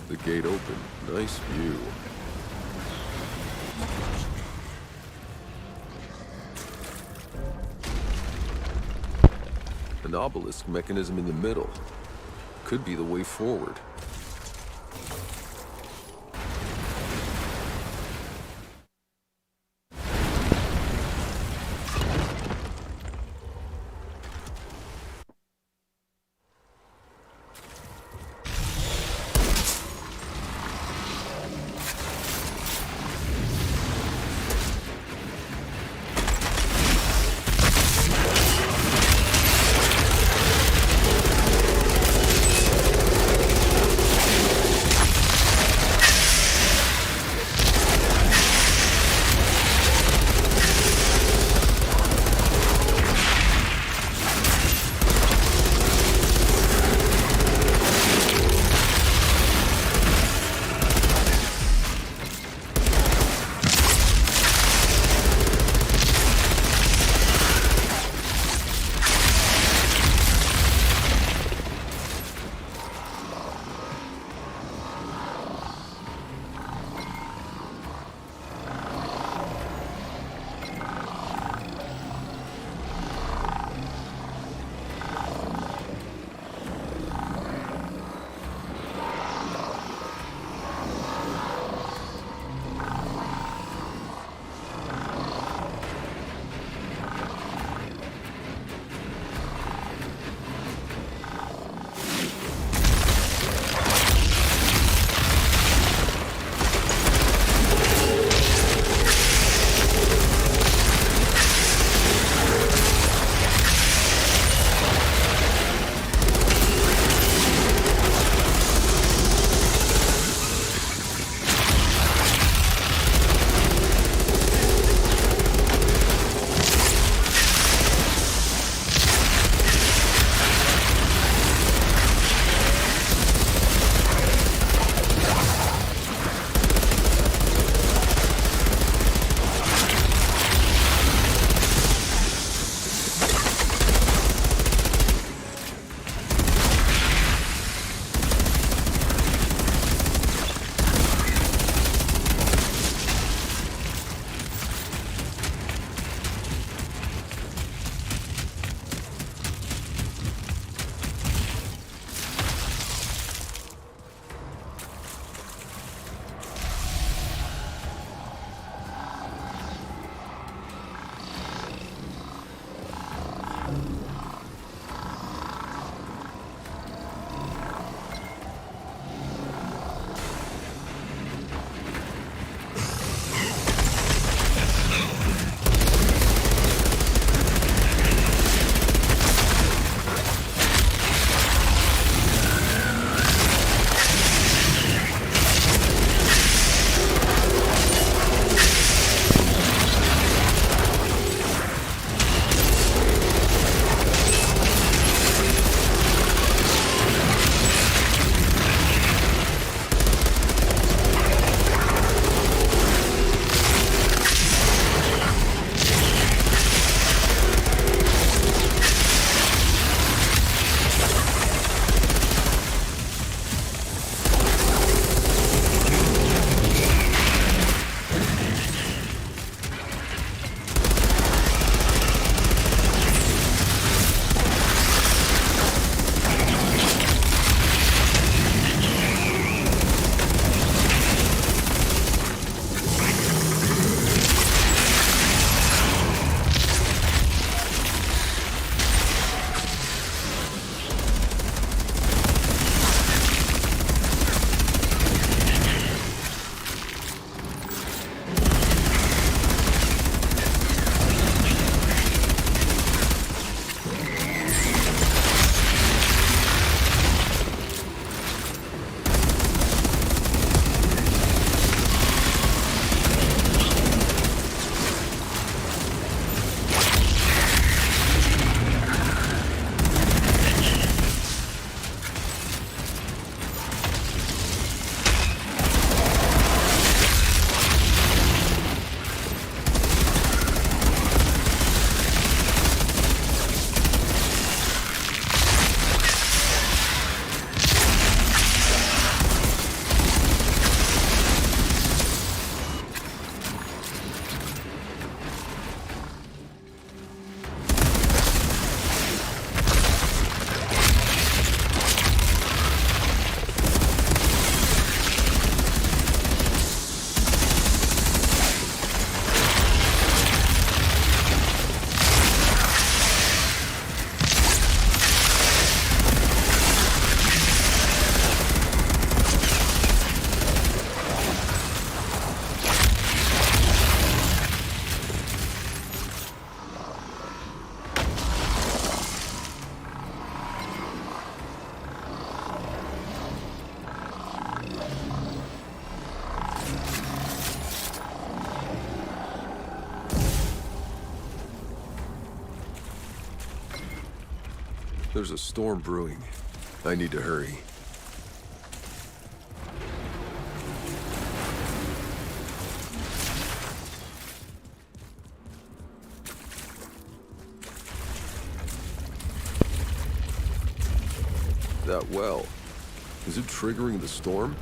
The gate open. Nice view. An obelisk mechanism in the middle. Could be the way forward. There's a storm brewing. I need to hurry. That well, is it triggering the storm?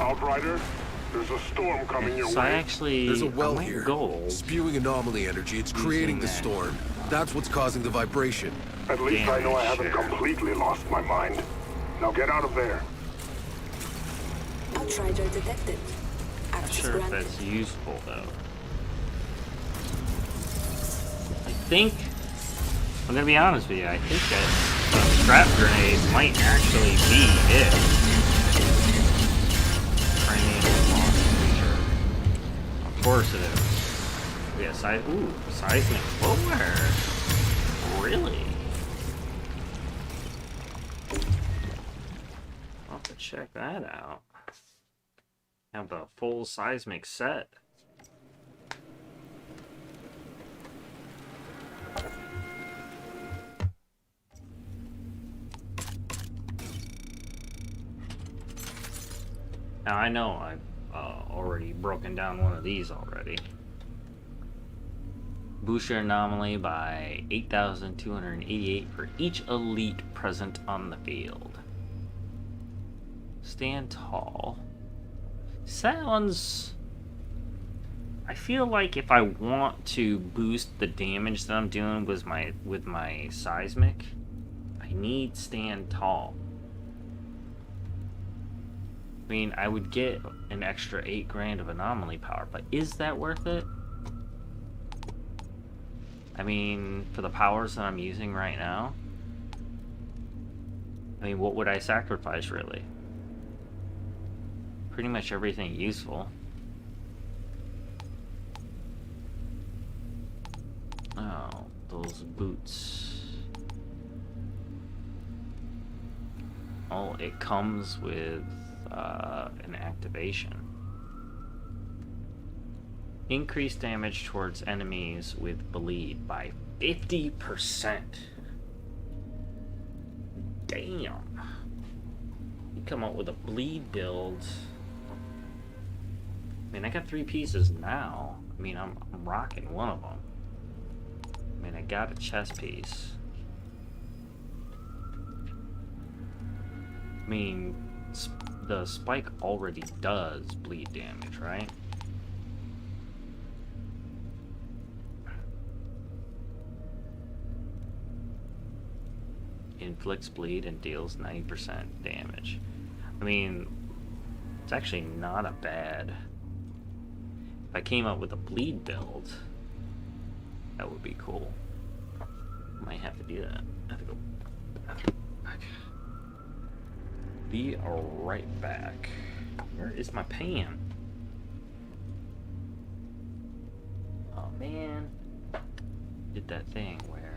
Outrider, there's a storm coming your So I way. actually There's a well I might here. go Spewing anomaly energy. It's creating the that. storm. That's what's causing the vibration. At least I know I haven't Sure. completely lost my mind. Now get out of there. Outrider detected. Not Access sure if granted. that's useful though. I think I'm gonna be honest with you. I think that a strap grenade might actually be it. Training launch feature. Of course it is. Yeah, seismic lower. Really? I'll have to check that out. Have the full seismic set. Now I know I've already broken down one of these already. Boost your anomaly by 8,288 for each elite present on the field. Stand tall. Sounds... I feel like if I want to boost the damage that I'm doing with my seismic, I need stand tall. I mean, I would get an extra 8 grand of anomaly power, but is that worth it? I mean, for the powers that I'm using right now? I mean, what would I sacrifice, really? Pretty much everything useful. Oh, those boots. Oh, it comes with an activation. Increase damage towards enemies with bleed by 50%. Damn. You come up with a bleed build. I mean, I got 3 pieces now. I mean, I'm rocking one of them. I mean, I got a chest piece. I mean, the spike already does bleed damage, right? Inflicts bleed and deals 90% damage. I mean, it's actually not a bad... If I came up with a bleed build, that would be cool. Might have to do that. I have to go back. Be right back. Where is my pan? Oh man. Did that thing where...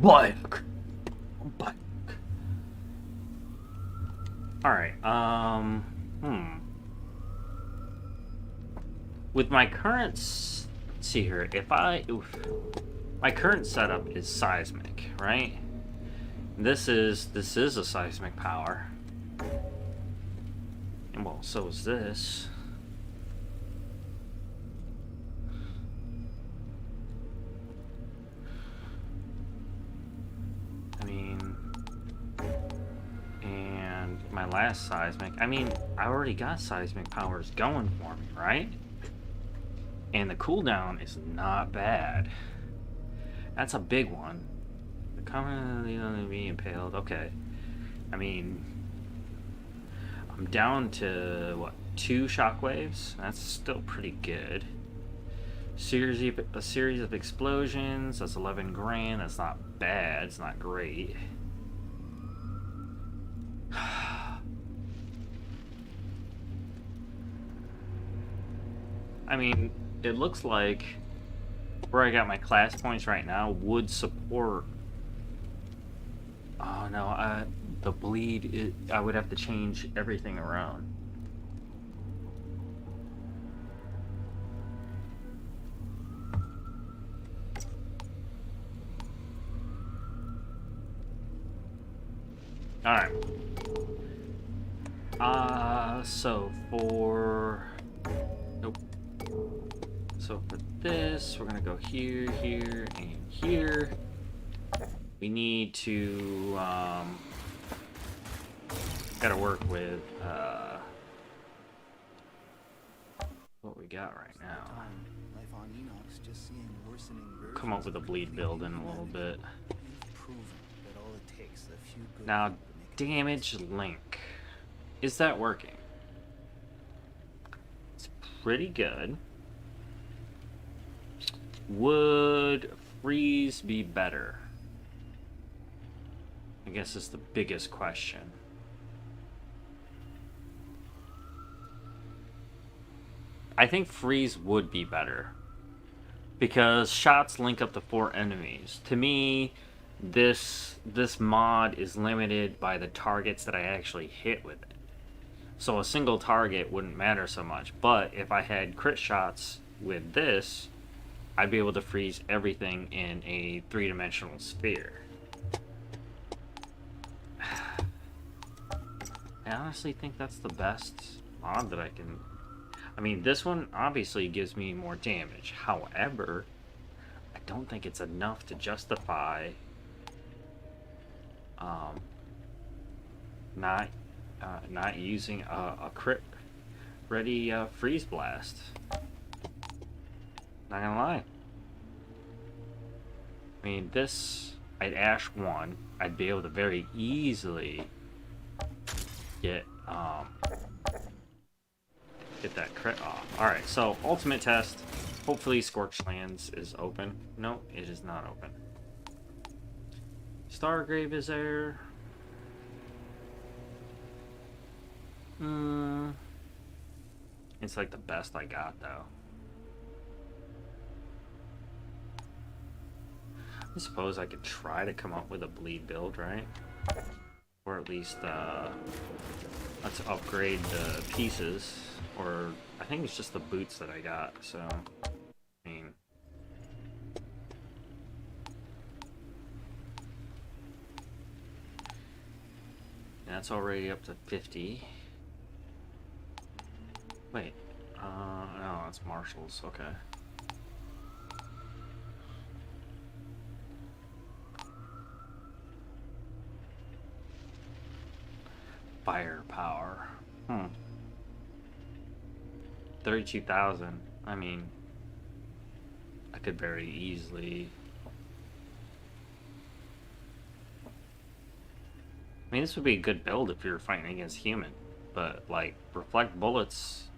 Bike. Alright, with my current, let's see here, my current setup is seismic, right? This is a seismic power. And well, so is this. I mean, and my last seismic, I mean, I already got seismic powers going for me, right? And the cooldown is not bad. That's a big one. The commonly only be impaled. Okay. I mean, I'm down to what, 2 shockwaves? That's still pretty good. A series of explosions. That's 11 grand. That's not bad. It's not great. I mean, it looks like where I got my class points right now would support. Oh no, the bleed. I would have to change everything around. All right. So for nope. So for this, we're gonna go here, here, and here. We need to gotta work with what we got right now. Life on Enoch's just seeing worsening versions Come up with a of bleed complete build in a little inhumanity. bit. You've proven that all it takes is a few good Now, people to make a damage link. Is that working? It's pretty good. Would freeze be better? I guess is the biggest question. I think freeze would be better because shots link up to 4 enemies. To me, this mod is limited by the targets that I actually hit with it. So a single target wouldn't matter so much. But if I had crit shots with this, I'd be able to freeze everything in a 3-dimensional sphere. I honestly think that's the best mod that I can. I mean, this one obviously gives me more damage. However, I don't think it's enough to justify not using a crit ready freeze blast. Not gonna lie. I mean, this, I'd Ash 1, I'd be able to very easily get that crit off. Alright, so ultimate test. Hopefully Scorched Lands is open. No, it is not open. Stargrave is there. It's like the best I got though. I suppose I could try to come up with a bleed build, right? Or at least let's upgrade the pieces. Or I think it's just the boots that I got, so I mean, that's already up to 50. Wait, no, that's Marshall's, okay. Firepower. 32,000. I mean, I could very easily. I mean, this would be a good build if you're fighting against human, but like reflect bullets.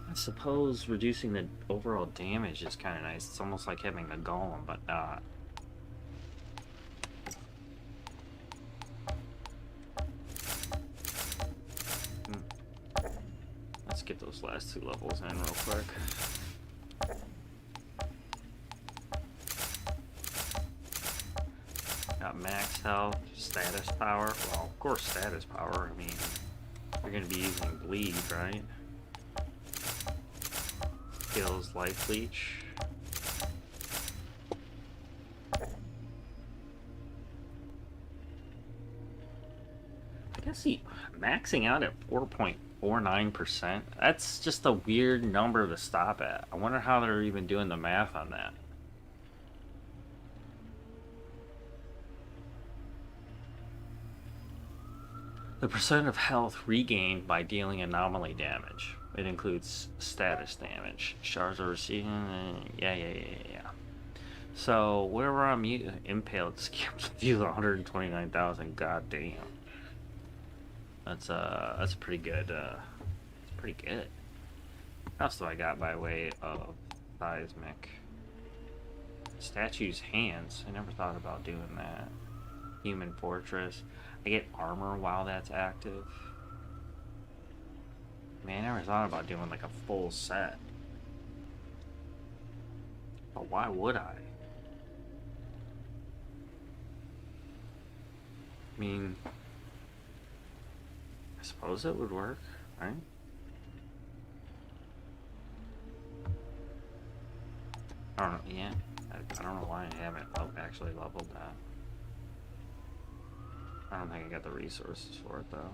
I suppose reducing the overall damage is kind of nice. It's almost like having a golem, but not. Let's get those last 2 levels in real quick. got max health, status power. Well, of course, status power. I mean, you're gonna be using bleed, right? Skills, life leech. I guess maxing out at 4.49%. That's just a weird number to stop at. I wonder how they're even doing the math on that. The percent of health regained by dealing anomaly damage. It includes status damage. Shards are receiving. Yeah. So wherever I'm impaled, deals 129,000. God damn. That's pretty good. It's pretty good. What else do I got by way of seismic? Statue's hands. I never thought about doing that. Human fortress. I get armor while that's active. Man, I never thought about doing like a full set. But why would I? I mean, I suppose it would work, right? I don't know, yeah. I don't know why I haven't actually leveled that. I don't think I got the resources for it though.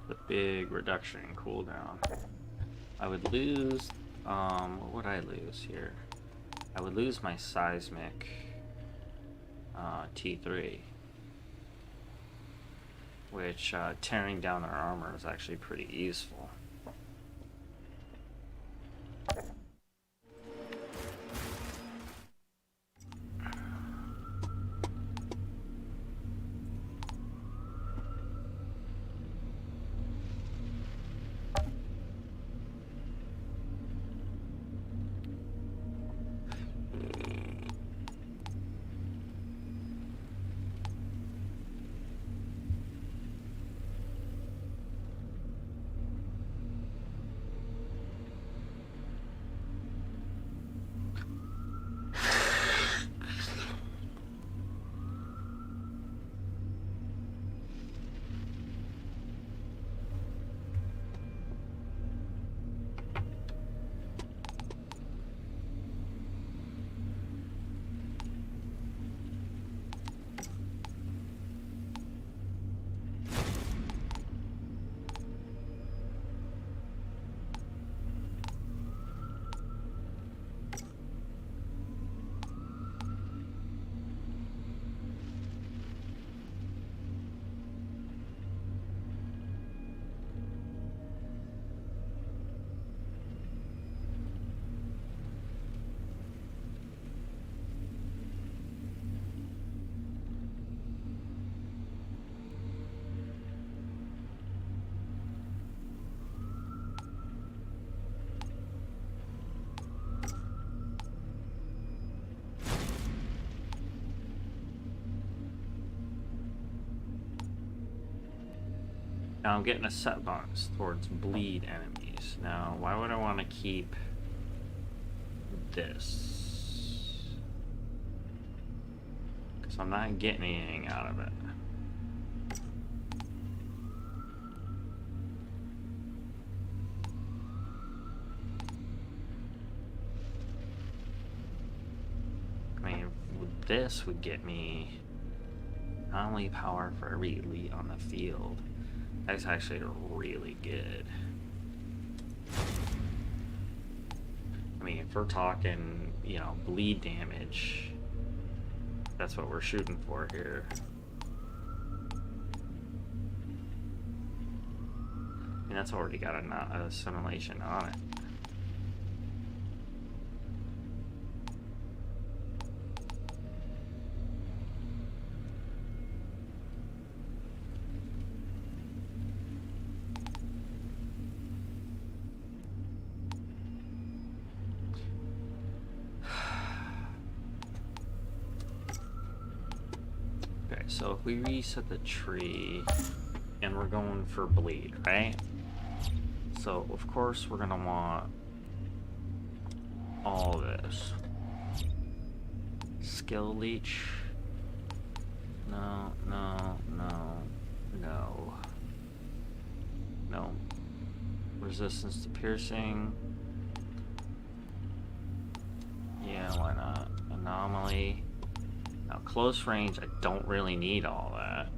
The big reduction in cooldown. I would lose, what would I lose here? I would lose my seismic T3, which tearing down their armor is actually pretty useful. Now I'm getting a set bonus towards bleed enemies. Now, why would I want to keep this? Because I'm not getting anything out of it. I mean, this would get me not only power for every elite on the field. That's actually really good. I mean, if we're talking, you know, bleed damage, that's what we're shooting for here. And that's already got a assimilation on it. So if we reset the tree and we're going for bleed, right? So of course we're gonna want all this. Skill leech. No, no, no, no. No. Resistance to piercing. Yeah, why not? Anomaly. Now close range, I don't really need all that.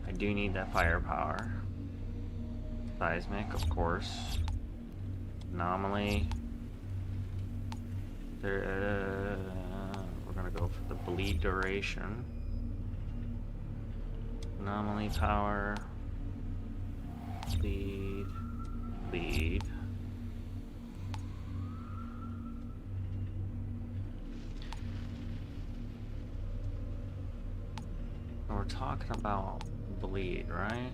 I do need that firepower. Seismic, of course. Anomaly. We're gonna go for the bleed duration. Anomaly power. Bleed. Bleed. We're talking about bleed, right?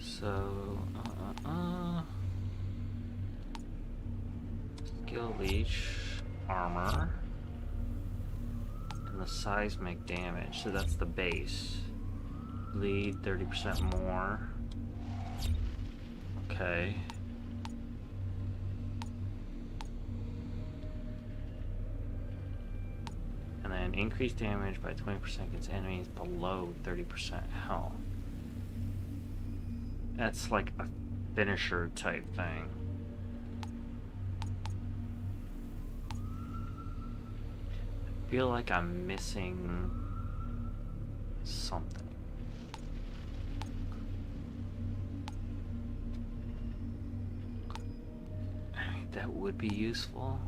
So, skill leech, armor, and the seismic damage. So that's the base. Bleed 30% more. Okay. And then increase damage by 20% against enemies below 30% health. That's like a finisher type thing. I feel like I'm missing something. I mean, that would be useful.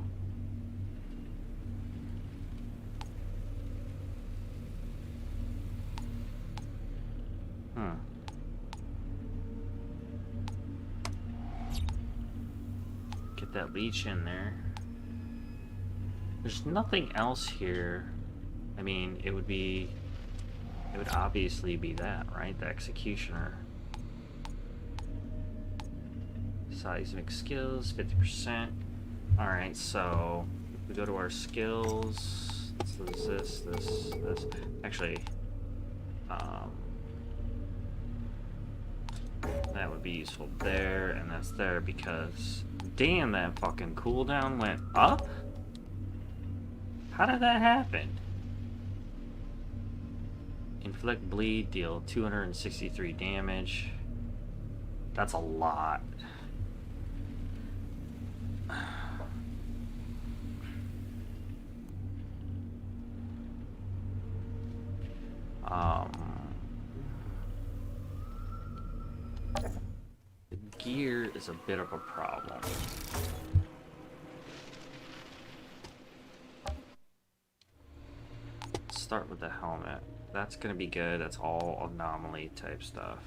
Get that leech in there. There's nothing else here. I mean, it would obviously be that, right? The executioner. Seismic skills, 50%. Alright, so if we go to our skills, this. Actually, that would be useful there, and that's there because damn, that fucking cooldown went up? How did that happen? Inflict bleed, deal 263 damage. That's a lot. The gear is a bit of a problem. Let's start with the helmet. That's gonna be good. That's all anomaly type stuff.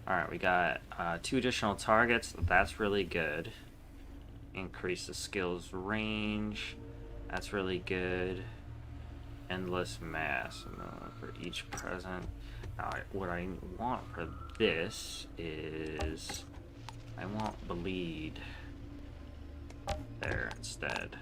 Alright, we got 2 additional targets. That's really good. Increase the skills range. That's really good. Endless mass for each present. Now, what I want for this is I want bleed there instead.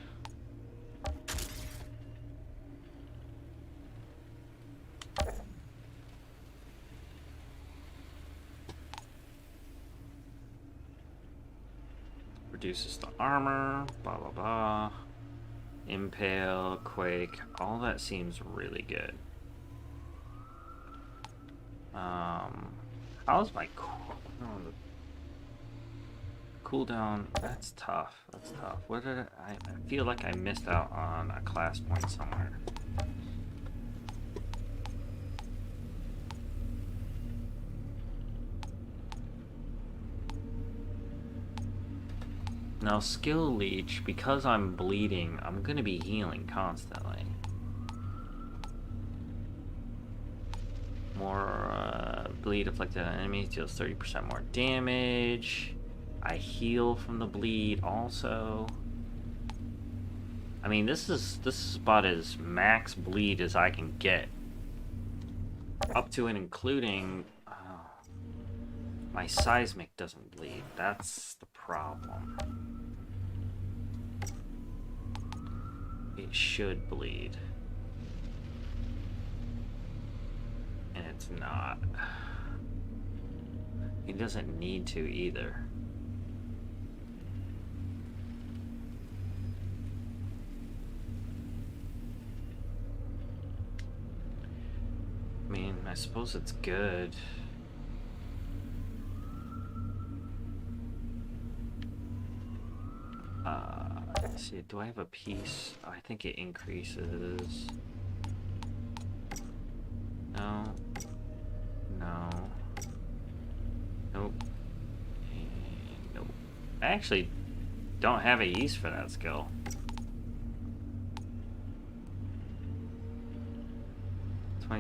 Reduces the armor, blah blah blah. Impale, quake, all that seems really good. How's my cooldown? That's tough. That's tough. What did I feel like I missed out on a class point somewhere. Now, skill leech, because I'm bleeding, I'm gonna be healing constantly. More bleed afflicted on enemies deals 30% more damage. I heal from the bleed also. I mean, this is about as max bleed as I can get. Up to and including My seismic doesn't bleed. That's the problem. It should bleed. And it's not. It doesn't need to either. I mean, I suppose it's good. Let's see, do I have a piece? Oh, I think it increases. No. No. Nope. And nope. I actually don't have a use for that skill.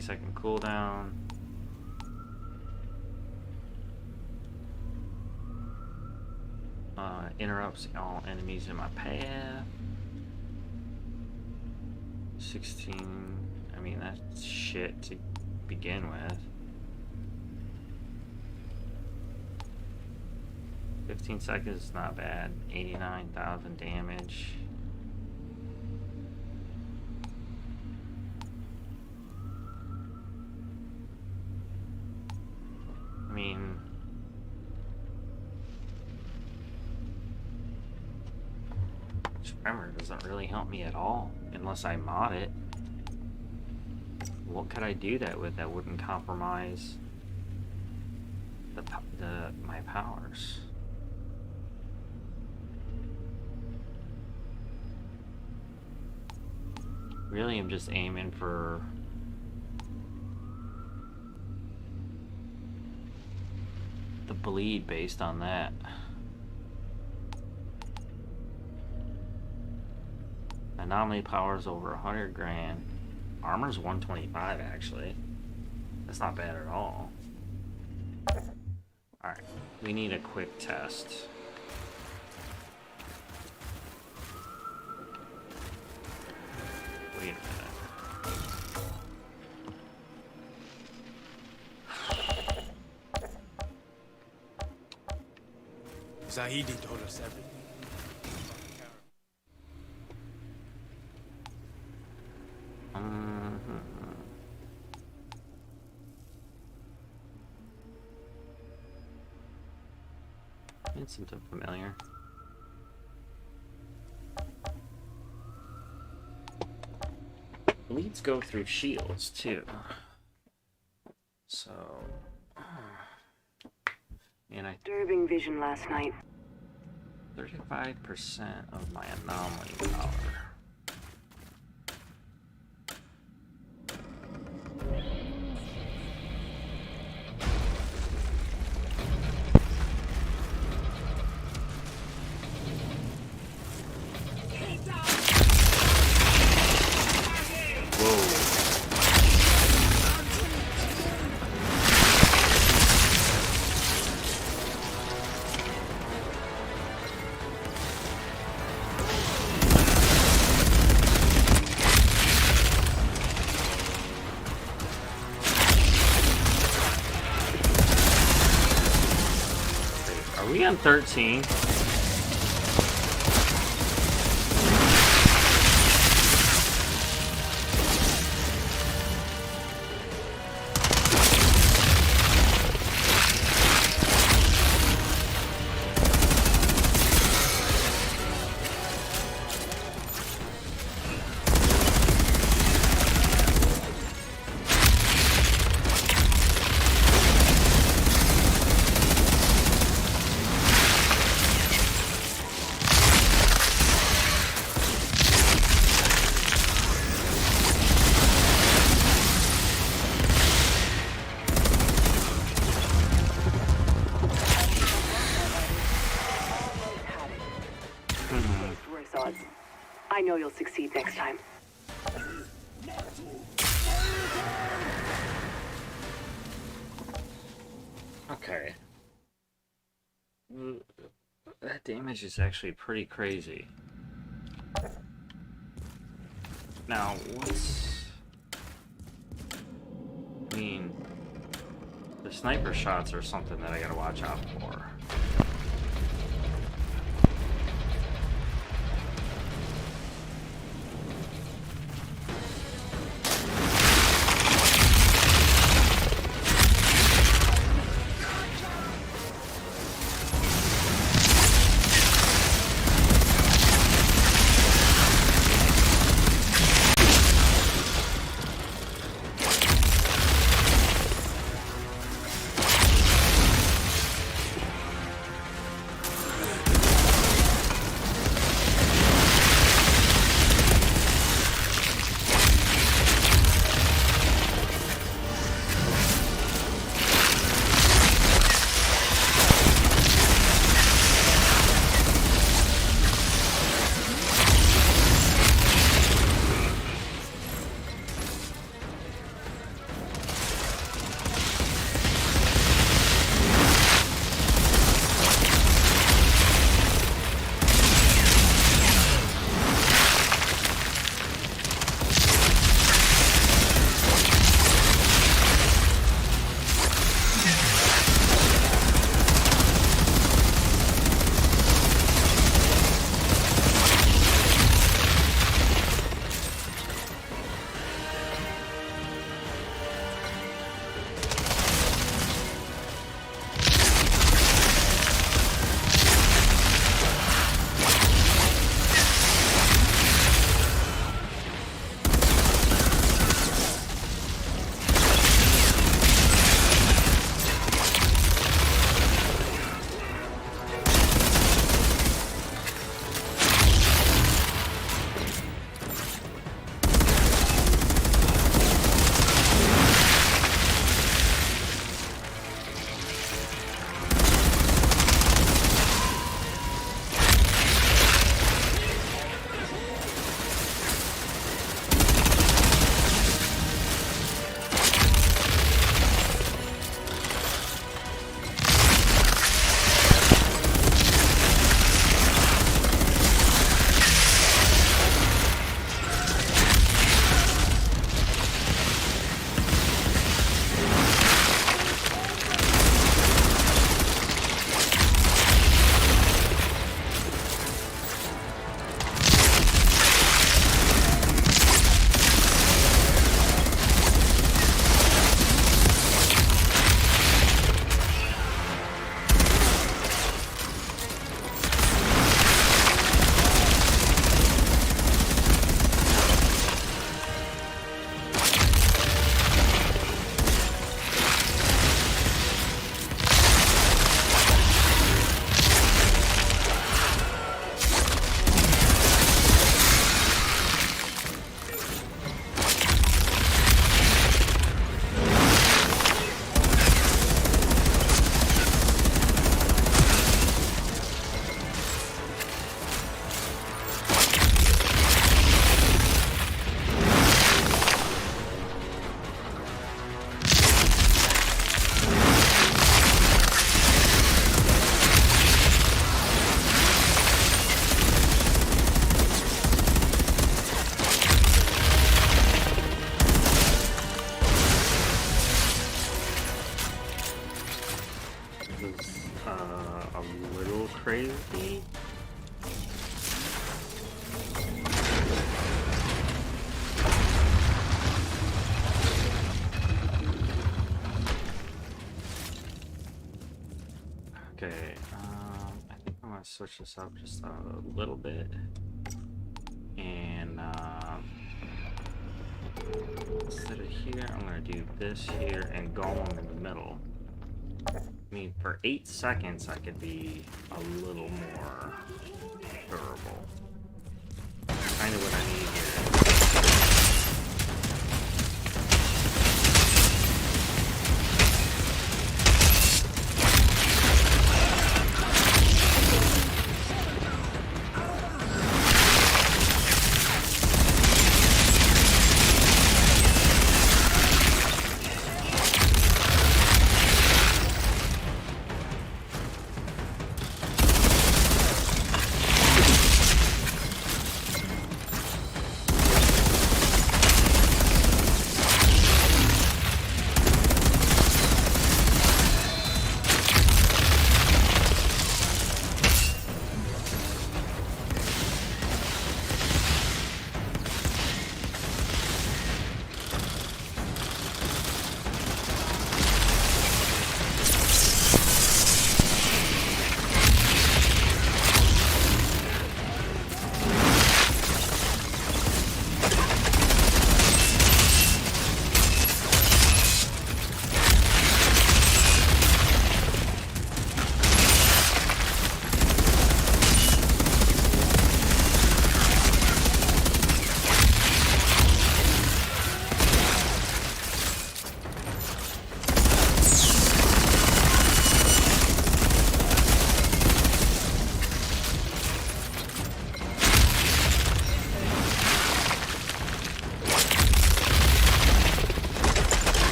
Second cooldown. Interrupts all enemies in my path. 16. I mean, that's shit to begin with. 15 seconds is not bad. 89,000 damage. I mean, Tremor doesn't really help me at all unless I mod it. What could I do that with that wouldn't compromise my powers? Really, I'm just aiming for the bleed based on that. Anomaly powers over 100 grand. Armor's 125 actually. That's not bad at all. Alright, we need a quick test. Wait a minute. Zahidi told us everything. It's something familiar. Bleeds go through shields too. So, and I Disturbing vision last night. 35% of my anomaly power. Are we on 13? Worse odds. I know you'll succeed next time. Okay. That damage is actually pretty crazy. Now, what's... I mean... This sniper shots are something that I gotta watch out for. crazy. Okay, I think I'm gonna switch this up just a little bit, and instead of here, I'm gonna do this here and golem in the middle. I mean, for 8 seconds, I could be a little more durable. Kind of what I need here.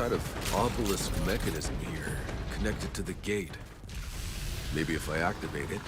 kind of obelisk mechanism here, connected to the gate. Maybe if I activate it.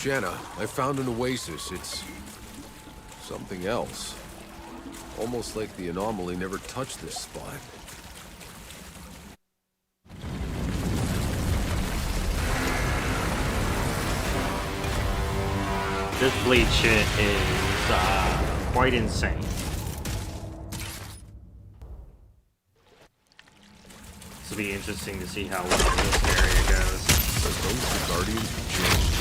Jenna, I found an oasis. It's something else. Almost like the anomaly never touched this spot. This bleed shit is quite insane. This will be interesting to see how well this area goes. Are those the Guardians who changed?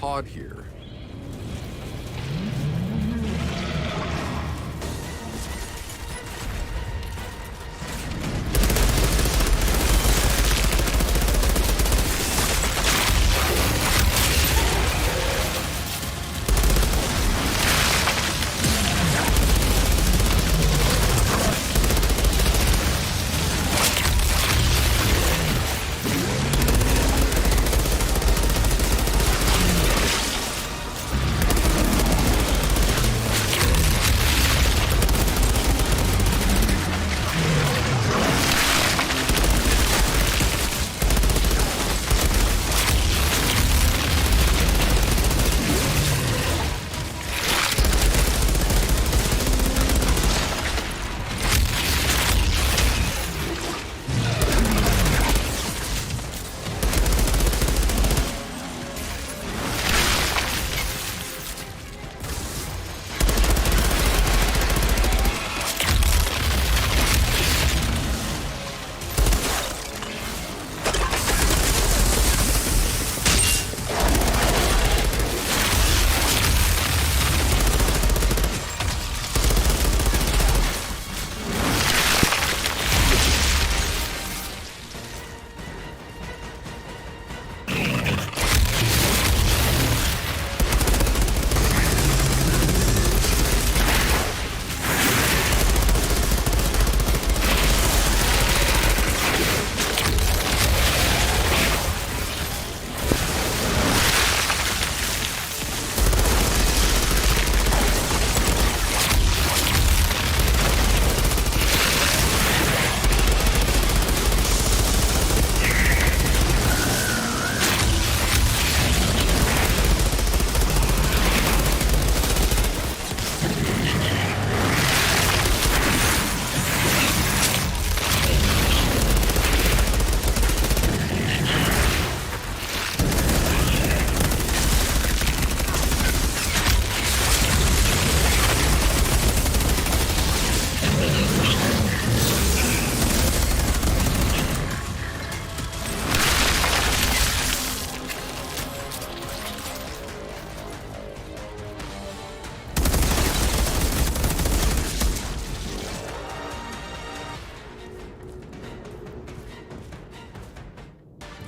pod here.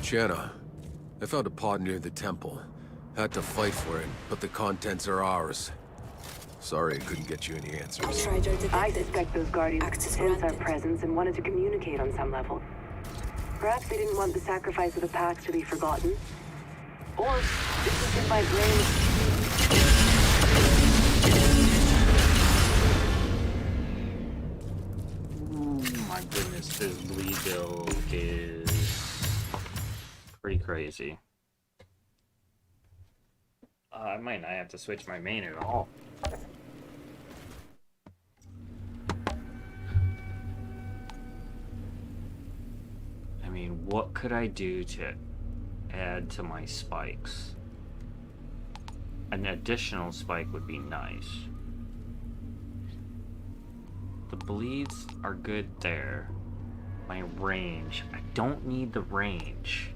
Jenna, I found a pod near the temple. Had to fight for it, but the contents are ours. Sorry I couldn't get you any answers. Outrider detected. I suspect those guardians Access sensed our granted. presence and wanted to communicate on some level. Perhaps they didn't want the sacrifice of the packs to be forgotten. Or this is in my brain. Oh my goodness, this bleed build is pretty crazy. I might not have to switch my main at all. I mean, what could I do to add to my spikes? An additional spike would be nice. The bleeds are good there. My range. I don't need the range.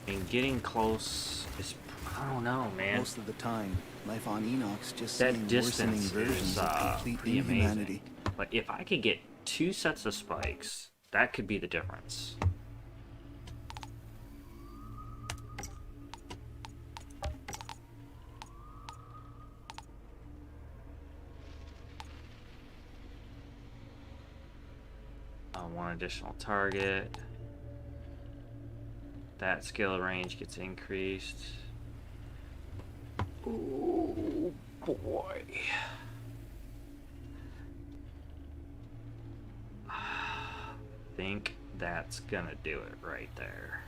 And getting close is... I don't know, man. Most of the time, life on Enoch's just That seeing worsening distance versions is of complete pretty inhumanity. amazing. But if I could get 2 sets of spikes, that could be the difference. One additional target. That skill range gets increased. Oh boy. Think that's gonna do it right there.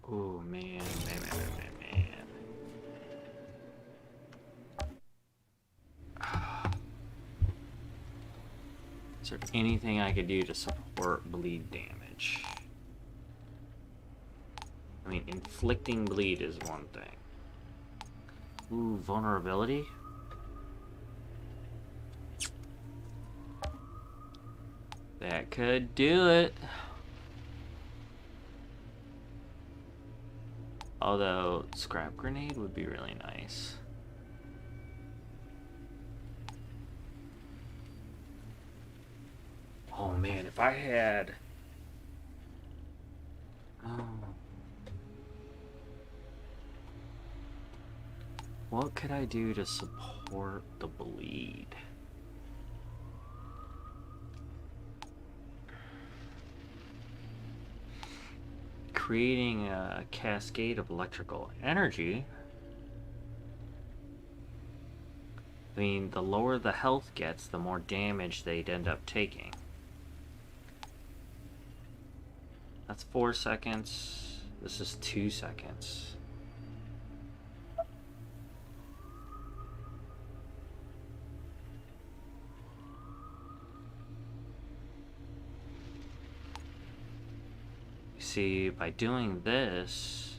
Oh man. Is there anything I could do to support bleed damage? I mean, inflicting bleed is one thing. Ooh, vulnerability. That could do it. Although, scrap grenade would be really nice. Oh man, if I had... what could I do to support the bleed? Creating a cascade of electrical energy. I mean, the lower the health gets, the more damage they'd end up taking. That's 4 seconds. This is 2 seconds. See, by doing this,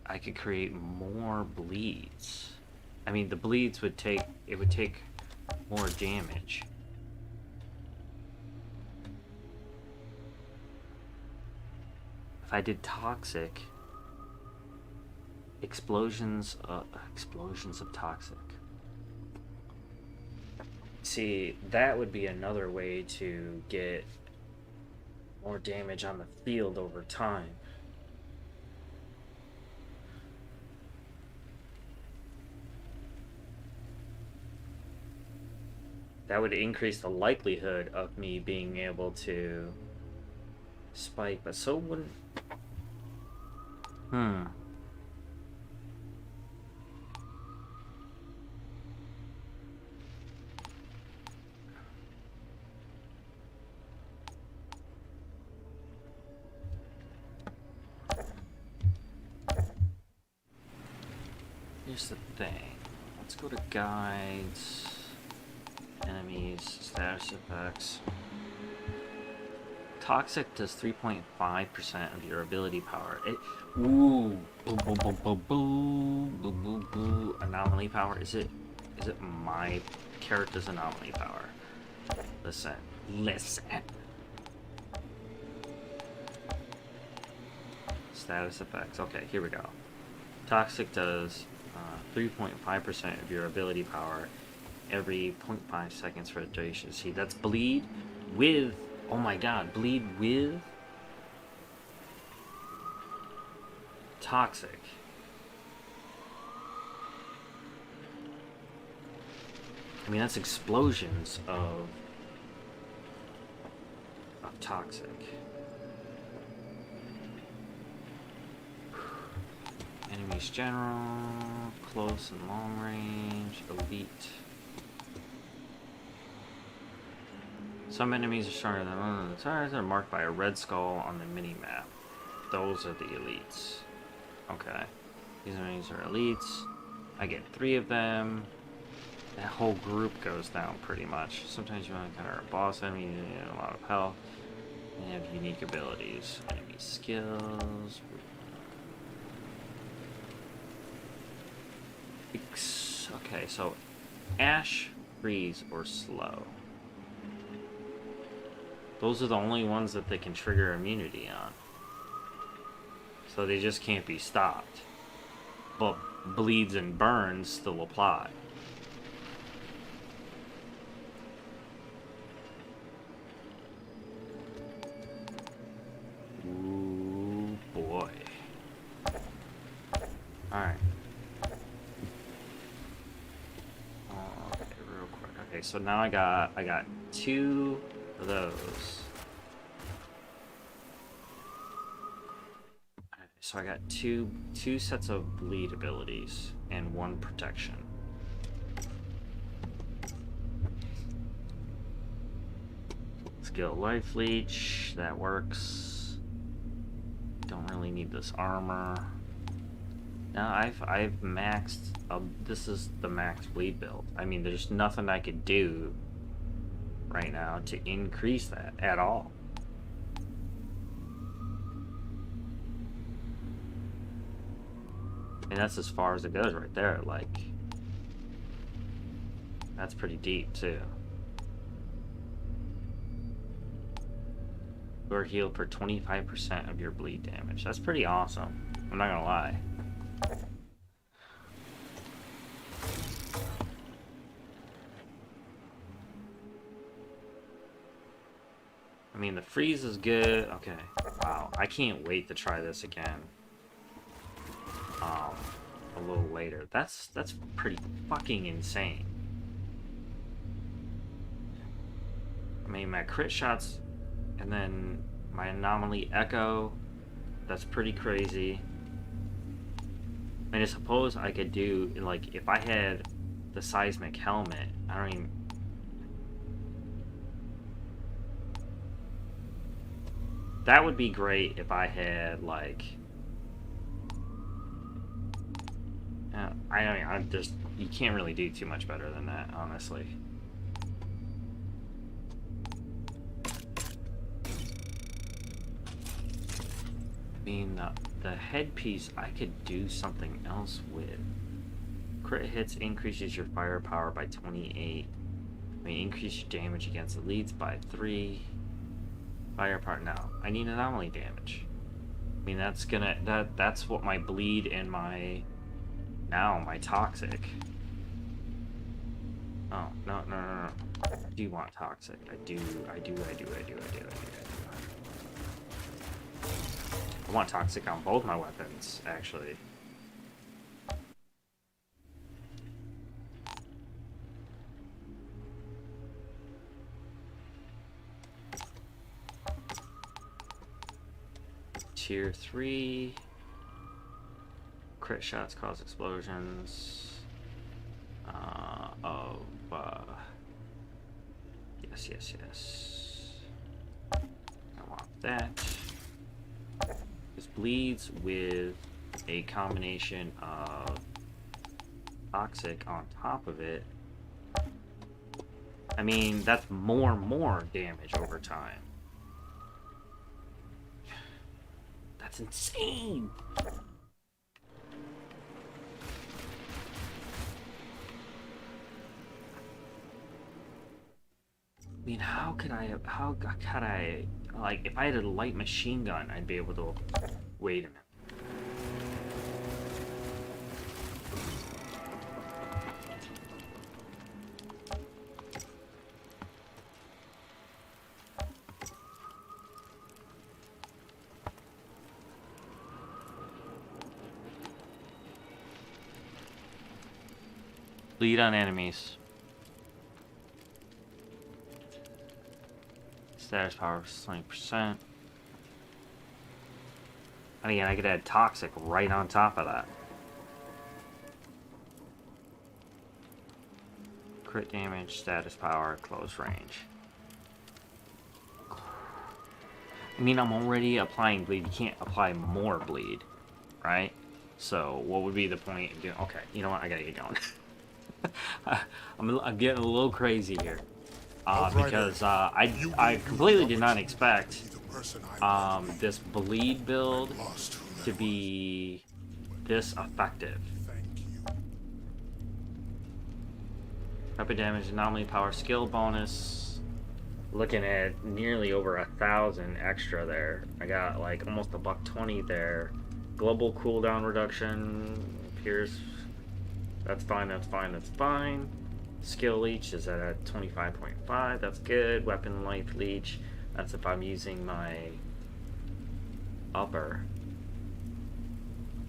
I could create more bleeds. I mean, the bleeds would take, it would take more damage. If I did toxic, explosions of toxic. See, that would be another way to get more damage on the field over time. That would increase the likelihood of me being able to spike, but so wouldn't... Here's the thing. Let's go to guides, enemies, status effects. Toxic does 3.5% of your ability power. Ooh, boo, boo, boo, boo, boo, boo, boo, boo. Anomaly power. Is it my character's anomaly power? Listen. Status effects. Okay, here we go. Toxic does 3.5% of your ability power every 0.5 seconds for a duration. See, that's bleed with, oh my god, bleed with toxic. I mean, that's explosions of toxic. Enemies general, close and long range, elite. Some enemies are stronger than others. The targets are marked by a red skull on the mini-map. Those are the elites. Okay. These enemies are elites. I get 3 of them. That whole group goes down pretty much. Sometimes you encounter a boss enemy, you need a lot of health. And you have unique abilities. Enemy skills. Okay, so Ash, Freeze, or Slow. Those are the only ones that they can trigger immunity on. So they just can't be stopped. But bleeds and burns still apply. Ooh, boy. Alright. Okay, real quick. Okay, so now I got 2 of those. Okay, so I got two sets of bleed abilities and 1 protection. Skill life leech, that works. Don't really need this armor. Now I've maxed. This is the max bleed build. I mean, there's nothing I could do right now to increase that at all. And that's as far as it goes right there. Like, that's pretty deep too. You're healed for 25% of your bleed damage. That's pretty awesome. I'm not gonna lie. I mean, the freeze is good. Okay. Wow. I can't wait to try this again. A little later. That's pretty fucking insane. I mean, my crit shots and then my anomaly echo, that's pretty crazy. I mean, I suppose I could do, like, if I had the seismic helmet, I don't even... That would be great if I had, like... I mean, I'm just... You can't really do too much better than that, honestly. I mean, the headpiece I could do something else with. Crit hits increases your firepower by 28. I mean, increase your damage against elites by 3. Firepower. No, I need anomaly damage. I mean, that's gonna that's what my bleed and my my toxic. Oh no. I do want toxic. I do. I want toxic on both my weapons, actually. Tier 3. Crit shots cause explosions. Yes. I want that. This bleeds with a combination of toxic on top of it. I mean, that's more damage over time. That's insane. I mean, how could I, like, if I had a light machine gun, I'd be able to, wait a minute. Bleed on enemies. Status power 20%. And again, I could add toxic right on top of that. Crit damage, status power, close range. I mean, I'm already applying bleed. You can't apply more bleed, right? So, what would be the point of doing? Okay, you know what? I gotta get going. I'm getting a little crazy here. Because I completely did not expect this bleed build to be this effective. Weapon damage, anomaly power, skill bonus. Looking at nearly over 1,000 extra there. I got like almost $120 there. Global cooldown reduction appears. That's fine. Skill leech is at a 25.5. That's good. Weapon life leech. That's if I'm using my upper.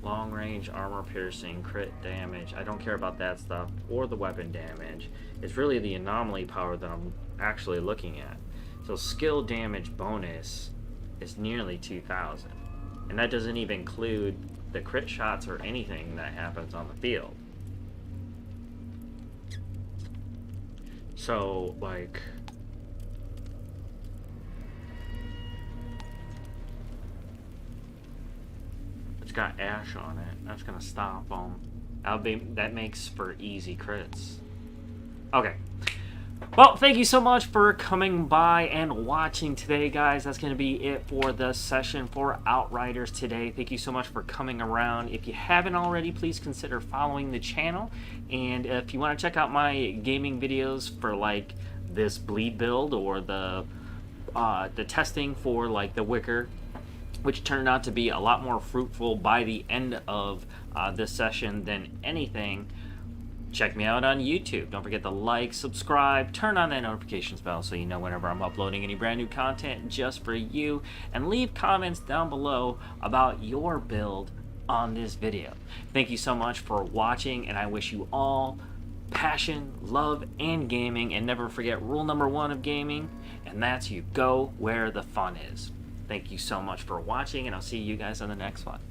Long range armor piercing, crit damage. I don't care about that stuff or the weapon damage. It's really the anomaly power that I'm actually looking at. So skill damage bonus is nearly 2,000. And that doesn't even include the crit shots or anything that happens on the field. So, like, it's got ash on it. That's gonna stop them. That makes for easy crits. Okay. Well, thank you so much for coming by and watching today, guys. That's going to be it for the session for Outriders today. Thank you so much for coming around. If you haven't already, please consider following the channel. And if you want to check out my gaming videos for like this bleed build or the testing for like the Wicker, which turned out to be a lot more fruitful by the end of this session than anything, check me out on YouTube. Don't forget to like, subscribe, turn on that notifications bell so you know whenever I'm uploading any brand new content just for you, and leave comments down below about your build on this video. Thank you so much for watching, and I wish you all passion, love, and gaming. And never forget rule number 1 of gaming, and that's you go where the fun is. Thank you so much for watching, and I'll see you guys on the next one.